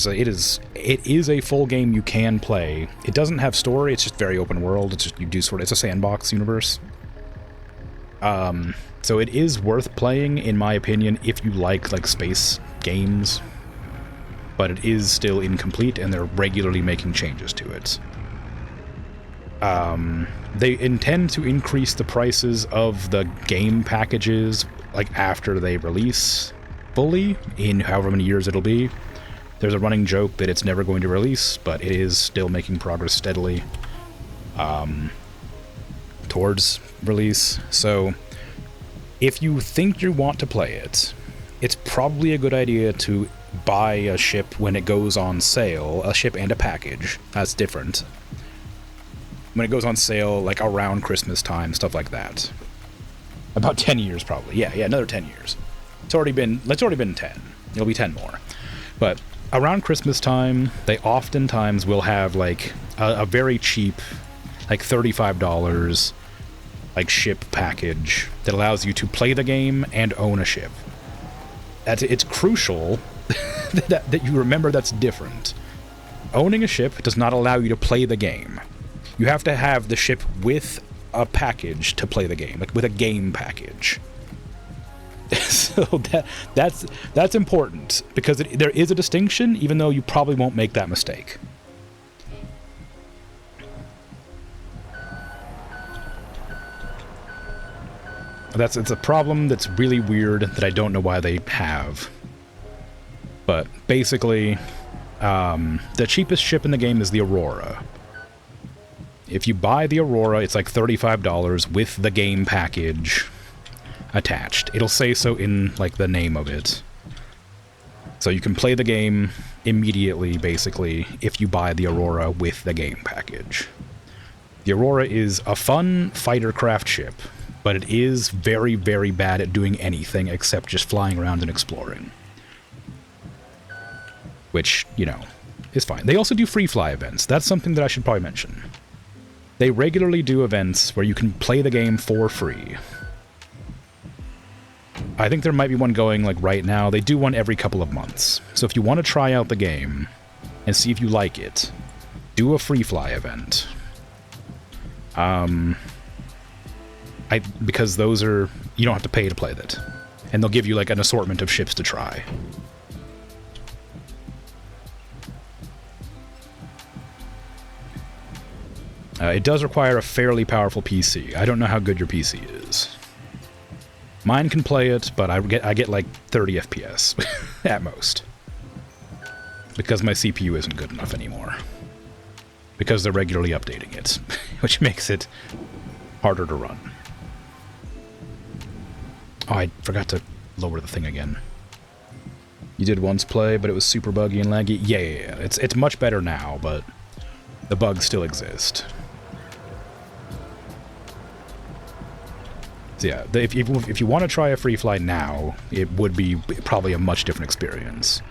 A: is a full game you can play. It doesn't have story; it's just very open world. It's just it's a sandbox universe. So it is worth playing, in my opinion, if you like space games. But it is still incomplete, and they're regularly making changes to it. They intend to increase the prices of the game packages after they release fully, in however many years it'll be. There's a running joke that it's never going to release, but it is still making progress steadily towards release. So if you think you want to play it, it's probably a good idea to buy a ship when it goes on sale, a ship and a package. That's different. When it goes on sale, around Christmas time, stuff like that. About 10 years, probably. Yeah, another 10 years. It's already been 10. It'll be 10 more. But around Christmas time, they oftentimes will have, a very cheap, $35, ship package that allows you to play the game and own a ship. It's crucial that you remember that's different. Owning a ship does not allow you to play the game. You have to have the ship with a package to play the game, like with a game package. So that's important, because there is a distinction, even though you probably won't make that mistake. It's a problem that's really weird that I don't know why they have. But basically, the cheapest ship in the game is the Aurora. If you buy the Aurora, it's like $35 with the game package attached. It'll say so in, like, the name of it. So you can play the game immediately, basically, if you buy the Aurora with the game package. The Aurora is a fun fighter craft ship, but it is very, very bad at doing anything except just flying around and exploring. Which, you know, is fine. They also do free fly events. That's something that I should probably mention. They regularly do events where you can play the game for free. I think there might be one going, like, right now. They do one every couple of months. So if you want to try out the game and see if you like it, do a free fly event. Because those are... you don't have to pay to play that. And they'll give you, like, an assortment of ships to try. It does require a fairly powerful PC. I don't know how good your PC is. Mine can play it, but I get like 30 FPS at most. Because my CPU isn't good enough anymore. Because they're regularly updating it, which makes it harder to run. Oh, I forgot to lower the thing again. You did once play, but it was super buggy and laggy? Yeah. It's much better now, but the bugs still exist. So yeah, if you want to try a free fly now, it would be probably a much different experience.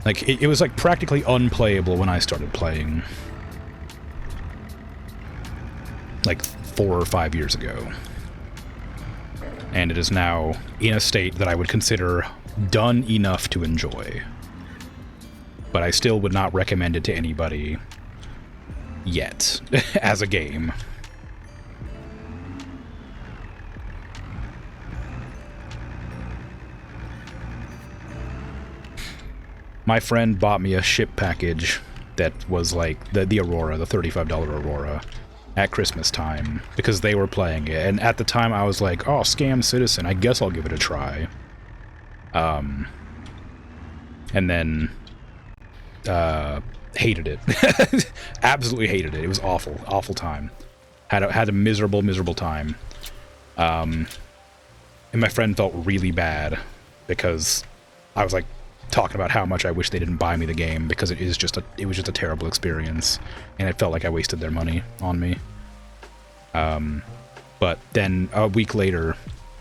A: Like, it was like practically unplayable when I started playing. Like 4 or 5 years ago. And it is now in a state that I would consider done enough to enjoy. But I still would not recommend it to anybody yet, as a game. My friend bought me a ship package that was like the Aurora, the $35 Aurora, at Christmas time, because they were playing it. And at the time I was like, oh, Scam Citizen, I guess I'll give it a try. And then hated it. Absolutely hated it. It was awful. Awful time. Had a miserable, miserable time. And my friend felt really bad because I was like talking about how much I wish they didn't buy me the game, because it was just a terrible experience, and it felt like I wasted their money on me. But then a week later,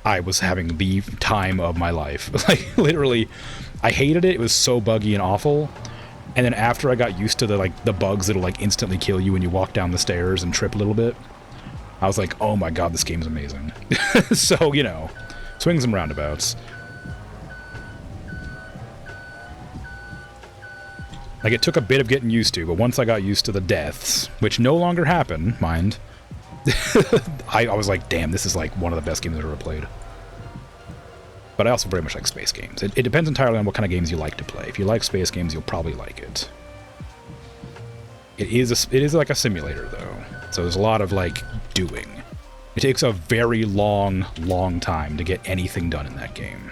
A: I was having the time of my life. Like, literally, I hated it. It was so buggy and awful. And then after I got used to the bugs that'll like instantly kill you when you walk down the stairs and trip a little bit, I was like, oh my god, this game's amazing. So, you know, swings and roundabouts. Like, it took a bit of getting used to, but once I got used to the deaths, which no longer happen, mind, I was like, damn, this is like one of the best games I've ever played. But I also very much like space games. It depends entirely on what kind of games you like to play. If you like space games, you'll probably like it. It is like a simulator, though. So there's a lot of, like, doing. It takes a very long, long time to get anything done in that game.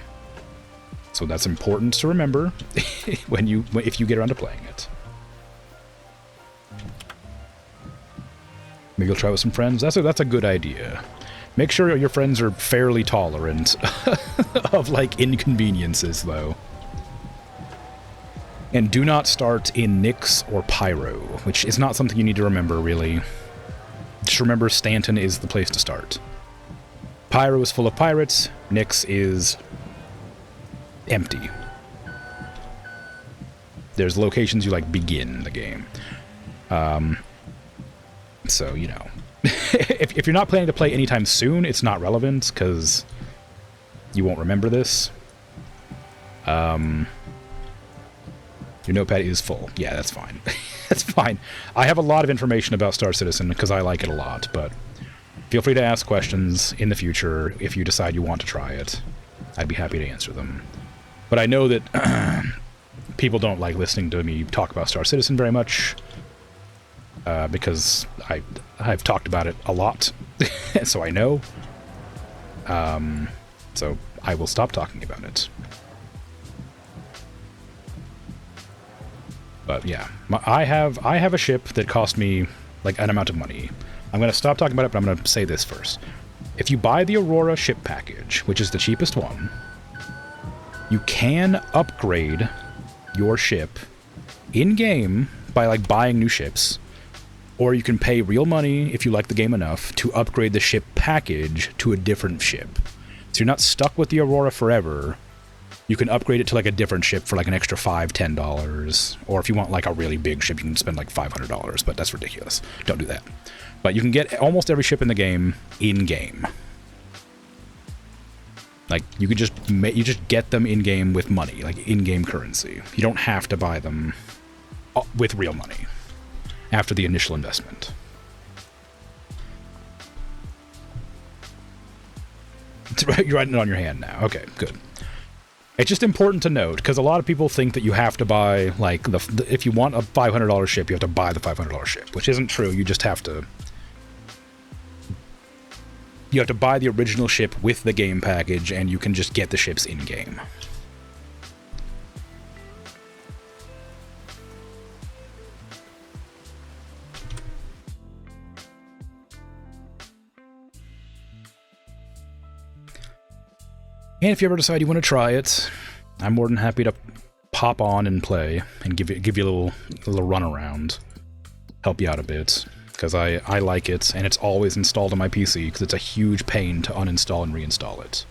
A: So that's important to remember if you get around to playing it. Maybe you'll try with some friends. That's a good idea. Make sure your friends are fairly tolerant of, like, inconveniences, though. And do not start in Nyx or Pyro, which is not something you need to remember, really. Just remember Stanton is the place to start. Pyro is full of pirates. Nyx is empty. There's locations you, like, begin the game. So, you know. if you're not planning to play anytime soon, it's not relevant, because you won't remember this. Your notepad is full. Yeah, that's fine. That's fine. I have a lot of information about Star Citizen because I like it a lot, but feel free to ask questions in the future if you decide you want to try it. I'd be happy to answer them. But I know that people don't like listening to me talk about Star Citizen very much, because I've talked about it a lot, so I know. So I will stop talking about it. But yeah, I have a ship that cost me like an amount of money. I'm going to stop talking about it, but I'm going to say this first. If you buy the Aurora ship package, which is the cheapest one, you can upgrade your ship in-game by like buying new ships, or you can pay real money if you like the game enough to upgrade the ship package to a different ship. So you're not stuck with the Aurora forever. You can upgrade it to like a different ship for like an extra $5, $10, or if you want like a really big ship, you can spend like $500, but that's ridiculous. Don't do that. But you can get almost every ship in the game in-game. Like, you could just get them in-game with money, like in-game currency. You don't have to buy them with real money after the initial investment. You're writing it on your hand now. Okay, good. It's just important to note, because a lot of people think that you have to buy, like, if you want a $500 ship, you have to buy the $500 ship, which isn't true. You just have to... You have to buy the original ship with the game package, and you can just get the ships in-game. And if you ever decide you want to try it, I'm more than happy to pop on and play and give you a little run around, help you out a bit, because I like it, and it's always installed on my PC because it's a huge pain to uninstall and reinstall it.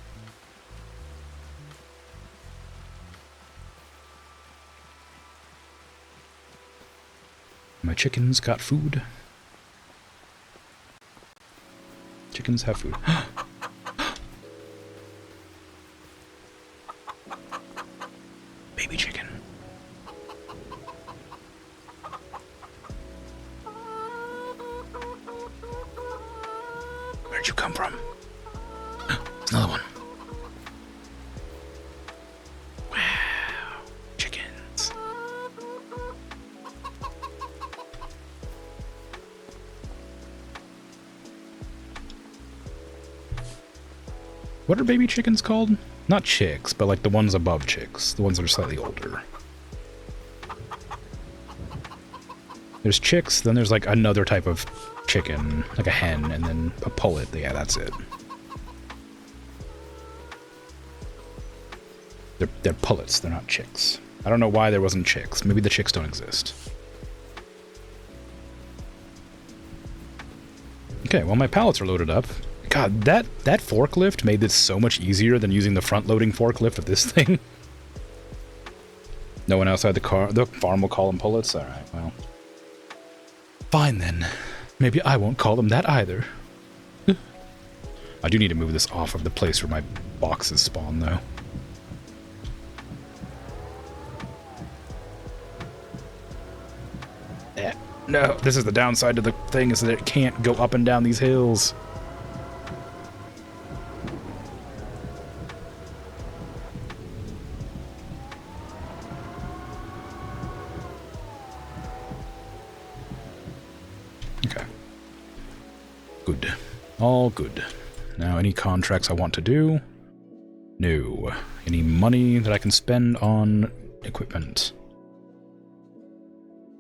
A: My chickens got food. Chickens have food. Baby chicken. Where'd you come from? There's another one. Wow. Chickens. What are baby chickens called? Not chicks, but like the ones above chicks. The ones that are slightly older. There's chicks, then there's like another type of chicken, like a hen, and then a pullet. Yeah, that's it. They're pullets, they're not chicks. I don't know why there wasn't chicks. Maybe the chicks don't exist. Okay, well my pallets are loaded up. God, that forklift made this so much easier than using the front-loading forklift of this thing. No one outside the farm will call them pullets? Alright, well. Fine then. Maybe I won't call them that either. I do need to move this off of the place where my boxes spawn, though. No, this is the downside to the thing, is that it can't go up and down these hills. Okay. Good. All good. Now, any contracts I want to do? No. Any money that I can spend on equipment?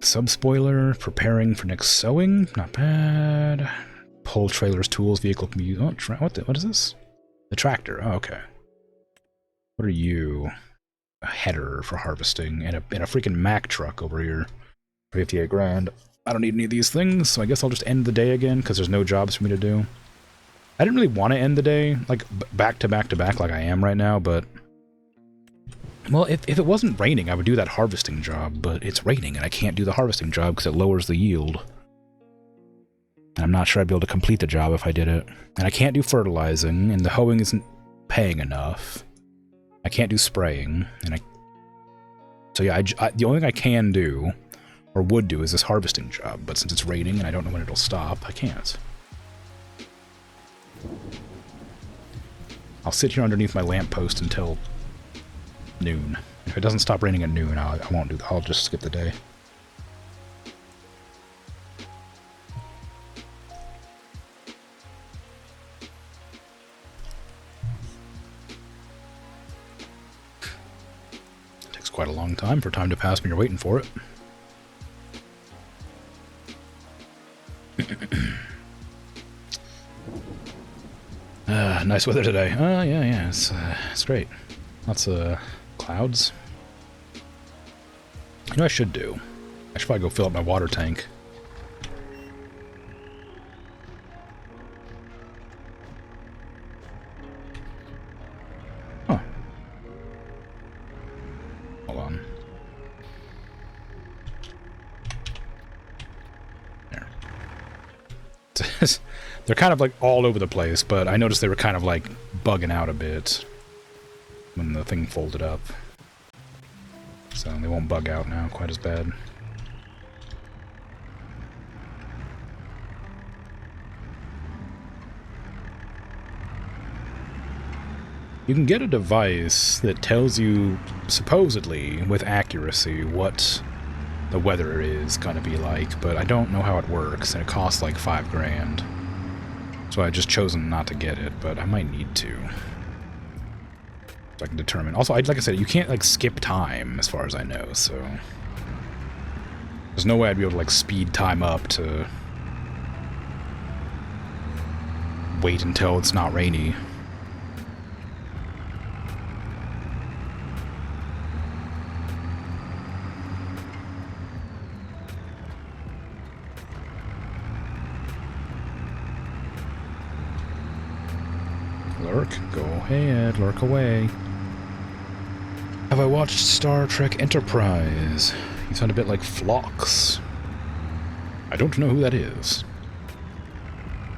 A: Subspoiler, preparing for next sowing, not bad. Pull trailers, tools, vehicle can be used. Oh, what is this? The tractor. Oh, okay. What are you? A header for harvesting, and a freaking Mack truck over here for 58 grand. I don't need any of these things, so I guess I'll just end the day again because there's no jobs for me to do. I didn't really want to end the day like back to back to back like I am right now, but well, if it wasn't raining, I would do that harvesting job, but it's raining, and I can't do the harvesting job because it lowers the yield. And I'm not sure I'd be able to complete the job if I did it. And I can't do fertilizing, and the hoeing isn't paying enough. I can't do spraying, and So yeah, the only thing I can do, or would do, is this harvesting job. But since it's raining and I don't know when it'll stop, I can't. I'll sit here underneath my lamppost until noon. If it doesn't stop raining at noon, I won't do that. I'll just skip the day. It takes quite a long time for time to pass when you're waiting for it. Nice weather today. Yeah, it's great. Lots of clouds. You know what I should do? I should probably go fill up my water tank. Huh. Hold on. There. They're kind of like all over the place, but I noticed they were kind of like bugging out a bit when the thing folded up. So they won't bug out now quite as bad. You can get a device that tells you, supposedly, with accuracy, what the weather is gonna be like, but I don't know how it works, and it costs like $5 grand. So I've just chosen not to get it, but I might need to. So I can determine. Also, like I said, you can't like skip time as far as I know, so there's no way I'd be able to like speed time up to wait until it's not rainy. Lurk, go ahead, lurk away. Have I watched Star Trek Enterprise? You sound a bit like Phlox. I don't know who that is.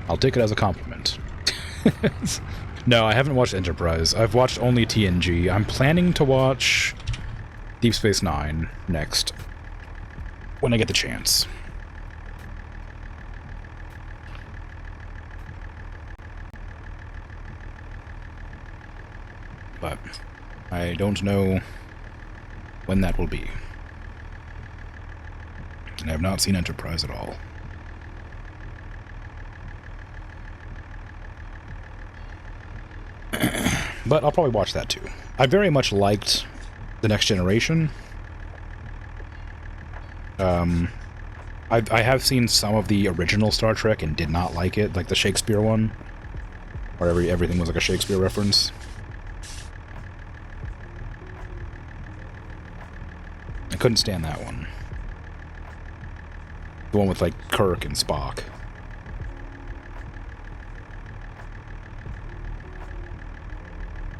A: I'll take it as a compliment. No, I haven't watched Enterprise. I've watched only TNG. I'm planning to watch Deep Space Nine next, when I get the chance. But I don't know when that will be. And I have not seen Enterprise at all. But I'll probably watch that too. I very much liked The Next Generation. I have seen some of the original Star Trek and did not like it, like the Shakespeare one, where everything was like a Shakespeare reference. I couldn't stand that one. The one with, like, Kirk and Spock.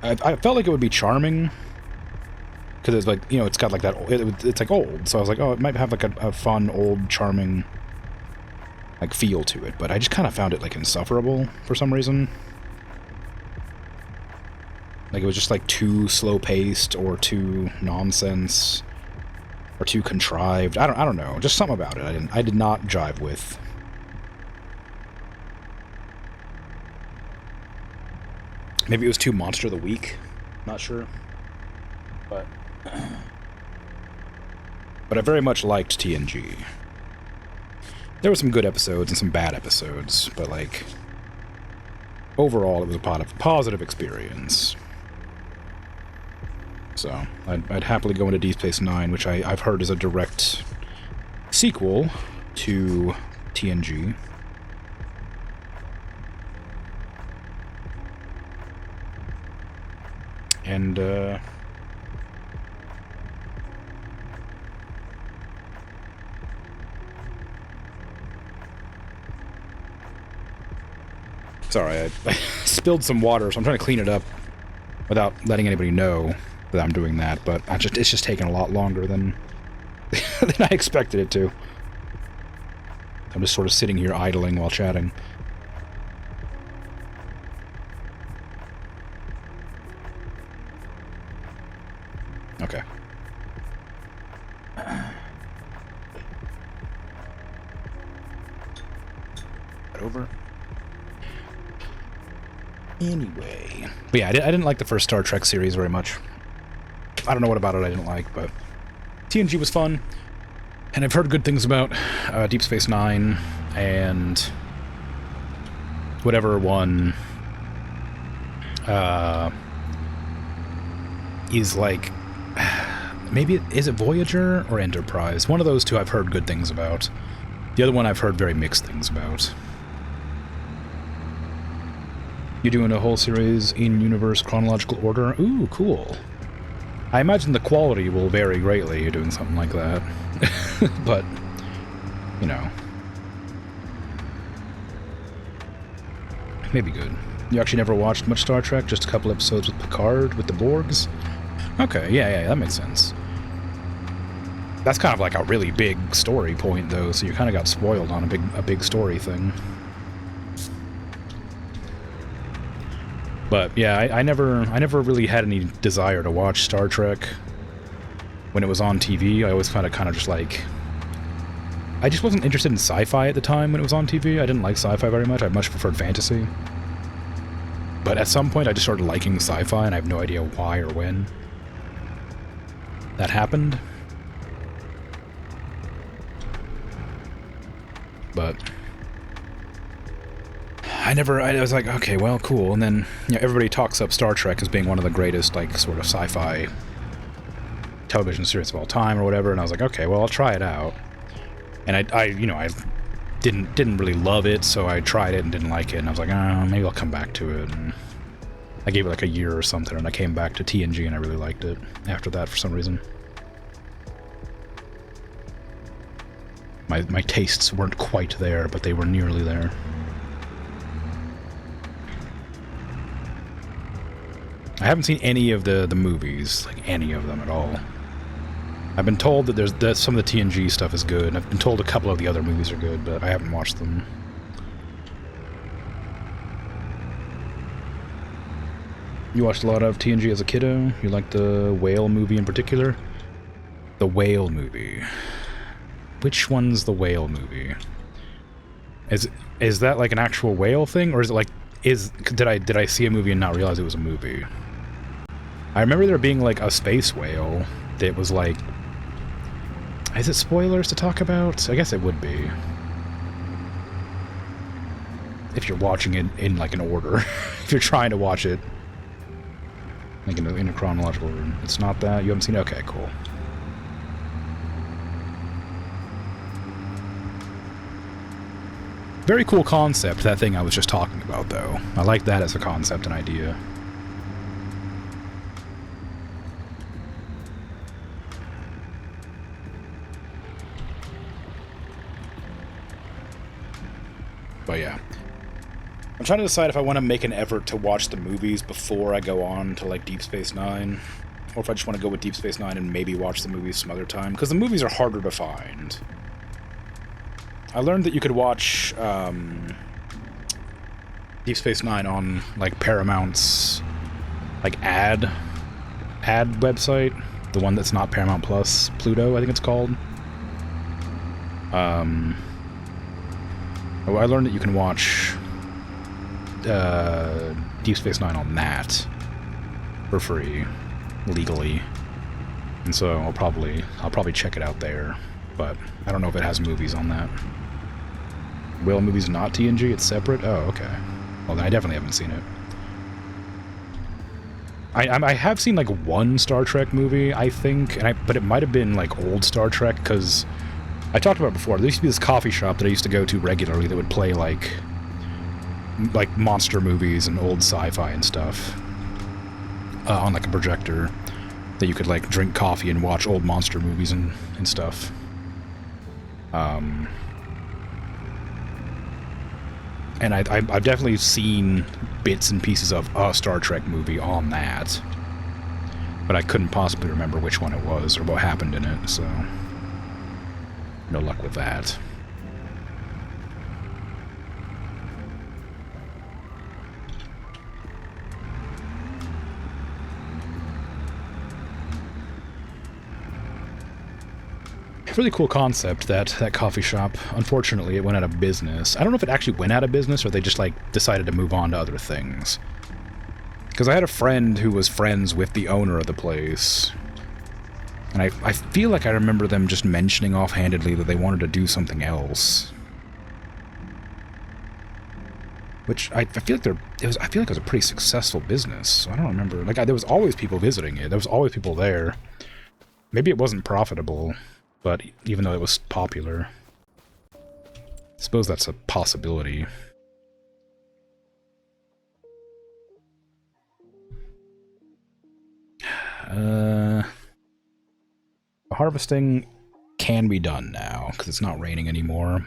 A: I felt like it would be charming, because it's like, you know, it's got like that, it's like old, so I was like, oh, it might have like a fun, old, charming, like, feel to it, but I just kind of found it, like, insufferable for some reason. Like, it was just, like, too slow-paced, or too nonsense, or too contrived. I don't know. Just something about it I did not jive with. Maybe it was too Monster of the Week. Not sure. But I very much liked TNG. There were some good episodes and some bad episodes, but like overall it was a positive experience. So, I'd happily go into Deep Space Nine, which I've heard is a direct sequel to TNG. And, sorry, I spilled some water, so I'm trying to clean it up without letting anybody know that I'm doing that, but it's just taking a lot longer than I expected it to. I'm just sort of sitting here idling while chatting. Okay. Over. Anyway. But yeah, I didn't like the first Star Trek series very much. I don't know what about it I didn't like, but TNG was fun. And I've heard good things about Deep Space Nine and whatever one is like... Maybe, is it Voyager or Enterprise? One of those two I've heard good things about. The other one I've heard very mixed things about. You doing a whole series in universe chronological order? Ooh, cool. I imagine the quality will vary greatly doing something like that. But, you know. Maybe good. You actually never watched much Star Trek? Just a couple episodes with Picard, with the Borgs? Okay, yeah, that makes sense. That's kind of like a really big story point, though, so you kind of got spoiled on a big story thing. But yeah, I never really had any desire to watch Star Trek when it was on TV. I always kind of just like... I just wasn't interested in sci-fi at the time when it was on TV. I didn't like sci-fi very much. I much preferred fantasy. But at some point I just started liking sci-fi, and I have no idea why or when that happened. But... I was like, okay, well, cool. And then, you know, everybody talks up Star Trek as being one of the greatest, like, sort of sci-fi television series of all time or whatever, and I was like, okay, well, I'll try it out. And I didn't really love it, so I tried it and didn't like it, and I was like, oh, maybe I'll come back to it. And I gave it like a year or something, and I came back to TNG, and I really liked it after that for some reason. My tastes weren't quite there, but they were nearly there. I haven't seen any of the movies, like any of them at all. I've been told that some of the TNG stuff is good, and I've been told a couple of the other movies are good, but I haven't watched them. You watched a lot of TNG as a kiddo? You liked the Whale movie in particular? The Whale movie. Which one's the Whale movie? Is that like an actual whale thing, or is it like did I see a movie and not realize it was a movie? I remember there being like a space whale that was like... Is it spoilers to talk about? I guess it would be. If you're watching it in like an order. If you're trying to watch it like in a chronological order. It's not that? You haven't seen it? Okay, cool. Very cool concept, that thing I was just talking about, though. I like that as a concept and idea. But yeah. I'm trying to decide if I want to make an effort to watch the movies before I go on to, like, Deep Space Nine. Or if I just want to go with Deep Space Nine and maybe watch the movies some other time. Because the movies are harder to find. I learned that you could watch Deep Space Nine on, like, Paramount's, like, ad website. The one that's not Paramount Plus. Pluto, I think it's called. I learned that you can watch Deep Space Nine on that for free, legally. And so I'll probably check it out there. But I don't know if it has movies on that. Whale movie's not TNG, it's separate? Oh, okay. Well, then I definitely haven't seen it. I have seen, like, one Star Trek movie, I think, but it might have been, like, old Star Trek, because I talked about it before. There used to be this coffee shop that I used to go to regularly that would play, like monster movies and old sci-fi and stuff on, like, a projector that you could, like, drink coffee and watch old monster movies and stuff. And I've definitely seen bits and pieces of a Star Trek movie on that. But I couldn't possibly remember which one it was or what happened in it, so... no luck with that. Really cool concept, that coffee shop. Unfortunately, it went out of business. I don't know if it actually went out of business or they just, like, decided to move on to other things. Because I had a friend who was friends with the owner of the place. And I feel like I remember them just mentioning offhandedly that they wanted to do something else. Which, I feel like I feel like it was a pretty successful business. So I don't remember. Like, there was always people visiting it. There was always people there. Maybe it wasn't profitable. But even though it was popular, I suppose that's a possibility. Harvesting can be done now, because it's not raining anymore.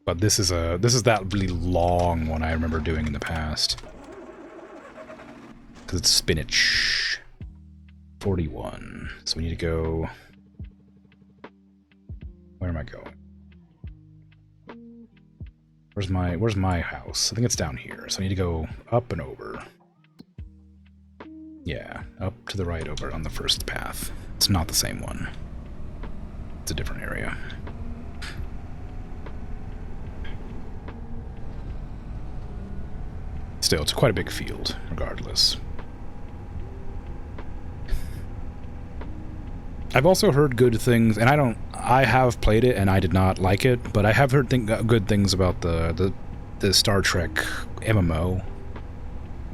A: But this is that really long one I remember doing in the past. Because it's spinach. 41. So we need to go... Where am I going? Where's my house? I think it's down here. So I need to go up and over. Yeah, up to the right over on the first path. It's not the same one. It's a different area. Still, it's quite a big field, regardless. I've also heard good things, and I have played it and I did not like it, but I have heard good things about the Star Trek MMO.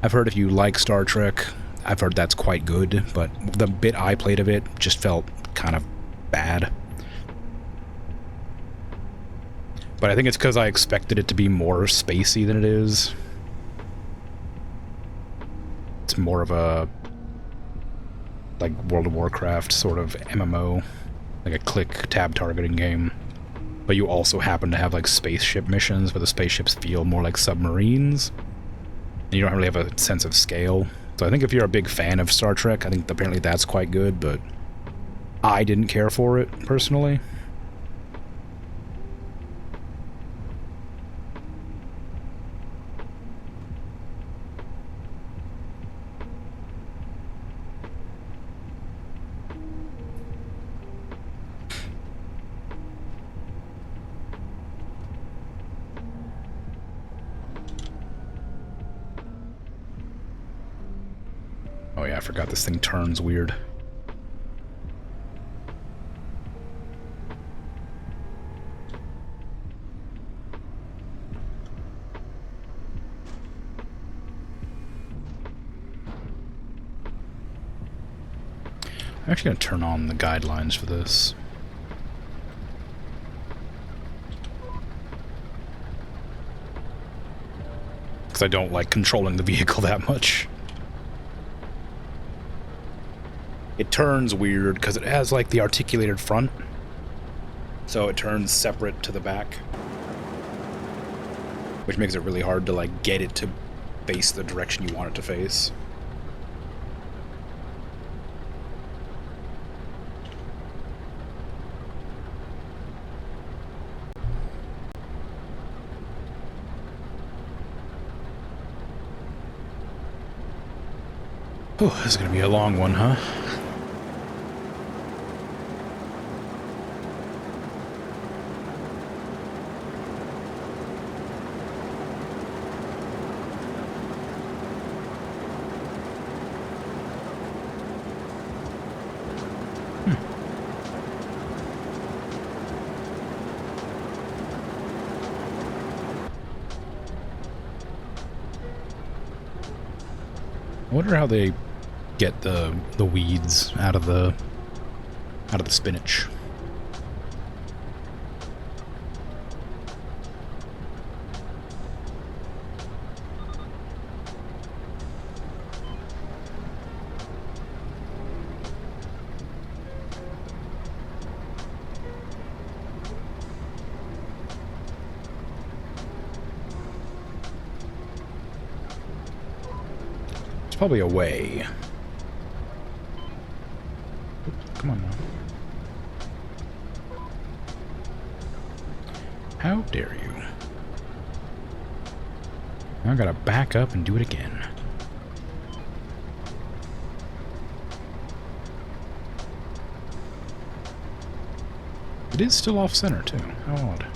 A: I've heard if you like Star Trek, I've heard that's quite good, but the bit I played of it just felt kind of bad. But I think it's because I expected it to be more spacey than it is. It's more of a like World of Warcraft sort of MMO, like a click tab targeting game. But you also happen to have like spaceship missions where the spaceships feel more like submarines. And you don't really have a sense of scale. So I think if you're a big fan of Star Trek, I think apparently that's quite good, but I didn't care for it personally. Oh yeah, I forgot this thing turns weird. I'm actually going to turn on the guidelines for this. Because I don't like controlling the vehicle that much. It turns weird because it has like the articulated front, so it turns separate to the back, which makes it really hard to like get it to face the direction you want it to face. Oh, this is gonna be a long one, huh? I wonder how they get the weeds out of the spinach. There's probably a way. Come on now. How dare you? Now I gotta back up and do it again. It is still off-center, too. How odd.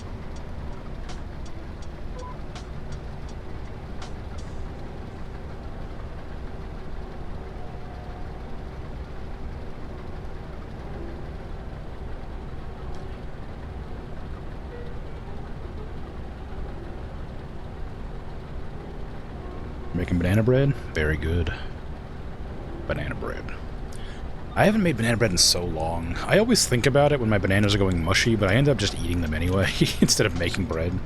A: Making banana bread? Very good. Banana bread. I haven't made banana bread in so long. I always think about it when my bananas are going mushy, but I end up just eating them anyway, instead of making bread.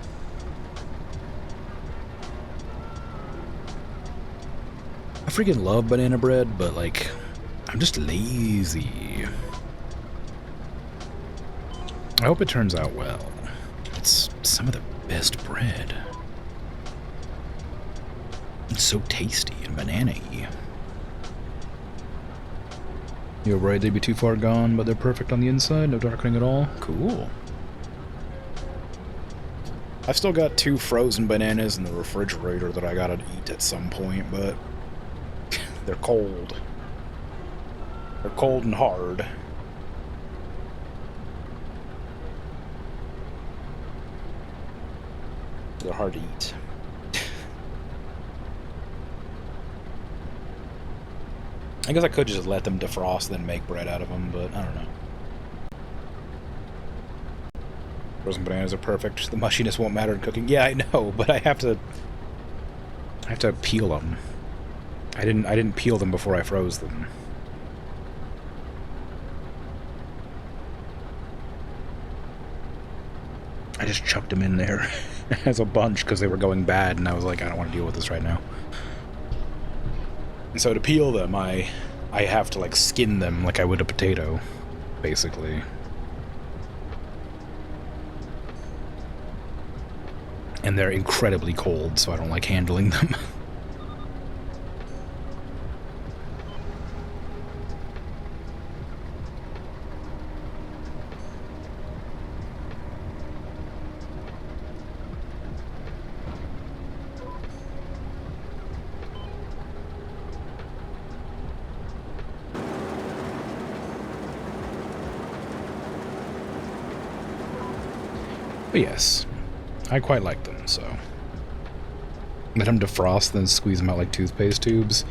A: I freaking love banana bread, but, like, I'm just lazy. I hope it turns out well. It's some of the best bread. It's so tasty and banana-y. You're worried they'd be too far gone, but they're perfect on the inside, no darkening at all? Cool. I've still got 2 frozen bananas in the refrigerator that I gotta eat at some point, but they're cold. They're cold and hard. They're hard to eat. I guess I could just let them defrost, then make bread out of them, but I don't know. Frozen bananas are perfect. The mushiness won't matter in cooking. Yeah, I know, but I have to peel them. I didn't peel them before I froze them. I just chucked them in there as a bunch because they were going bad, and I was like, I don't want to deal with this right now. And so to peel them, I have to, like, skin them like I would a potato, basically. And they're incredibly cold, so I don't like handling them. But yes, I quite like them, so. Let them defrost, then squeeze them out like toothpaste tubes.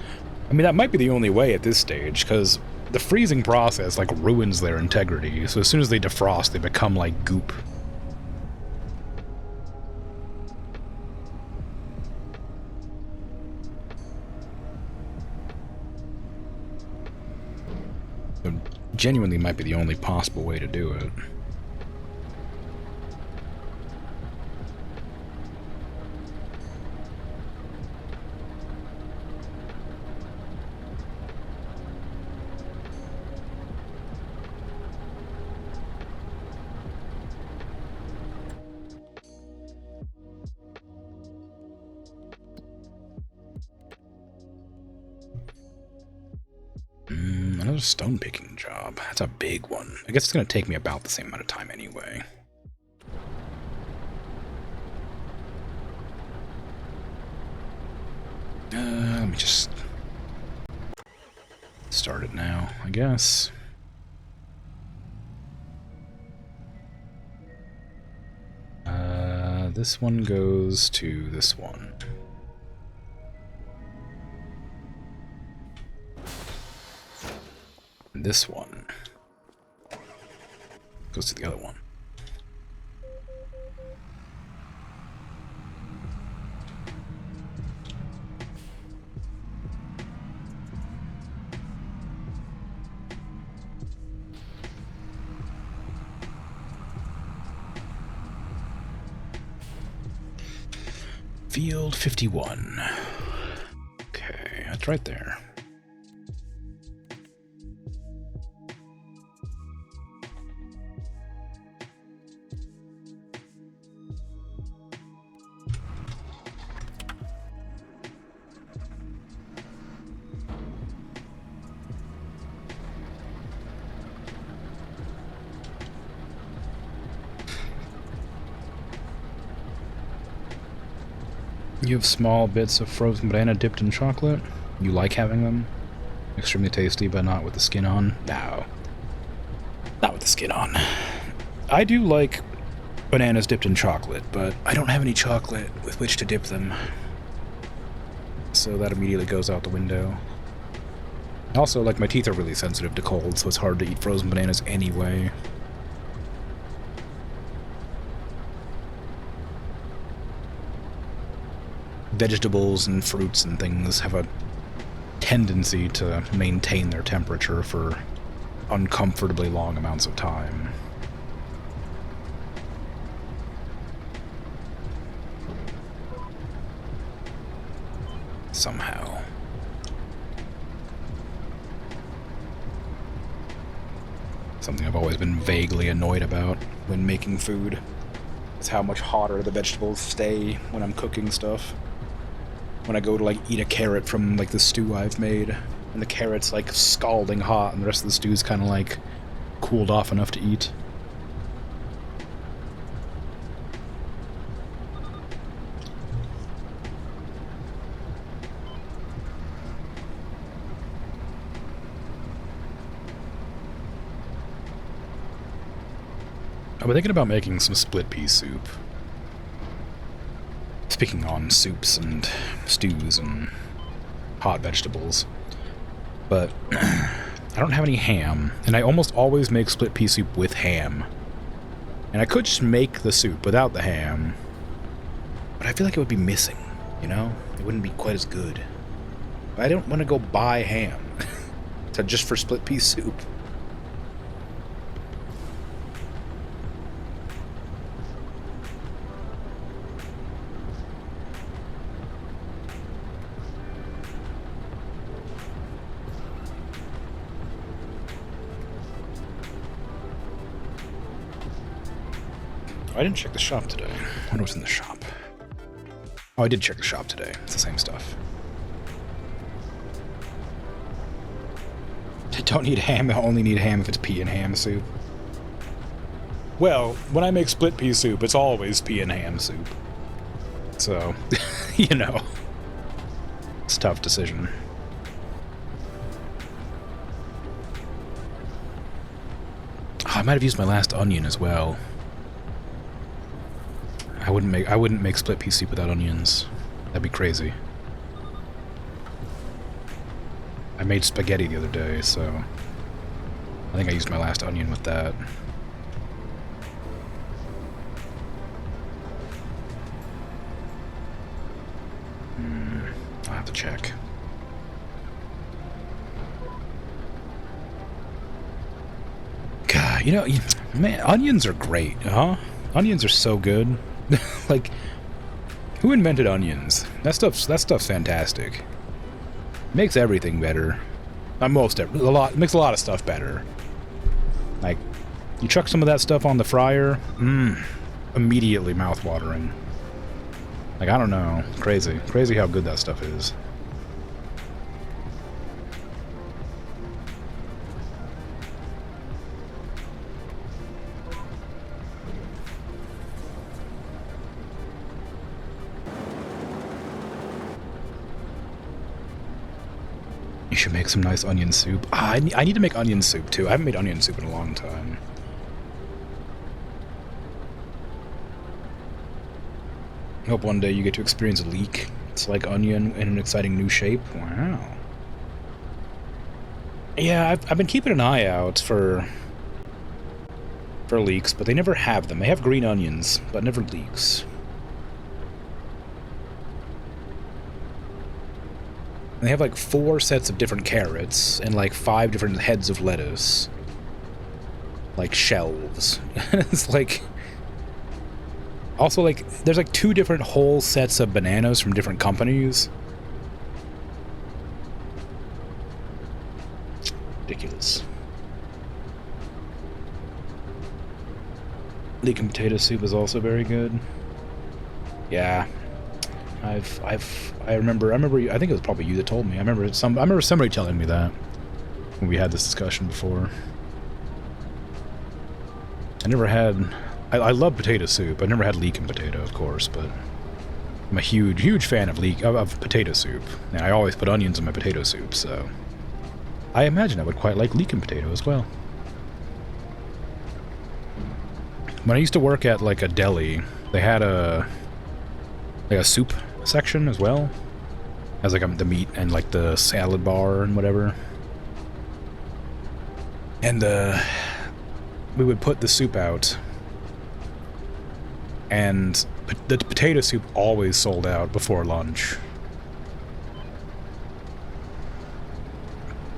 A: I mean, that might be the only way at this stage, because the freezing process, like, ruins their integrity, so as soon as they defrost, they become like goop. It genuinely might be the only possible way to do it. Another stone picking job. That's a big one. I guess it's going to take me about the same amount of time anyway. Let me just start it now, I guess. This one goes to this one. This one goes to the other one. Field 51. Okay, that's right there. You have small bits of frozen banana dipped in chocolate? You like having them? Extremely tasty, but not with the skin on? No. Not with the skin on. I do like bananas dipped in chocolate, but I don't have any chocolate with which to dip them. So that immediately goes out the window. Also, like, my teeth are really sensitive to cold, so it's hard to eat frozen bananas anyway. Vegetables and fruits and things have a tendency to maintain their temperature for uncomfortably long amounts of time. Somehow. Something I've always been vaguely annoyed about when making food is how much hotter the vegetables stay when I'm cooking stuff. When I go to, like, eat a carrot from, like, the stew I've made, and the carrot's, like, scalding hot, and the rest of the stew's kind of, like, cooled off enough to eat. I've been thinking about making some split pea soup. Speaking on soups and stews and hot vegetables. But I don't have any ham, and I almost always make split pea soup with ham. And I could just make the soup without the ham, but I feel like it would be missing, you know? It wouldn't be quite as good. But I don't want to go buy ham just for split pea soup. I didn't check the shop today. I wonder what's in the shop. Oh, I did check the shop today. It's the same stuff. I don't need ham. I only need ham if it's pea and ham soup. Well, when I make split pea soup, it's always pea and ham soup. So, you know. It's a tough decision. Oh, I might have used my last onion as well. I wouldn't make split pea soup without onions. That'd be crazy. I made spaghetti the other day, so I think I used my last onion with that. I'll have to check. God, you know, man, onions are great, huh? Onions are so good. Like, who invented onions? That stuff's fantastic. Makes everything better. Makes a lot of stuff better. Like, you chuck some of that stuff on the fryer, immediately mouth-watering. Like, I don't know, crazy how good that stuff is. You should make some nice onion soup. I need to make onion soup, too. I haven't made onion soup in a long time. I hope one day you get to experience a leek. It's like onion in an exciting new shape. Wow. Yeah, I've been keeping an eye out for leeks, but they never have them. They have green onions, but never leeks. They have like 4 sets of different carrots and like 5 different heads of lettuce. Like shelves. It's like... Also, like, there's like 2 different whole sets of bananas from different companies. Ridiculous. Leek and potato soup is also very good. Yeah. I remember, I think it was probably you that told me. I remember somebody telling me that when we had this discussion before. I love potato soup. I never had leek and potato, of course, but I'm a huge fan of potato soup. And I always put onions in my potato soup, so I imagine I would quite like leek and potato as well. When I used to work at like a deli, they had a soup section as well, as like the meat and like the salad bar and whatever. And we would put the soup out, and the potato soup always sold out before lunch.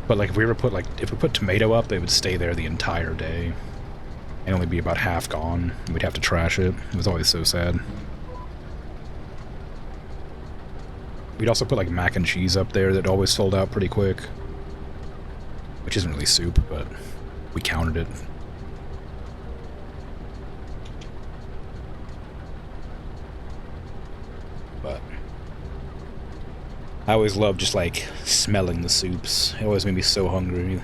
A: But like if we put tomato up, they would stay there the entire day and only be about half gone. We'd have to trash it. It was always so sad. We'd also put like mac and cheese up there that always sold out pretty quick, which isn't really soup, but we counted it. But I always loved just like smelling the soups. It always made me so hungry.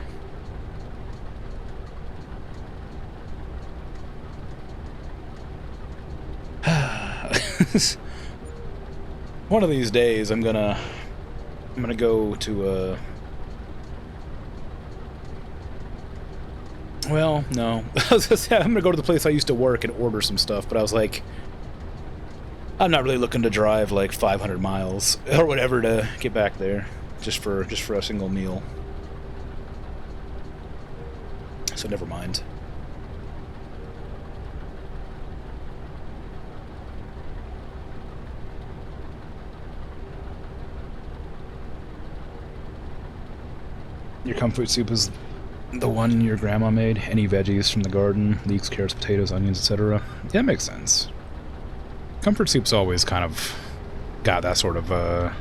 A: One of these days I'm gonna go to well, no. I was gonna say I'm gonna go to the place I used to work and order some stuff, but I was like, I'm not really looking to drive like 500 miles or whatever to get back there just for a single meal. So never mind. Your comfort soup is the one your grandma made? Any veggies from the garden? Leeks, carrots, potatoes, onions, etc.? Yeah, that makes sense. Comfort soup's always kind of got that sort of a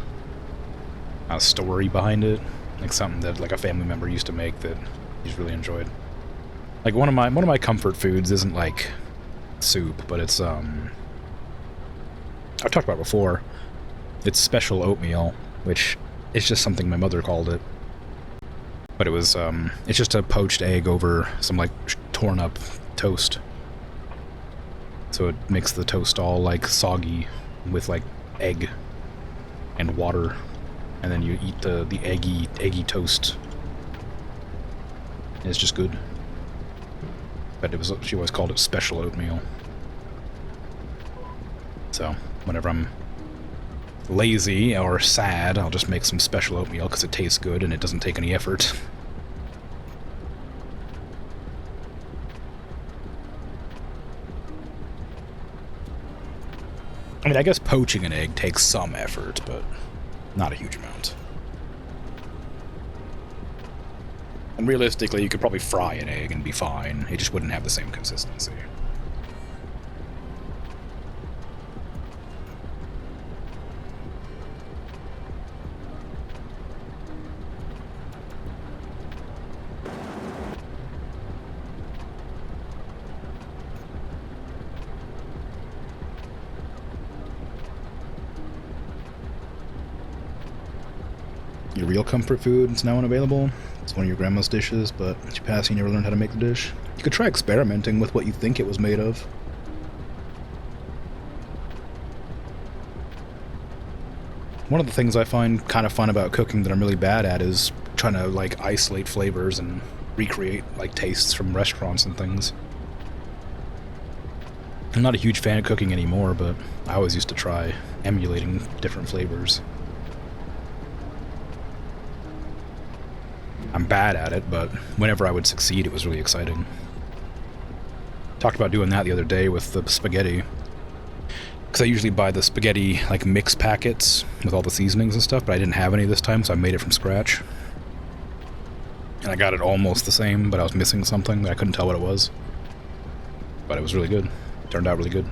A: story behind it. Like something that like a family member used to make that he's really enjoyed. Like one of my comfort foods isn't like soup, but it's I've talked about before. It's special oatmeal, which is just something my mother called it. But it was, it's just a poached egg over some, like, torn up toast. So it makes the toast all, like, soggy with, like, egg and water. And then you eat the eggy toast. And it's just good. But she always called it special oatmeal. So, whenever I'm lazy or sad, I'll just make some special oatmeal because it tastes good and it doesn't take any effort. I mean, I guess poaching an egg takes some effort, but not a huge amount. And realistically, you could probably fry an egg and be fine. It just wouldn't have the same consistency. Your real comfort food is now unavailable. It's one of your grandma's dishes, but as you pass, you never learned how to make the dish. You could try experimenting with what you think it was made of. One of the things I find kind of fun about cooking that I'm really bad at is trying to, like, isolate flavors and recreate, like, tastes from restaurants and things. I'm not a huge fan of cooking anymore, but I always used to try emulating different flavors. I'm bad at it, but whenever I would succeed, it was really exciting. Talked about doing that the other day with the spaghetti. Because I usually buy the spaghetti, like, mix packets with all the seasonings and stuff, but I didn't have any this time, so I made it from scratch. And I got it almost the same, but I was missing something that I couldn't tell what it was. But it was really good. It turned out really good.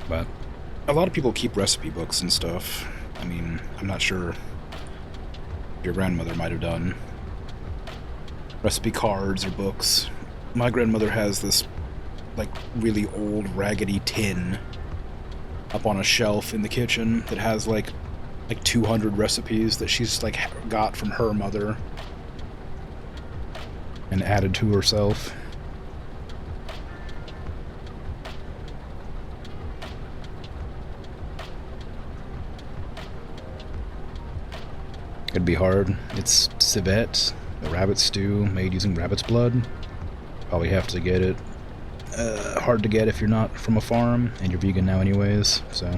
A: But a lot of people keep recipe books and stuff. I mean, I'm not sure. Your grandmother might have done recipe cards or books. My grandmother has this, like, really old raggedy tin up on a shelf in the kitchen that has like 200 recipes that she's like got from her mother and added to herself. could be hard. It's civet, a rabbit stew made using rabbit's blood. Probably have to get it. Hard to get if you're not from a farm, and you're vegan now anyways, so...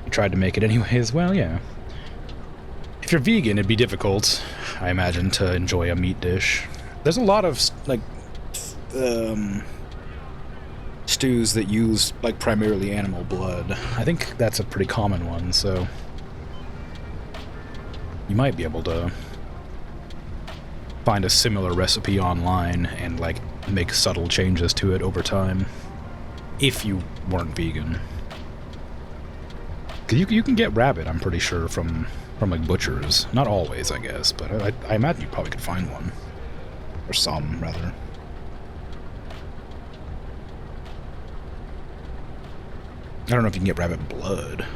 A: You tried to make it anyways, well, yeah. If you're vegan, it'd be difficult, I imagine, to enjoy a meat dish. There's a lot of, like, stews that use, like, primarily animal blood. I think that's a pretty common one, so... You might be able to find a similar recipe online and, like, make subtle changes to it over time. If you weren't vegan. 'Cause you can get rabbit, I'm pretty sure, from like, butchers. Not always, I guess, but I imagine you probably could find one. Or some, rather. I don't know if you can get rabbit blood.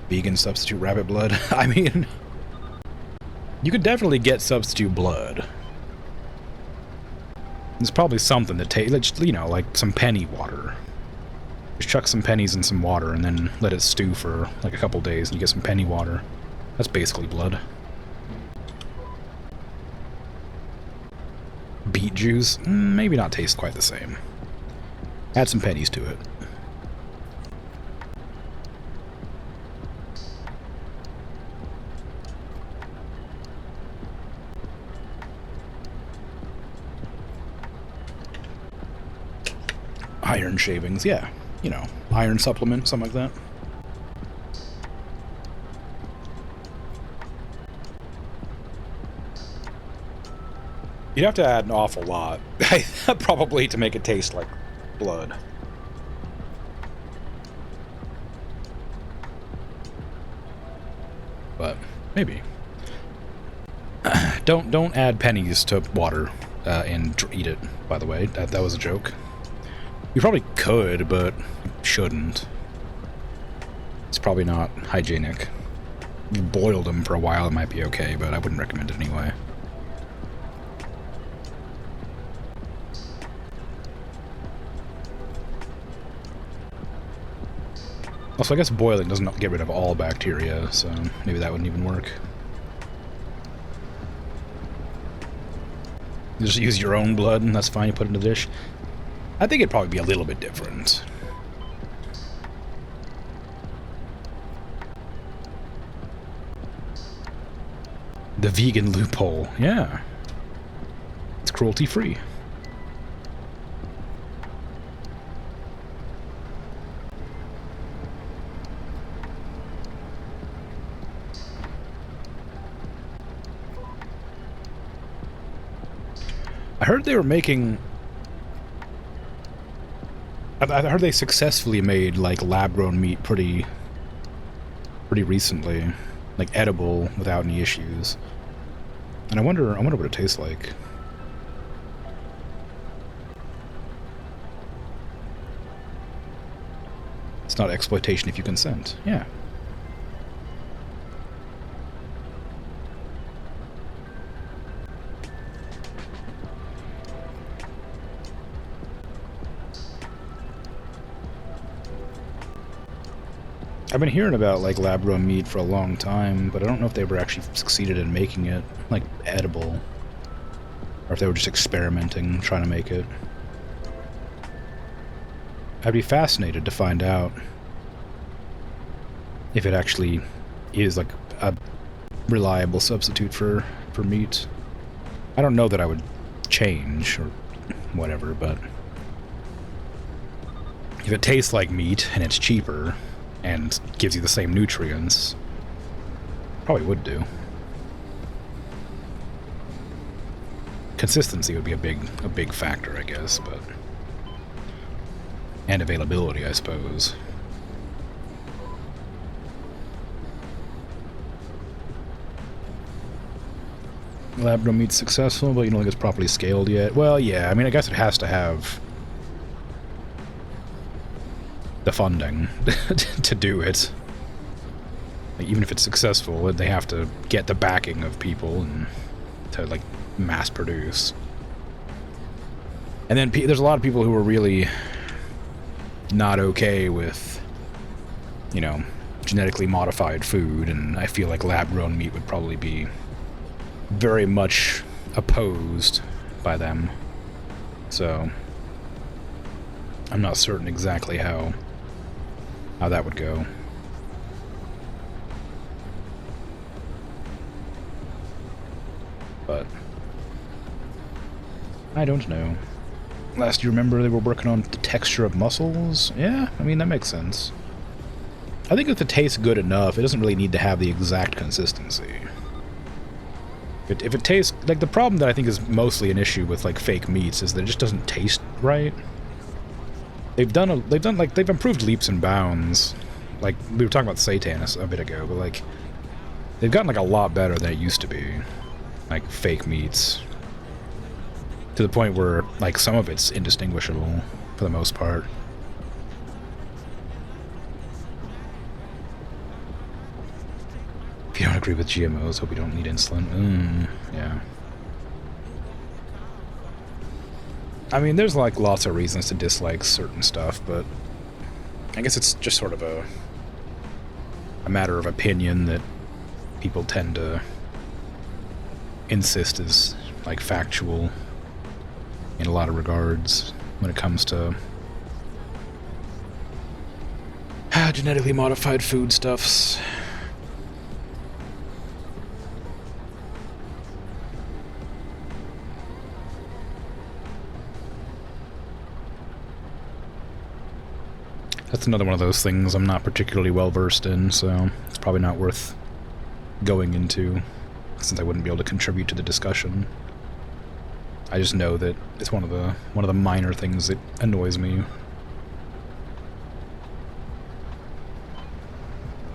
A: Vegan substitute rabbit blood? I mean... You could definitely get substitute blood. There's probably something that tastes, like, you know, like some penny water. Just chuck some pennies in some water and then let it stew for like a couple days and you get some penny water. That's basically blood. Beet juice? Maybe not taste quite the same. Add some pennies to it. Iron shavings, yeah. You know, iron supplement, something like that. You'd have to add an awful lot, probably, to make it taste like blood. But maybe. Don't add pennies to water and eat it. By the way, that was a joke. You probably could, but shouldn't. It's probably not hygienic. If you boiled them for a while, it might be okay, but I wouldn't recommend it anyway. Also, I guess boiling doesn't get rid of all bacteria, so maybe that wouldn't even work. You just use your own blood, and that's fine, you put it in the dish. I think it'd probably be a little bit different. The vegan loophole, yeah. It's cruelty-free. I heard they were making... I heard they successfully made, like, lab-grown meat pretty recently. Like, edible without any issues. And I wonder what it tastes like. It's not exploitation if you consent. Yeah. I've been hearing about, like, lab-grown meat for a long time, but I don't know if they ever actually succeeded in making it, like, edible. Or if they were just experimenting, trying to make it. I'd be fascinated to find out if it actually is, like, a reliable substitute for meat. I don't know that I would change, or whatever, but... if it tastes like meat, and it's cheaper... and gives you the same nutrients, probably would do. Consistency would be a big factor, I guess, but... and availability, I suppose. Lab-grown meat's successful, but you don't think it's properly scaled yet? Well, yeah, I mean, I guess it has to have... the funding to do it. Like, even if it's successful, they have to get the backing of people and to, like, mass produce. And then there's a lot of people who are really not okay with, you know, genetically modified food, and I feel like lab-grown meat would probably be very much opposed by them. So I'm not certain exactly how that would go. But I don't know. Last you remember, they were working on the texture of mussels. Yeah, I mean, that makes sense. I think if it tastes good enough, it doesn't really need to have the exact consistency. If it tastes... Like, the problem that I think is mostly an issue with, like, fake meats is that it just doesn't taste right. They've improved leaps and bounds. Like, we were talking about seitan a bit ago, but, like, they've gotten, like, a lot better than it used to be. Like, fake meats. To the point where, like, some of it's indistinguishable, for the most part. If you don't agree with GMOs, hope you don't need insulin. Yeah. I mean, there's, like, lots of reasons to dislike certain stuff, but I guess it's just sort of a matter of opinion that people tend to insist is, like, factual in a lot of regards when it comes to genetically modified foodstuffs. That's another one of those things I'm not particularly well versed in, so it's probably not worth going into, since I wouldn't be able to contribute to the discussion. I just know that it's one of the minor things that annoys me.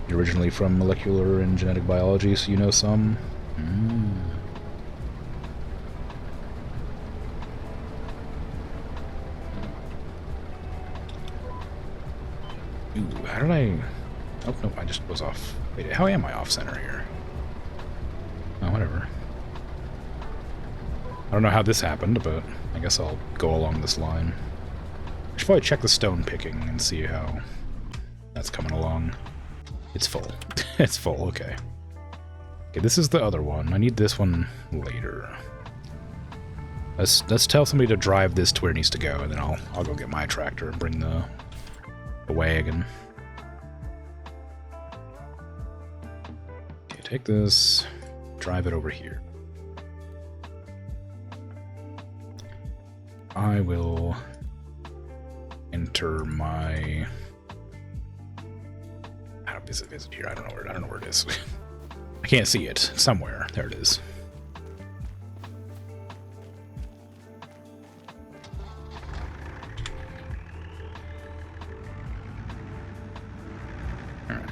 A: You're originally from molecular and genetic biology, so you know some. Ooh, how did I... Oh, nope, I just was off. Wait, how am I off-center here? Oh, whatever. I don't know how this happened, but I guess I'll go along this line. I should probably check the stone picking and see how that's coming along. It's full. It's full, okay. Okay, this is the other one. I need this one later. Let's tell somebody to drive this to where it needs to go, and then I'll go get my tractor and bring the wagon. Okay, take this, drive it over here. I will enter my... Is it here? I don't know where it is. I can't see it. Somewhere. There it is. Alright.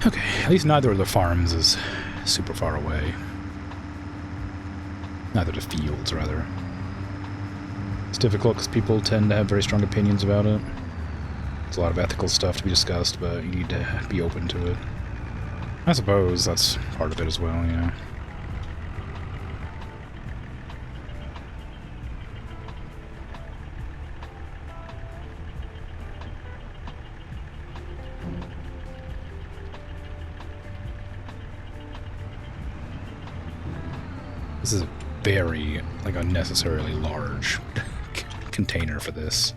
A: Okay, at least neither of the farms is super far away. Neither the fields, rather. It's difficult because people tend to have very strong opinions about it. There's a lot of ethical stuff to be discussed, but you need to be open to it. I suppose that's part of it as well, yeah. This is a very, like, unnecessarily large container for this.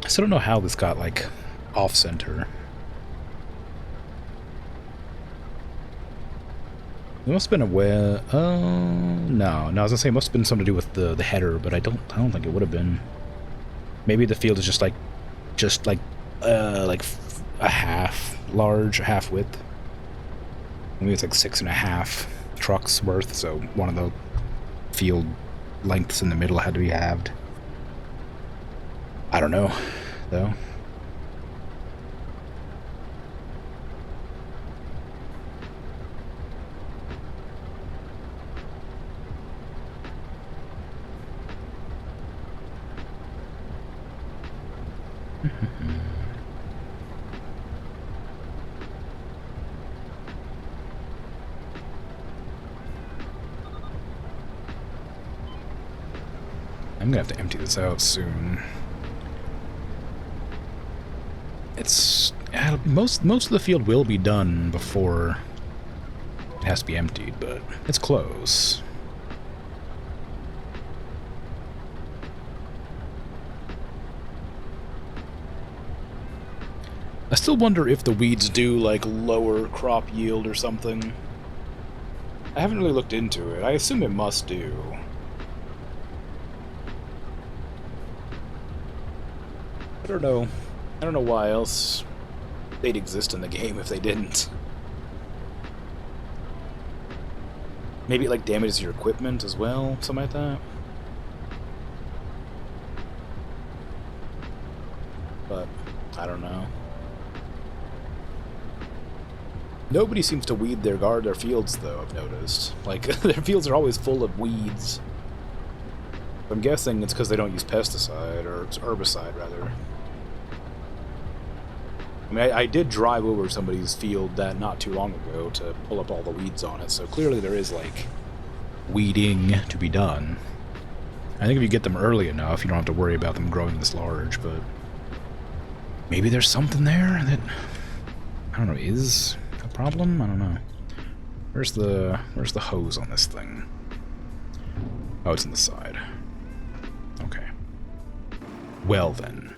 A: I still don't know how this got, like, off-center. It must have been a way. No, I was gonna say it must have been something to do with the header, but I don't think it would have been. Maybe the field is just like a half large, half width. Maybe it's like 6.5 trucks worth, so one of the field lengths in the middle had to be halved. I don't know, though. I'm gonna have to empty this out soon. It's most of the field will be done before it has to be emptied, but it's close. I still wonder if the weeds do like lower crop yield or something. I haven't really looked into it. I assume it must do. I don't know. I don't know why else they'd exist in the game if they didn't. Maybe it like damages your equipment as well, something like that. But I don't know. Nobody seems to weed their fields though, I've noticed. Like their fields are always full of weeds. I'm guessing it's because they don't use pesticide, or herbicide rather. I mean, I did drive over somebody's field that not too long ago to pull up all the weeds on it, so clearly there is, like, weeding to be done. I think if you get them early enough, you don't have to worry about them growing this large, but maybe there's something there that, I don't know, is a problem? I don't know. Where's the hose on this thing? Oh, it's in the side. Okay. Well, then.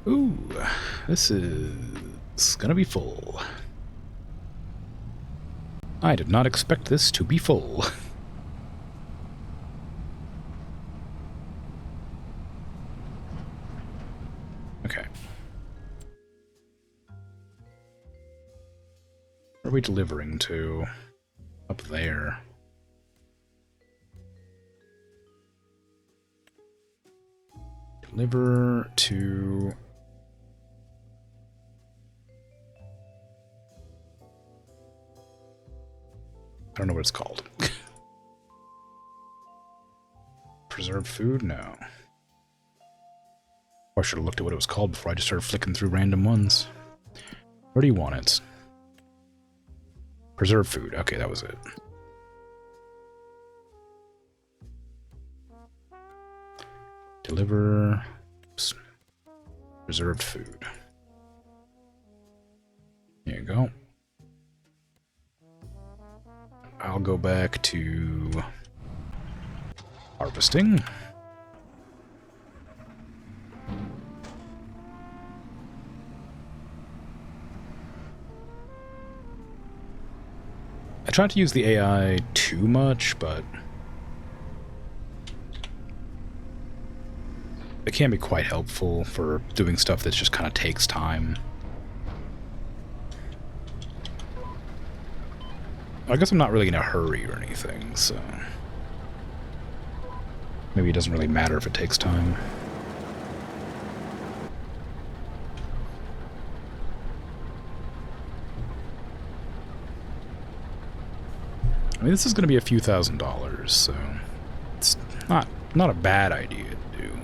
A: Ooh, this is gonna be full. I did not expect this to be full. Okay. Where are we delivering to? Up there. Deliver to... I don't know what it's called. Preserved food? No. I should have looked at what it was called before I just started flicking through random ones. Where do you want it? Preserved food. Okay, that was it. Deliver... Oops. Preserved food. There you go. I'll go back to harvesting. I try not to use the AI too much, but it can be quite helpful for doing stuff that just kind of takes time. I guess I'm not really in a hurry or anything, so maybe it doesn't really matter if it takes time. I mean, this is going to be a few $1,000s, so it's not a bad idea to do.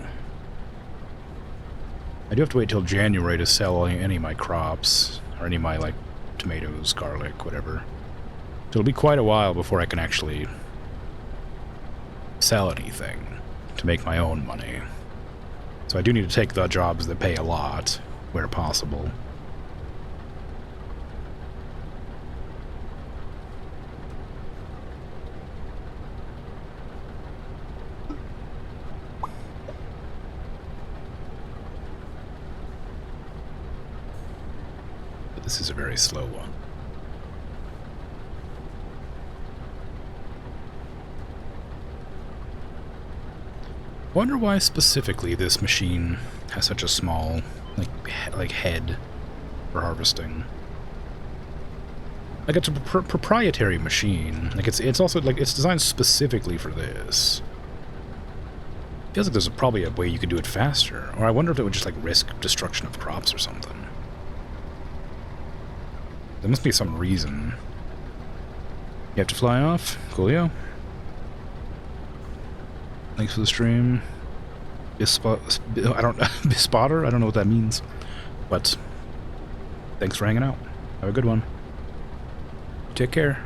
A: I do have to wait till January to sell any of my crops, or any of my, like, tomatoes, garlic, whatever. So it'll be quite a while before I can actually sell anything to make my own money. So I do need to take the jobs that pay a lot, where possible. This is a very slow one. Wonder why specifically this machine has such a small, like head for harvesting. Like, it's a proprietary machine. Like, it's also, like, it's designed specifically for this. Feels like there's probably a way you could do it faster. Or I wonder if it would just, like, risk destruction of crops or something. There must be some reason. You have to fly off? Coolio. Thanks for the stream. I don't know. Spotter? I don't know what that means. But thanks for hanging out. Have a good one. Take care.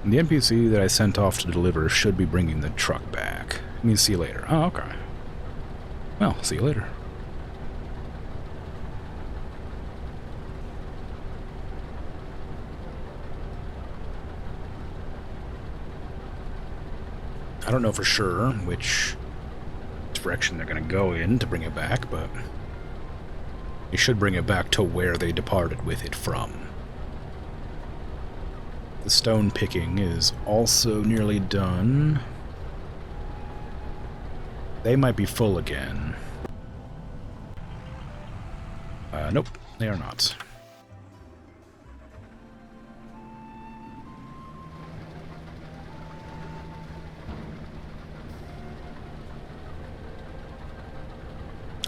A: And the NPC that I sent off to deliver should be bringing the truck back. I mean, see you later. Oh, okay. Well, see you later. I don't know for sure which direction they're going to go in to bring it back, but they should bring it back to where they departed with it from. The stone picking is also nearly done. They might be full again. Nope, they are not.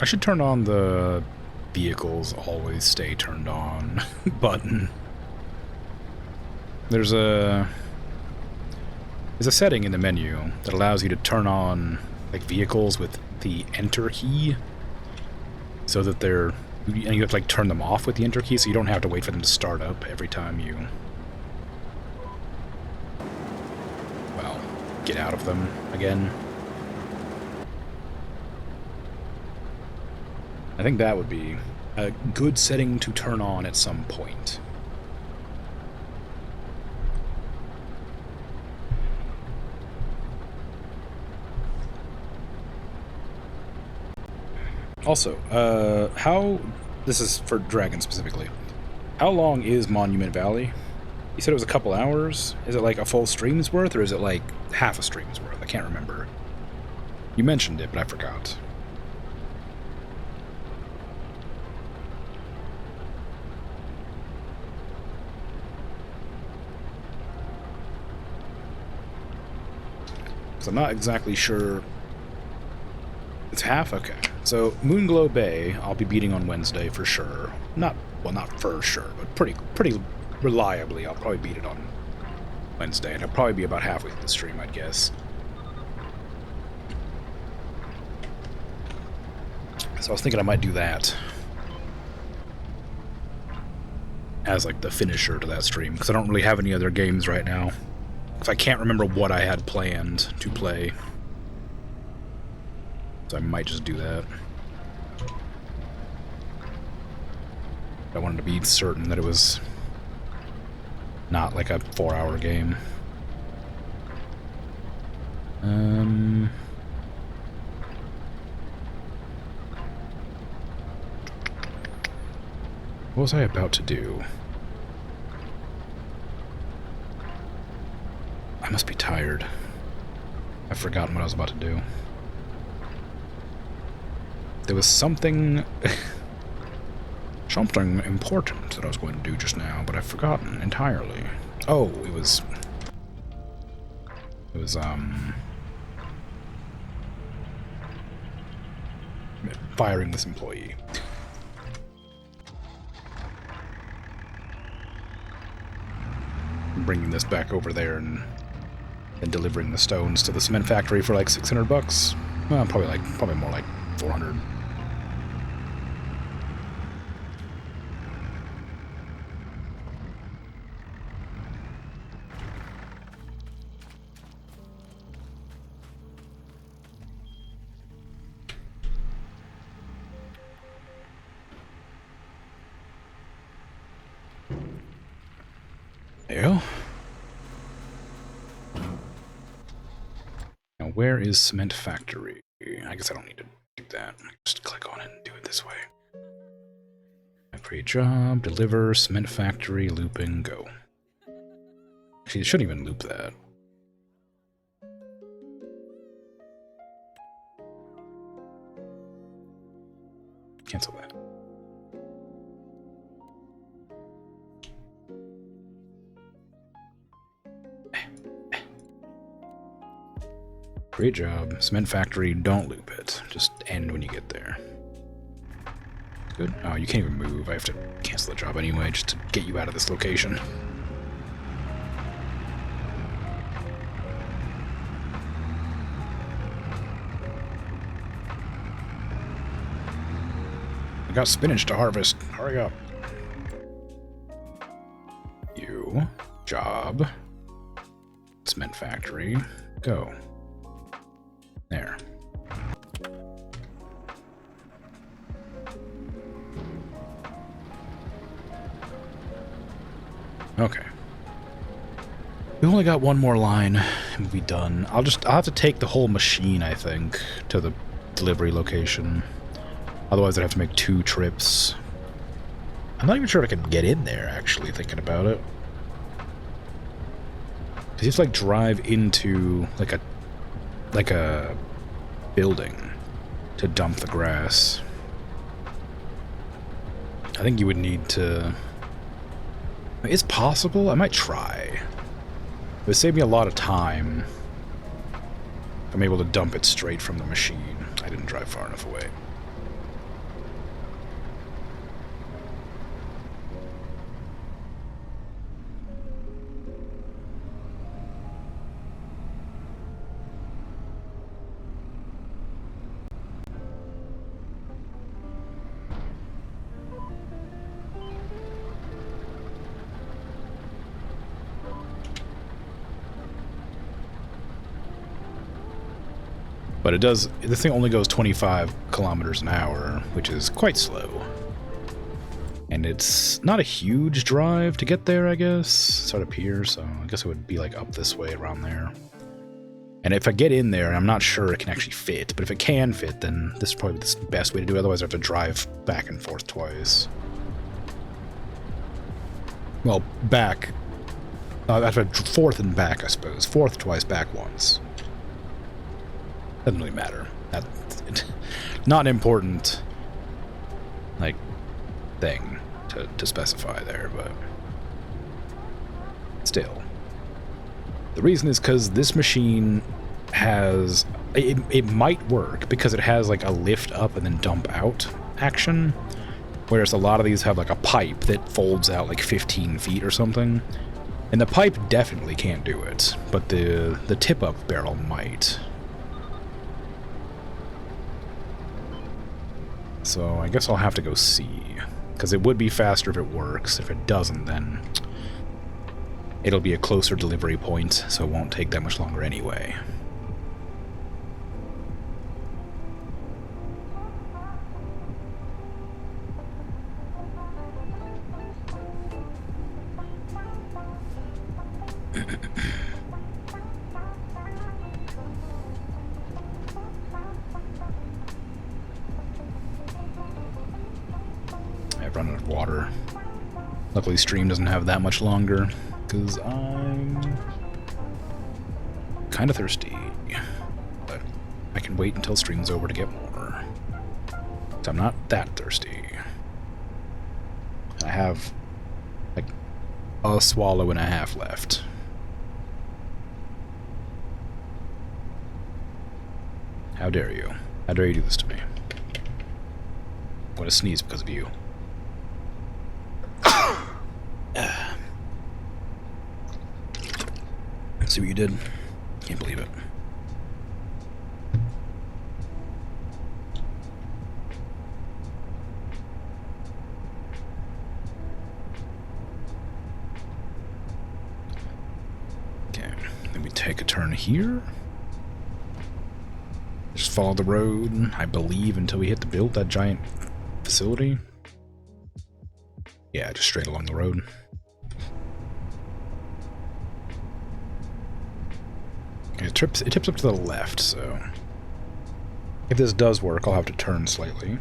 A: I should turn on the vehicles always stay turned on button. There's a setting in the menu that allows you to turn on like vehicles with the enter key, so that and you have to like turn them off with the enter key, so you don't have to wait for them to start up every time you, well, get out of them again. I think that would be a good setting to turn on at some point. Also, this is for Dragon specifically, how long is Monument Valley? You said it was a couple hours? Is it like a full stream's worth, or is it like half a stream's worth? I can't remember. You mentioned it, but I forgot. So I'm not exactly sure. It's half? Okay. So, Moonglow Bay, I'll be beating on Wednesday for sure. Not for sure, but pretty reliably, I'll probably beat it on Wednesday, and I'll probably be about halfway through the stream, I'd guess. So I was thinking I might do that as, like, the finisher to that stream, because I don't really have any other games right now. Because I can't remember what I had planned to play. So I might just do that. I wanted to be certain that it was not like a 4-hour game. What was I about to do? I must be tired. I've forgotten what I was about to do. There was something important that I was going to do just now, but I've forgotten entirely. Oh, it was firing this employee. Bringing this back over there and delivering the stones to the cement factory for like $600. Well, probably more like 400. There you go. Now, where is cement factory? I guess I don't need to do that. Just click on it and do it this way. Create job, deliver, cement factory, looping, go. Actually, it shouldn't even loop that. Cancel that. Great job. Cement factory, don't loop it. Just end when you get there. Good. Oh, you can't even move. I have to cancel the job anyway, just to get you out of this location. I got spinach to harvest. Hurry up. You. Job. Cement factory. Go. There. Okay. We only got one more line and we'll be done. I'll have to take the whole machine, I think, to the delivery location. Otherwise I'd have to make 2 trips. I'm not even sure if I can get in there, actually, thinking about it. Because you have to, like, drive into, like a building to dump the grass. I think you would need to... It's possible. I might try. It would save me a lot of time if I'm able to dump it straight from the machine. I didn't drive far enough away. But it does, this thing only goes 25 kilometers an hour, which is quite slow. And it's not a huge drive to get there, I guess. It's right up here, so I guess it would be like up this way, around there. And if I get in there, I'm not sure it can actually fit, but if it can fit, then this is probably the best way to do it, otherwise I have to drive back and forth twice. Well, back. I have to forth and back, I suppose. Forth twice, back once. Doesn't really matter. That's not an important, like, thing to specify there, but still. The reason is because this machine has... It might work because it has, like, a lift up and then dump out action, whereas a lot of these have, like, a pipe that folds out, like, 15 feet or something. And the pipe definitely can't do it, but the tip-up barrel might. So I guess I'll have to go see, because it would be faster if it works. If it doesn't, then it'll be a closer delivery point, so it won't take that much longer anyway. I've run out of water. Luckily, stream doesn't have that much longer, because I'm kind of thirsty. But I can wait until stream's over to get more. So I'm not that thirsty. I have, like, a swallow and a half left. How dare you? How dare you do this to me? I'm gonna sneeze because of you. See what you did? Can't believe it. Okay, then we take a turn here. Just follow the road, I believe, until we hit that giant facility. Yeah, just straight along the road. It tips up to the left, so If this does work, I'll have to turn slightly.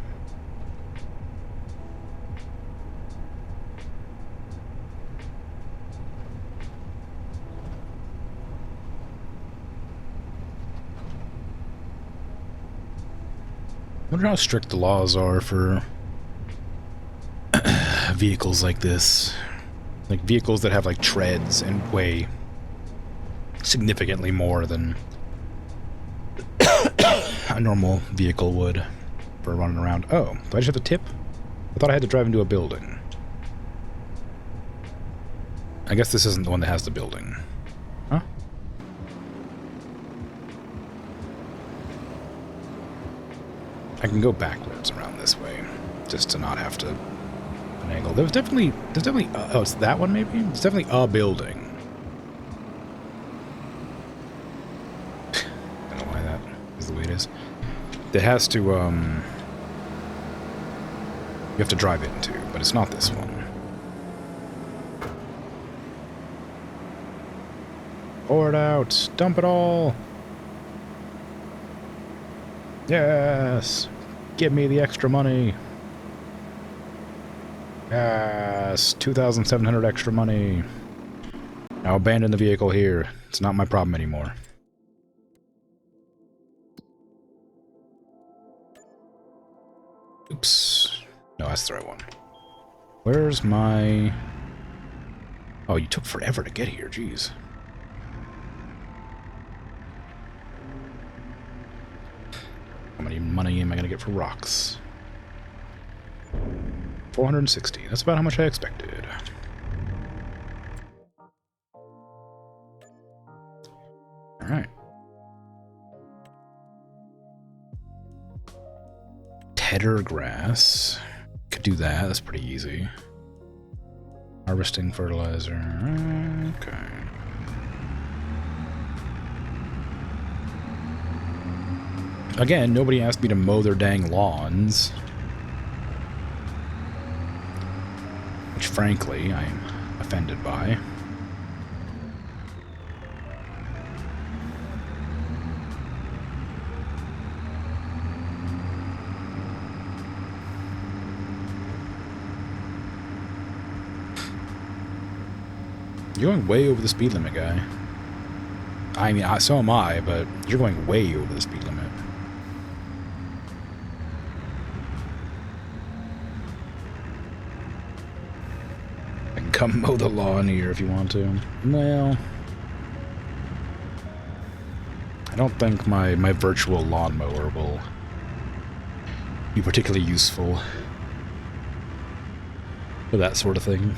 A: I wonder how strict the laws are for vehicles like this. Like vehicles that have like treads and weigh significantly more than a normal vehicle would for running around. Oh, do I just have to tip? I thought I had to drive into a building. I guess this isn't the one that has the building. Huh? I can go backwards around this way, just to not have to finagle. There's definitely, oh, it's that one maybe? It's definitely a building. I don't know why that is the way it is. It has to, you have to drive into, but it's not this one. Pour it out! Dump it all! Yes! Give me the extra money! Yes! 2,700 extra money! Now abandon the vehicle here. It's not my problem anymore. Oops. No, that's the right one. Where's my... Oh, you took forever to get here, jeez. How many money am I gonna get for rocks? 460. That's about how much I expected. Alright. Tedder grass. Could do that, that's pretty easy. Harvesting fertilizer. Okay. Again, nobody asked me to mow their dang lawns. Which, frankly, I'm offended by. You're going way over the speed limit, guy. I mean, so am I, but you're going way over the speed limit. I can come mow the lawn here if you want to. Well, I don't think my virtual lawnmower will be particularly useful for that sort of thing.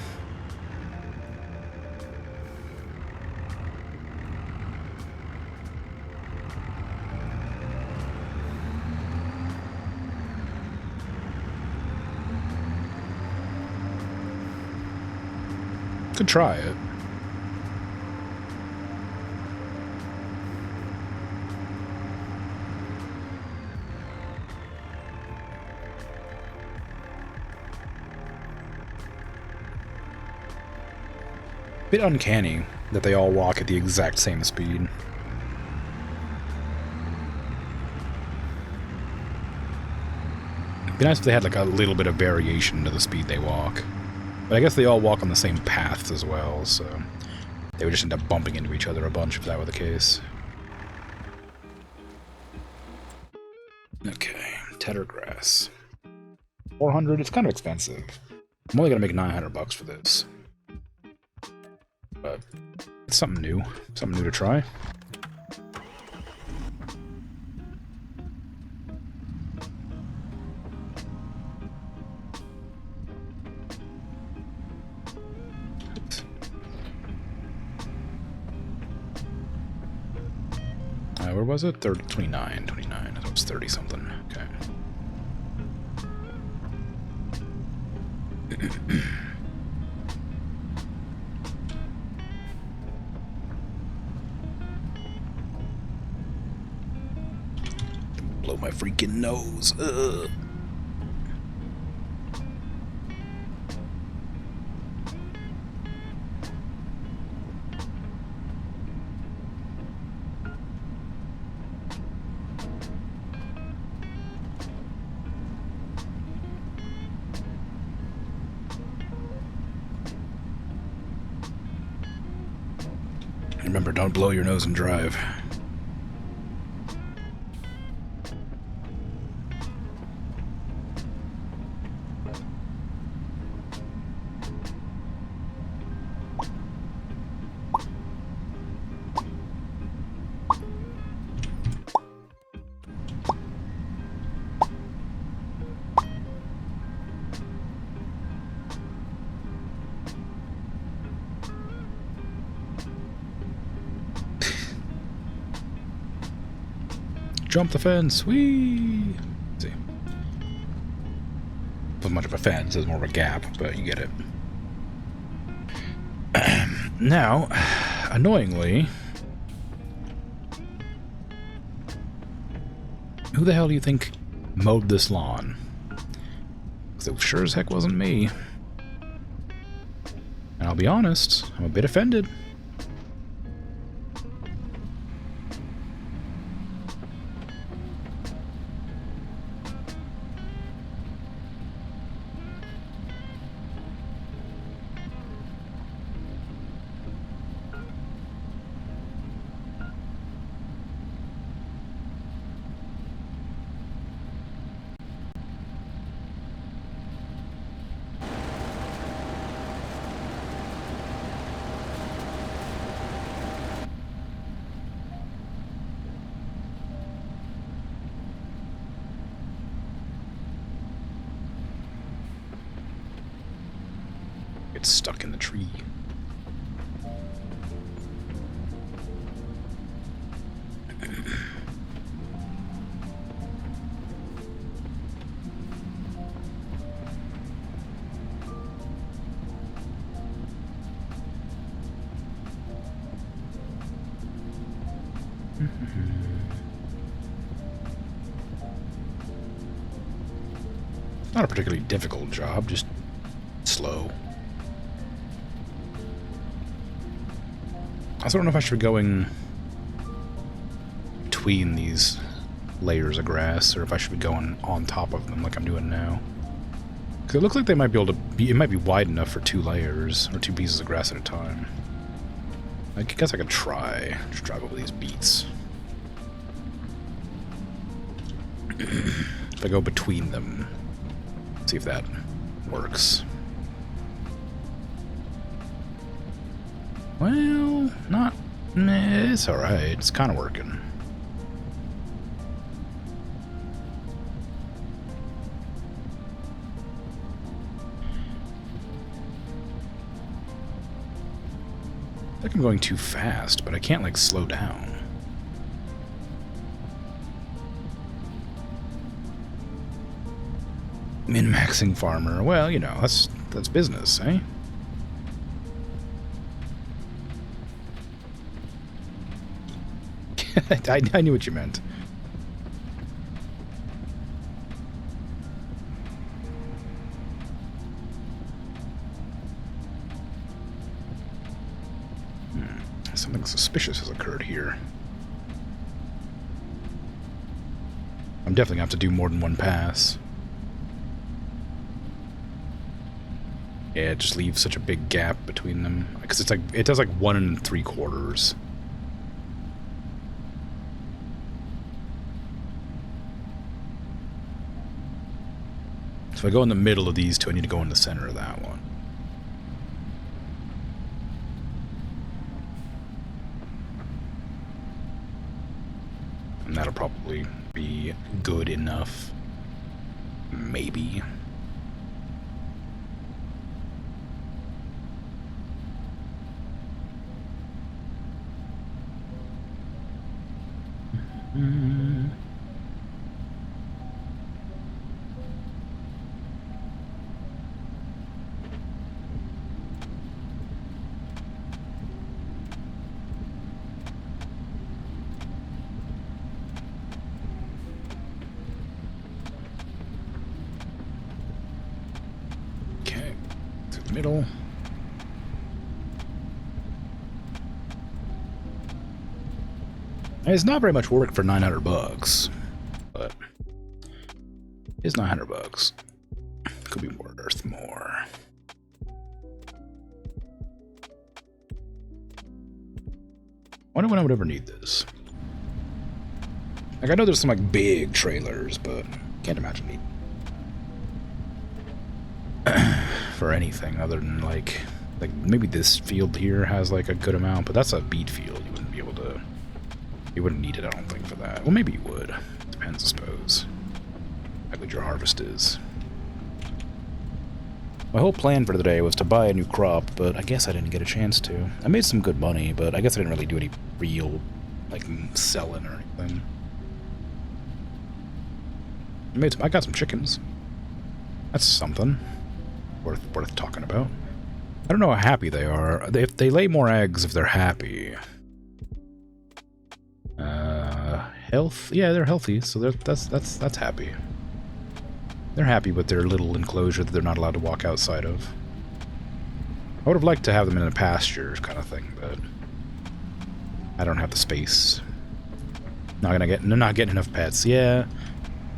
A: Could try it. Bit uncanny that they all walk at the exact same speed. It'd be nice if they had like a little bit of variation to the speed they walk. But I guess they all walk on the same paths as well, so they would just end up bumping into each other a bunch if that were the case. Okay, tedder grass. 400, it's kind of expensive. I'm only gonna make 900 bucks for this. But it's something new to try. Where was it? 29. I thought it was 30 something. Okay. Blow my freaking nose. Ugh. Remember, don't blow your nose and drive. Jump the fence, whee! Let's see. Not much of a fence, it's more of a gap, but you get it. Now, annoyingly, who the hell do you think mowed this lawn? Because it sure as heck wasn't me. And I'll be honest, I'm a bit offended. It's stuck in the tree. Not a particularly difficult job, just slow. I also don't know if I should be going between these layers of grass, or if I should be going on top of them like I'm doing now. Because it looks like they might be able to be, it might be wide enough for 2 layers, or 2 pieces of grass at a time. I guess I could try. Just drive over these beets. If I go between them, see if that works. Well, not... Meh, it's alright. It's kind of working. I think I'm going too fast, but I can't, like, slow down. Min-maxing farmer. Well, you know, that's business, eh? I knew what you meant. Something suspicious has occurred here. I'm definitely gonna have to do more than one pass. Yeah, it just leaves such a big gap between them. Because it's like, it does like 1 3/4. So if I go in the middle of these two, I need to go in the center of that one. And that'll probably be good enough. Maybe. Okay, through the middle. It's not very much work for $900, but it's $900. Could be worth more. wonder when I would ever need this. Like, I know there's some, like, big trailers, but can't imagine need for anything other than, like, maybe this field here has, like, a good amount, but that's a beet field. You wouldn't be able to... You wouldn't need it, I don't think, for that. Well, maybe you would. Depends, I suppose. How good your harvest is. My whole plan for the day was to buy a new crop, but I guess I didn't get a chance to. I made some good money, but I guess I didn't really do any real, like, selling or anything. I got some chickens. That's something worth talking about. I don't know how happy they are. They lay more eggs if they're happy. Health? Yeah, they're healthy, so that's happy. They're happy with their little enclosure that they're not allowed to walk outside of. I would have liked to have them in a pasture kind of thing, but I don't have the space. They're not getting enough pets. Yeah,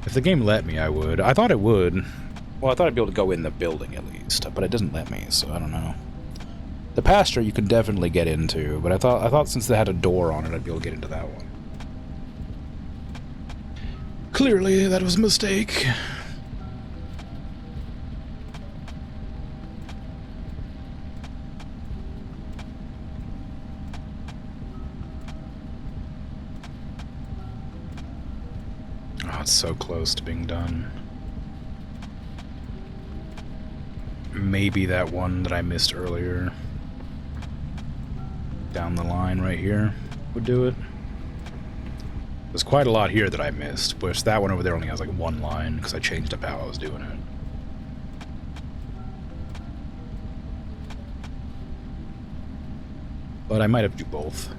A: if the game let me, I would. I thought it would. Well, I thought I'd be able to go in the building at least, but it doesn't let me, so I don't know. The pasture you can definitely get into, but I thought since they had a door on it, I'd be able to get into that one. Clearly, that was a mistake. Oh, it's so close to being done. Maybe that one that I missed earlier down the line right here would do it. There's quite a lot here that I missed, which that one over there only has like one line because I changed up how I was doing it. But I might have to do both.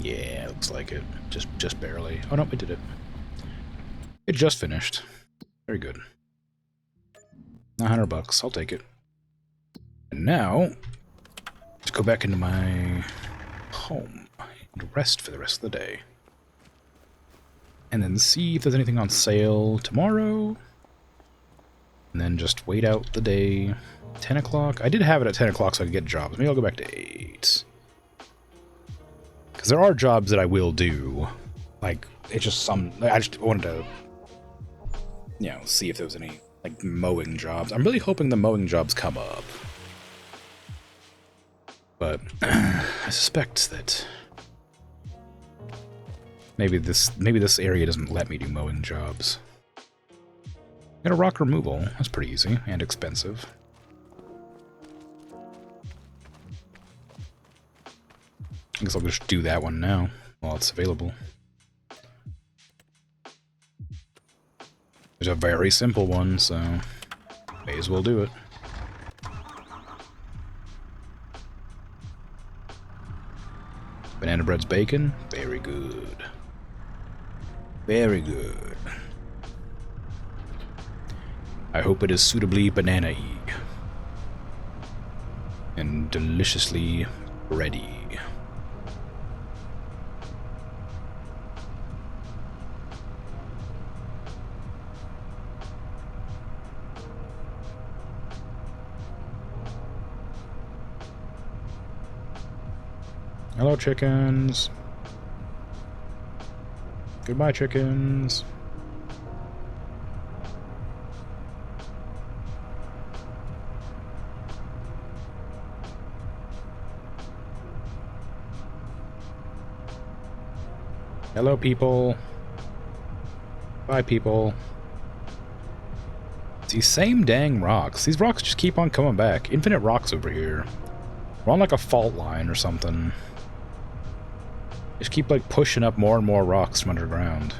A: Yeah, looks like it. Just barely. Oh no, we did it. It just finished. Very good. $900. I'll take it. And now, let's go back into my home and rest for the rest of the day. And then see if there's anything on sale tomorrow. And then just wait out the day. 10 o'clock? I did have it at 10 o'clock so I could get jobs. Maybe I'll go back to 8. Because there are jobs that I will do. Like, it's just some... I just wanted to, you know, see if there was any, like, mowing jobs. I'm really hoping the mowing jobs come up. But I suspect that maybe this area doesn't let me do mowing jobs. Got a rock removal. That's pretty easy and expensive. I guess I'll just do that one now while it's available. There's a very simple one, so may as well do it. Banana bread's bacon? Very good. Very good. I hope it is suitably banana-y. And deliciously bready. Hello, chickens. Goodbye, chickens. Hello, people. Bye, people. These same dang rocks. These rocks just keep on coming back. Infinite rocks over here. We're on like a fault line or something. Just keep like pushing up more and more rocks from underground.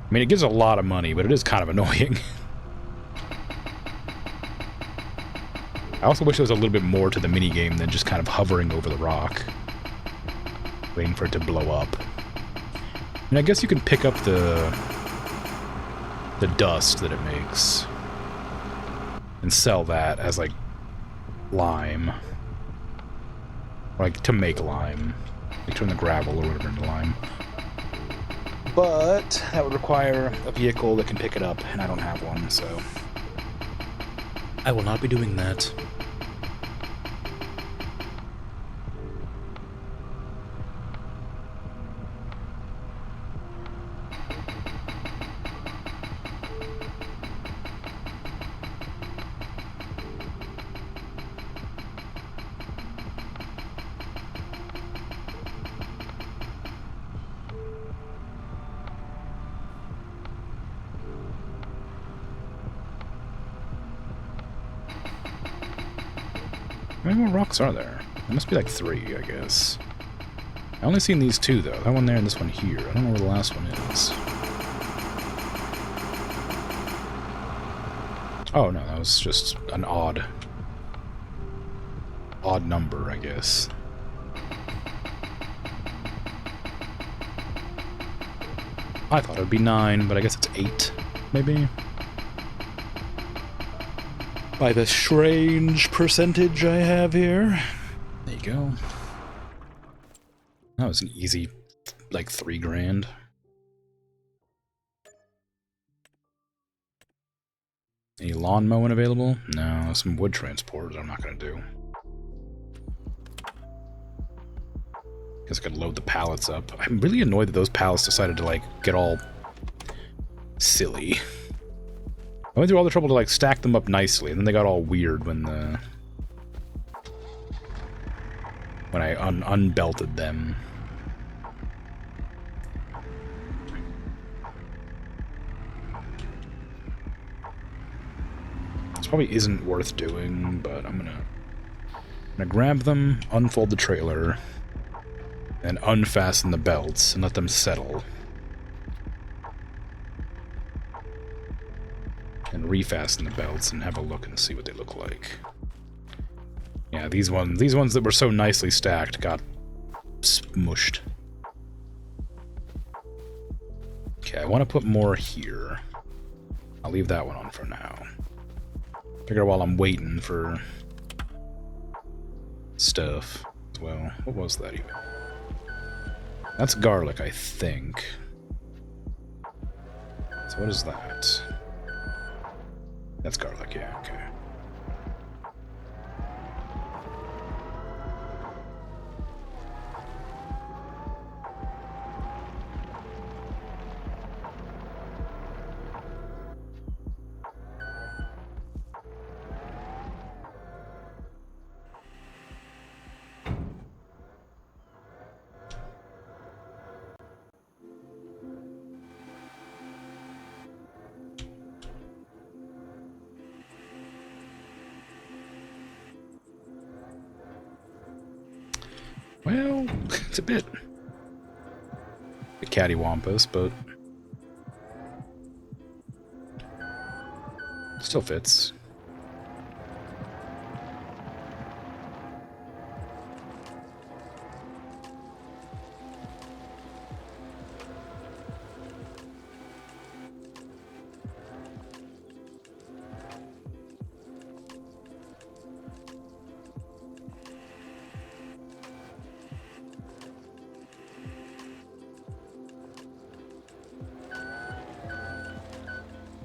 A: I mean, it gives a lot of money, but it is kind of annoying. I also wish there was a little bit more to the minigame than just kind of hovering over the rock, waiting for it to blow up. I mean, I guess you can pick up the dust that it makes and sell that as, like, lime. Or, like, to make lime. Like, turn the gravel or whatever into lime. But that would require a vehicle that can pick it up, and I don't have one, so I will not be doing that. How many more rocks are there? There must be like 3, I guess. I only seen these 2, though. That one there and this one here. I don't know where the last one is. Oh, no, that was just an odd number, I guess. I thought it would be 9, but I guess it's 8, maybe? By the strange percentage I have here. There you go. That was an easy, like, 3 grand. Any lawn mowing available? No, some wood transport I'm not gonna do. Guess I could load the pallets up. I'm really annoyed that those pallets decided to, like, get all silly. I went through all the trouble to, like, stack them up nicely, and then they got all weird when I unbelted them. This probably isn't worth doing, but I'm gonna grab them, unfold the trailer, and unfasten the belts and let them settle. And refasten the belts and have a look and see what they look like. Yeah, these ones that were so nicely stacked got smushed. Okay, I want to put more here. I'll leave that one on for now. Figure while I'm waiting for stuff as well. What was that even? That's garlic, I think. So what is that? That's garlic, yeah, okay. Well, it's a bit cattywampus, but still fits.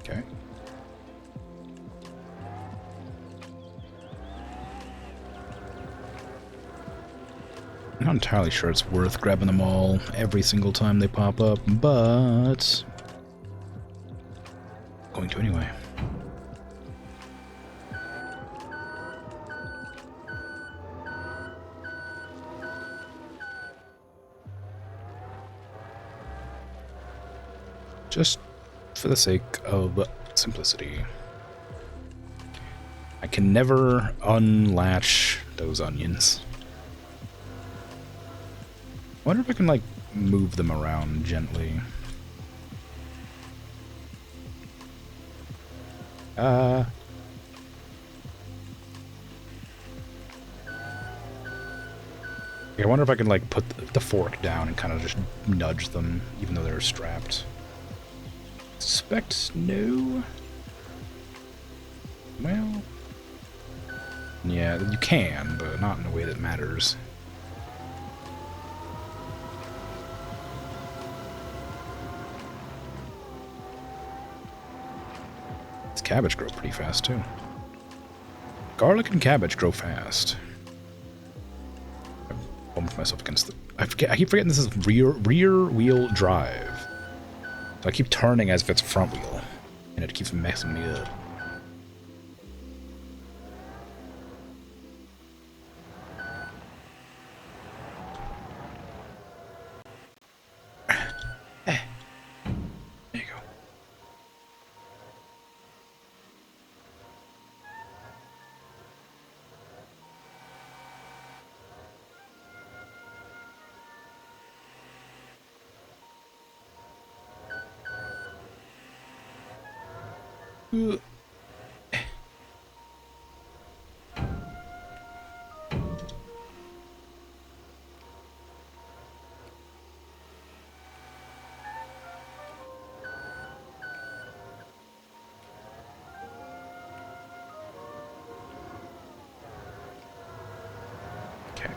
A: Okay. I'm not entirely sure it's worth grabbing them all every single time they pop up, but going to anyway. Just for the sake of simplicity. I can never unlatch those onions. I wonder if I can, like, move them around gently. Yeah, I wonder if I can, like, put the fork down and kind of just nudge them, even though they're strapped. Suspect no. Well, yeah, you can, but not in a way that matters. This cabbage grow pretty fast, too. Garlic and cabbage grow fast. I bumped myself against the... I keep forgetting this is rear wheel drive. So I keep turning as if it's front wheel, and it keeps messing me up. There you go. Okay.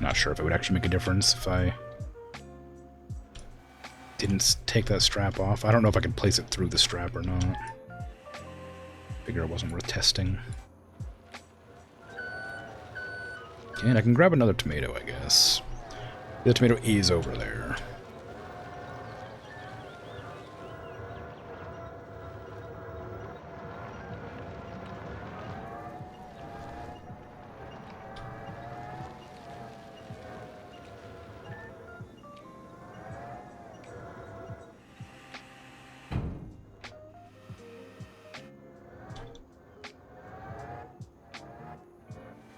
A: Not sure if it would actually make a difference if I didn't take that strap off. I don't know if I could place it through the strap or not. Figure it wasn't worth testing. Okay, and I can grab another tomato, I guess. The tomato is over there.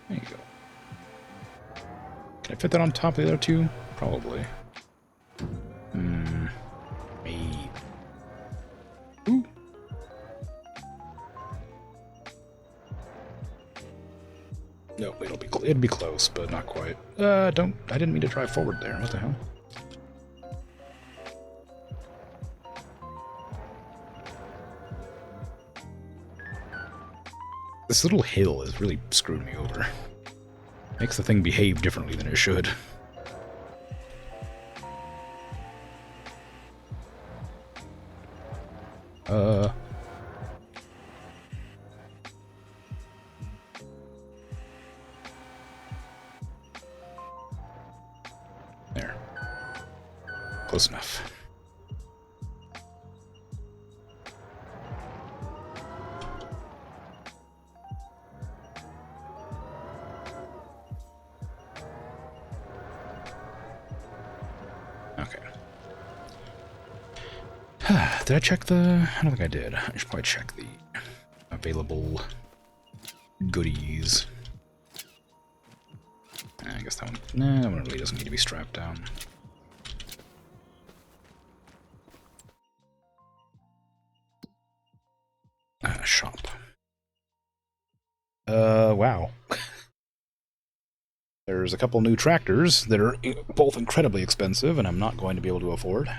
A: There you go. Can I fit that on top of the other two? Probably. Maybe. Ooh. No, it'd be close, but not quite. I didn't mean to drive forward there. What the hell? This little hill is really screwed me over. Makes the thing behave differently than it should. There. Close enough. Okay. Did I check the... I don't think I did. I should probably check the available goodies. I guess that one... Nah, that one really doesn't need to be strapped down. Shop. Wow. There's a couple new tractors that are both incredibly expensive, and I'm not going to be able to afford.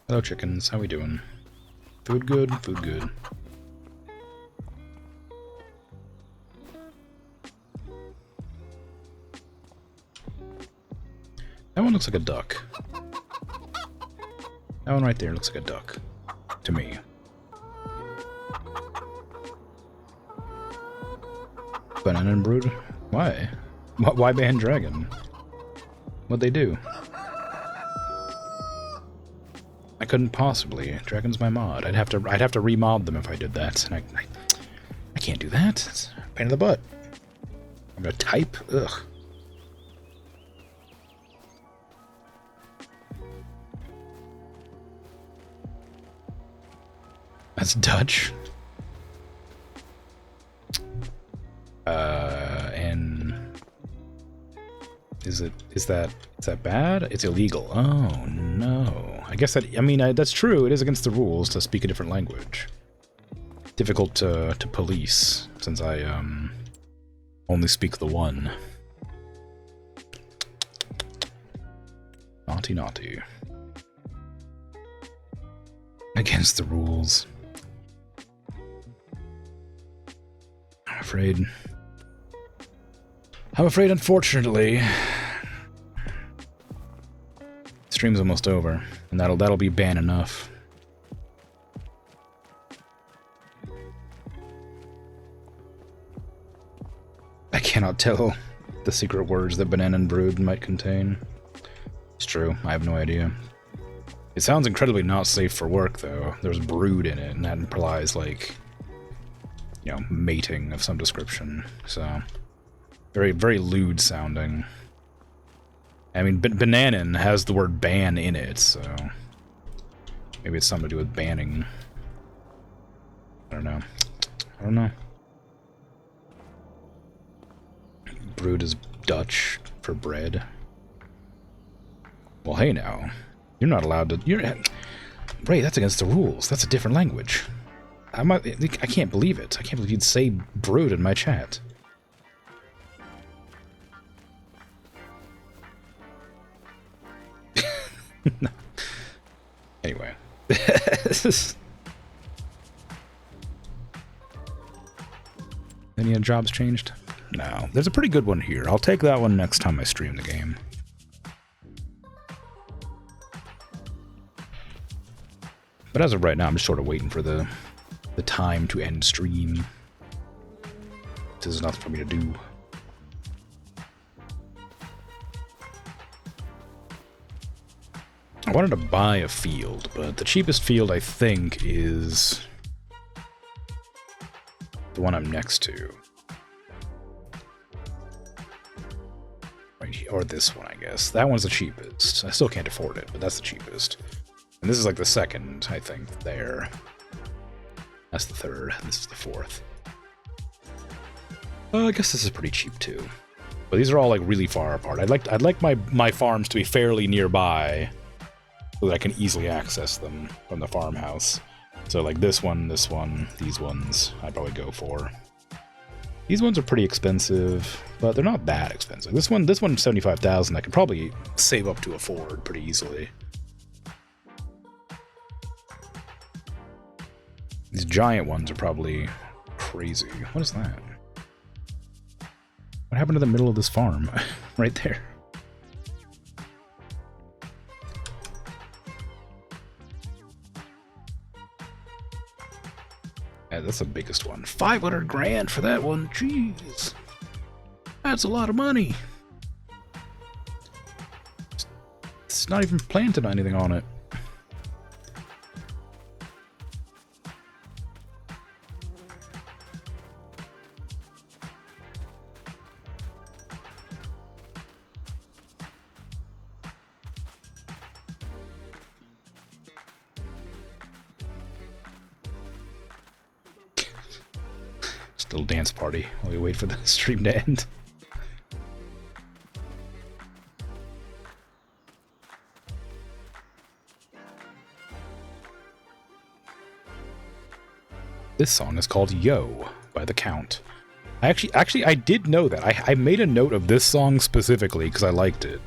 A: Hello, chickens. How we doing? Food good? Food good. That one looks like a duck. That one right there looks like a duck. To me. Banana and Brood? Why? Why ban Dragon? What'd they do? I couldn't possibly. Dragon's my mod. I'd have to remod them if I did that. And can't do that. It's a pain in the butt. I'm gonna type. Ugh. That's Dutch. And is that bad? It's illegal. Oh no. I guess that, I mean, that's true. It is against the rules to speak a different language. Difficult to police since I only speak the one. Naughty, naughty. Against the rules. I'm afraid, unfortunately, stream's almost over, and that'll be ban enough. I cannot tell the secret words that banana and brood might contain. It's true, I have no idea. It sounds incredibly not safe for work, though. There's brood in it, and that implies, like, you know, mating of some description. So, very, very lewd sounding. I mean, bananin has the word ban in it, so maybe it's something to do with banning. I don't know. Brood is Dutch for bread. Well, hey now. You're not allowed to... Ray, that's against the rules. That's a different language. I can't believe it. I can't believe you'd say brood in my chat. No. Anyway. Any jobs changed? No. There's a pretty good one here. I'll take that one next time I stream the game. But as of right now, I'm just sort of waiting for the time to end stream. There's nothing for me to do. I wanted to buy a field, but the cheapest field, I think, is the one I'm next to. Right here, or this one, I guess. That one's the cheapest. I still can't afford it, but that's the cheapest. And this is like the second, I think, there. That's the third. This is the fourth. I guess this is pretty cheap too. But these are all like really far apart. I'd like my farms to be fairly nearby so that I can easily access them from the farmhouse. So like this one, these ones, I'd probably go for. These ones are pretty expensive, but they're not that expensive. This one 75,000 I could probably save up to afford pretty easily. These giant ones are probably crazy. What is that? What happened to the middle of this farm? Right there. Yeah, that's the biggest one. 500 grand for that one. Jeez. That's a lot of money. It's not even planted anything on it. Little dance party while we wait for the stream to end. This song is called Yo by The Count. Actually, I did know that. I made a note of this song specifically because I liked it.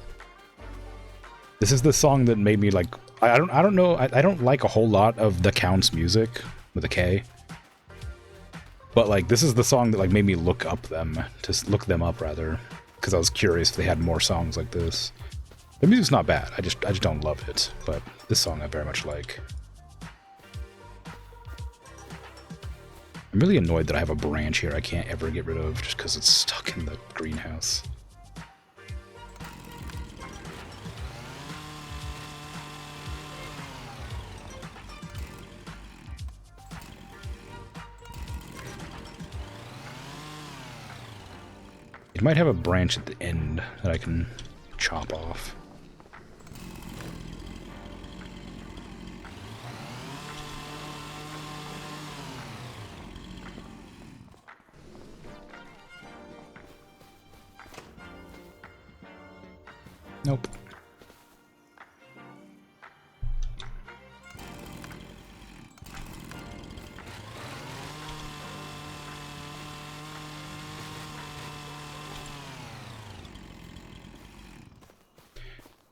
A: This is the song that made me like. I don't know. I don't like a whole lot of The Count's music with a K. But like this is the song that like made me look them up rather, because I was curious if they had more songs like this. The music's not bad. I just don't love it, but this song I very much like. I'm really annoyed that I have a branch here I can't ever get rid of just because it's stuck in the greenhouse. It might have a branch at the end that I can chop off. Nope.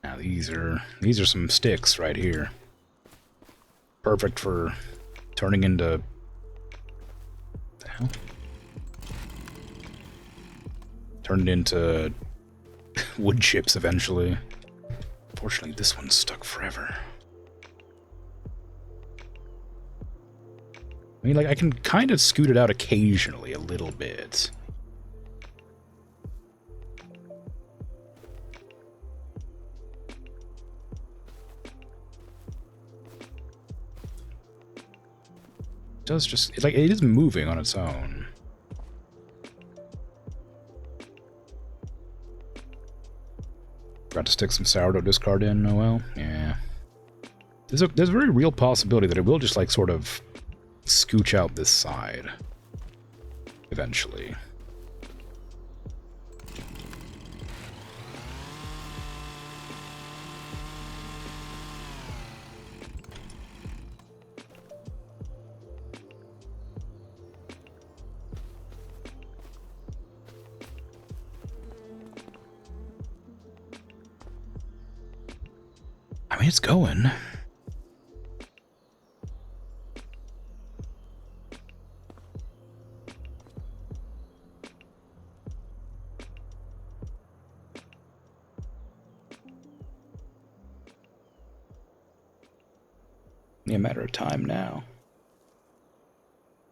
A: Now these are some sticks right here. Perfect for turning into what the hell? Turned into wood chips eventually. Fortunately, this one's stuck forever. I mean, like, I can kind of scoot it out occasionally a little bit. It does just, it is moving on its own. Got to stick some sourdough discard in, oh well, yeah. There's a very real possibility that it will just, like, sort of scooch out this side. Eventually. I mean, it's going. Only a matter of time now.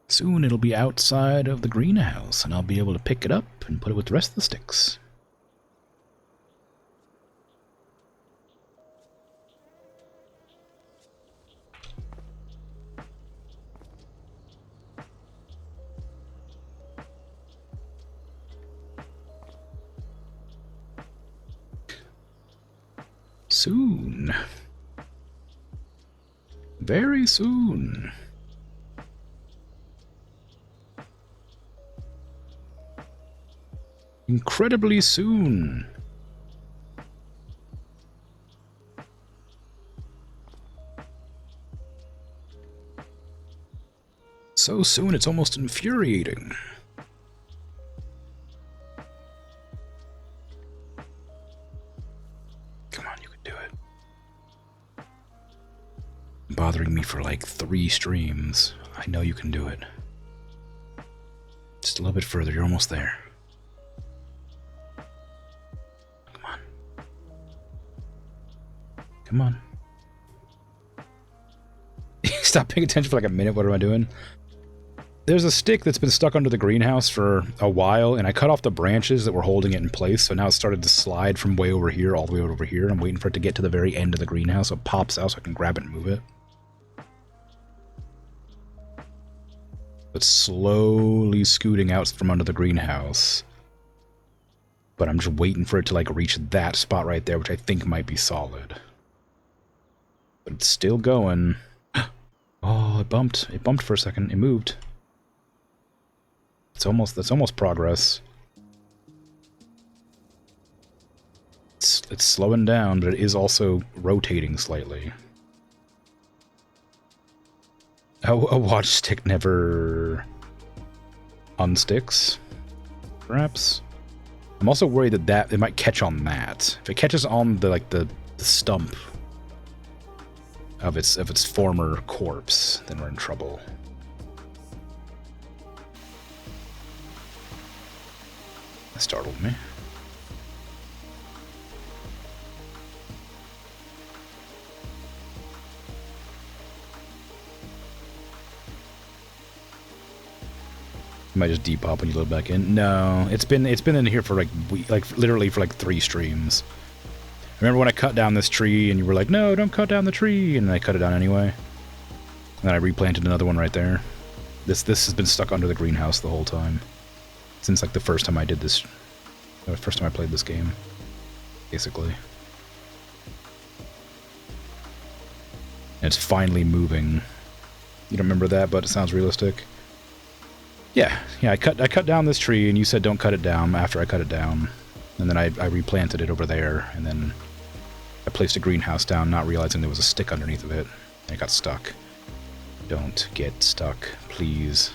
A: Soon it'll be outside of the greenhouse, and I'll be able to pick it up and put it with the rest of the sticks. Soon. Very soon. Incredibly soon. So soon it's almost infuriating. Come on, you can do it. Bothering me for like 3 streams. I know you can do it. Just a little bit further, you're almost there. Come on. Come on. Stop paying attention for like a minute, what am I doing? There's a stick that's been stuck under the greenhouse for a while, and I cut off the branches that were holding it in place, so now it started to slide from way over here all the way over here, and I'm waiting for it to get to the very end of the greenhouse so it pops out so I can grab it and move it. It's slowly scooting out from under the greenhouse. But I'm just waiting for it to like reach that spot right there, which I think might be solid. But it's still going. Oh, it bumped. It bumped for a second. It moved. That's almost progress. It's slowing down, but it is also rotating slightly. A watch stick never unsticks, perhaps. I'm also worried that it might catch on that. If it catches on the stump of its former corpse, then we're in trouble. That startled me. You might just depop when you load back in. No, it's been in here for literally for 3 streams. Remember when I cut down this tree and you were like, "No, don't cut down the tree," and I cut it down anyway. And then I replanted another one right there. This has been stuck under the greenhouse the whole time. Since like the first time I did this The first time I played this game, basically. And it's finally moving. You don't remember that, but it sounds realistic. Yeah, I cut down this tree, and you said don't cut it down after I cut it down. And then I replanted it over there, and then I placed a greenhouse down, not realizing there was a stick underneath of it, and it got stuck. Don't get stuck, please.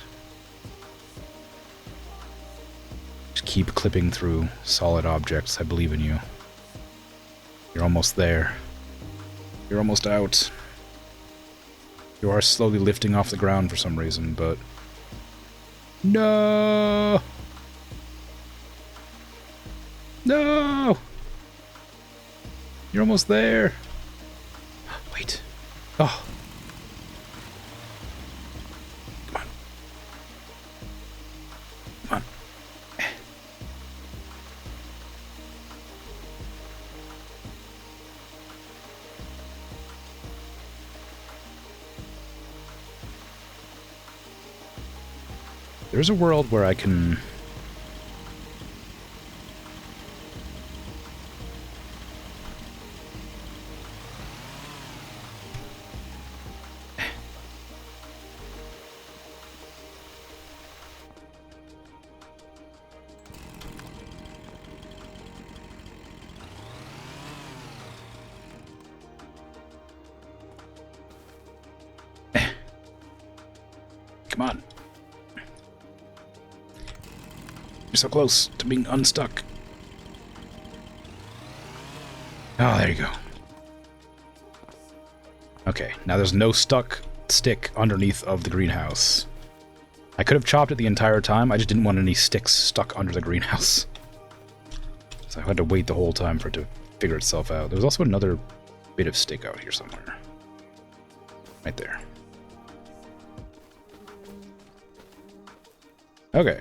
A: Just keep clipping through solid objects. I believe in you. You're almost there. You're almost out. You are slowly lifting off the ground for some reason, but... No! No! You're almost there. Wait. Oh. Come on. Come on. There's a world where I can... Come on. You're so close to being unstuck. Oh, there you go. Okay, now there's no stuck stick underneath of the greenhouse. I could have chopped it the entire time, I just didn't want any sticks stuck under the greenhouse. So I had to wait the whole time for it to figure itself out. There was also another bit of stick out here somewhere. Right there. Okay.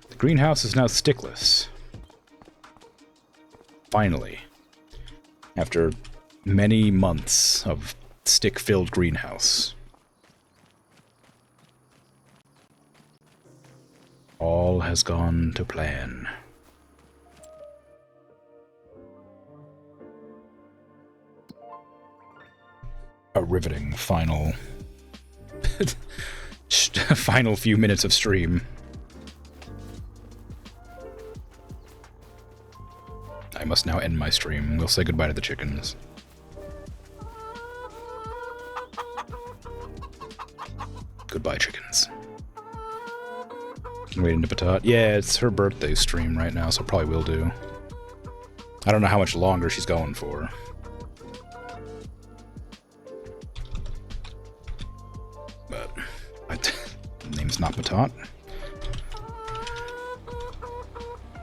A: The greenhouse is now stickless. Finally. After many months of stick-filled greenhouse. All has gone to plan. A riveting final... final few minutes of stream. I must now end my stream. We'll say goodbye to the chickens. Goodbye, chickens. Waiting to Patat. Yeah, it's her birthday stream right now, so probably will do. I don't know how much longer she's going for. But my name's not Patat.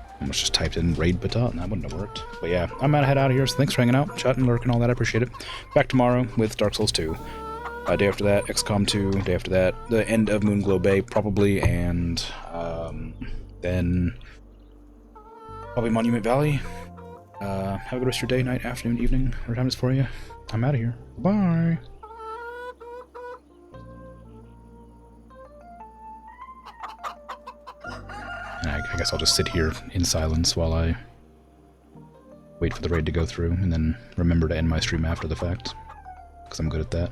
A: I almost just typed in raid Patat, and that wouldn't have worked. But yeah, I'm gonna head out of here, so thanks for hanging out, chat and lurk and all that, I appreciate it. Back tomorrow with Dark Souls 2. Day after that, XCOM 2. Day after that, the end of Moonglow Bay, probably, and then probably Monument Valley. Have a good rest of your day, night, afternoon, evening, whatever time it's for you. I'm out of here. Bye. And I guess I'll just sit here in silence while I wait for the raid to go through, and then remember to end my stream after the fact, because I'm good at that.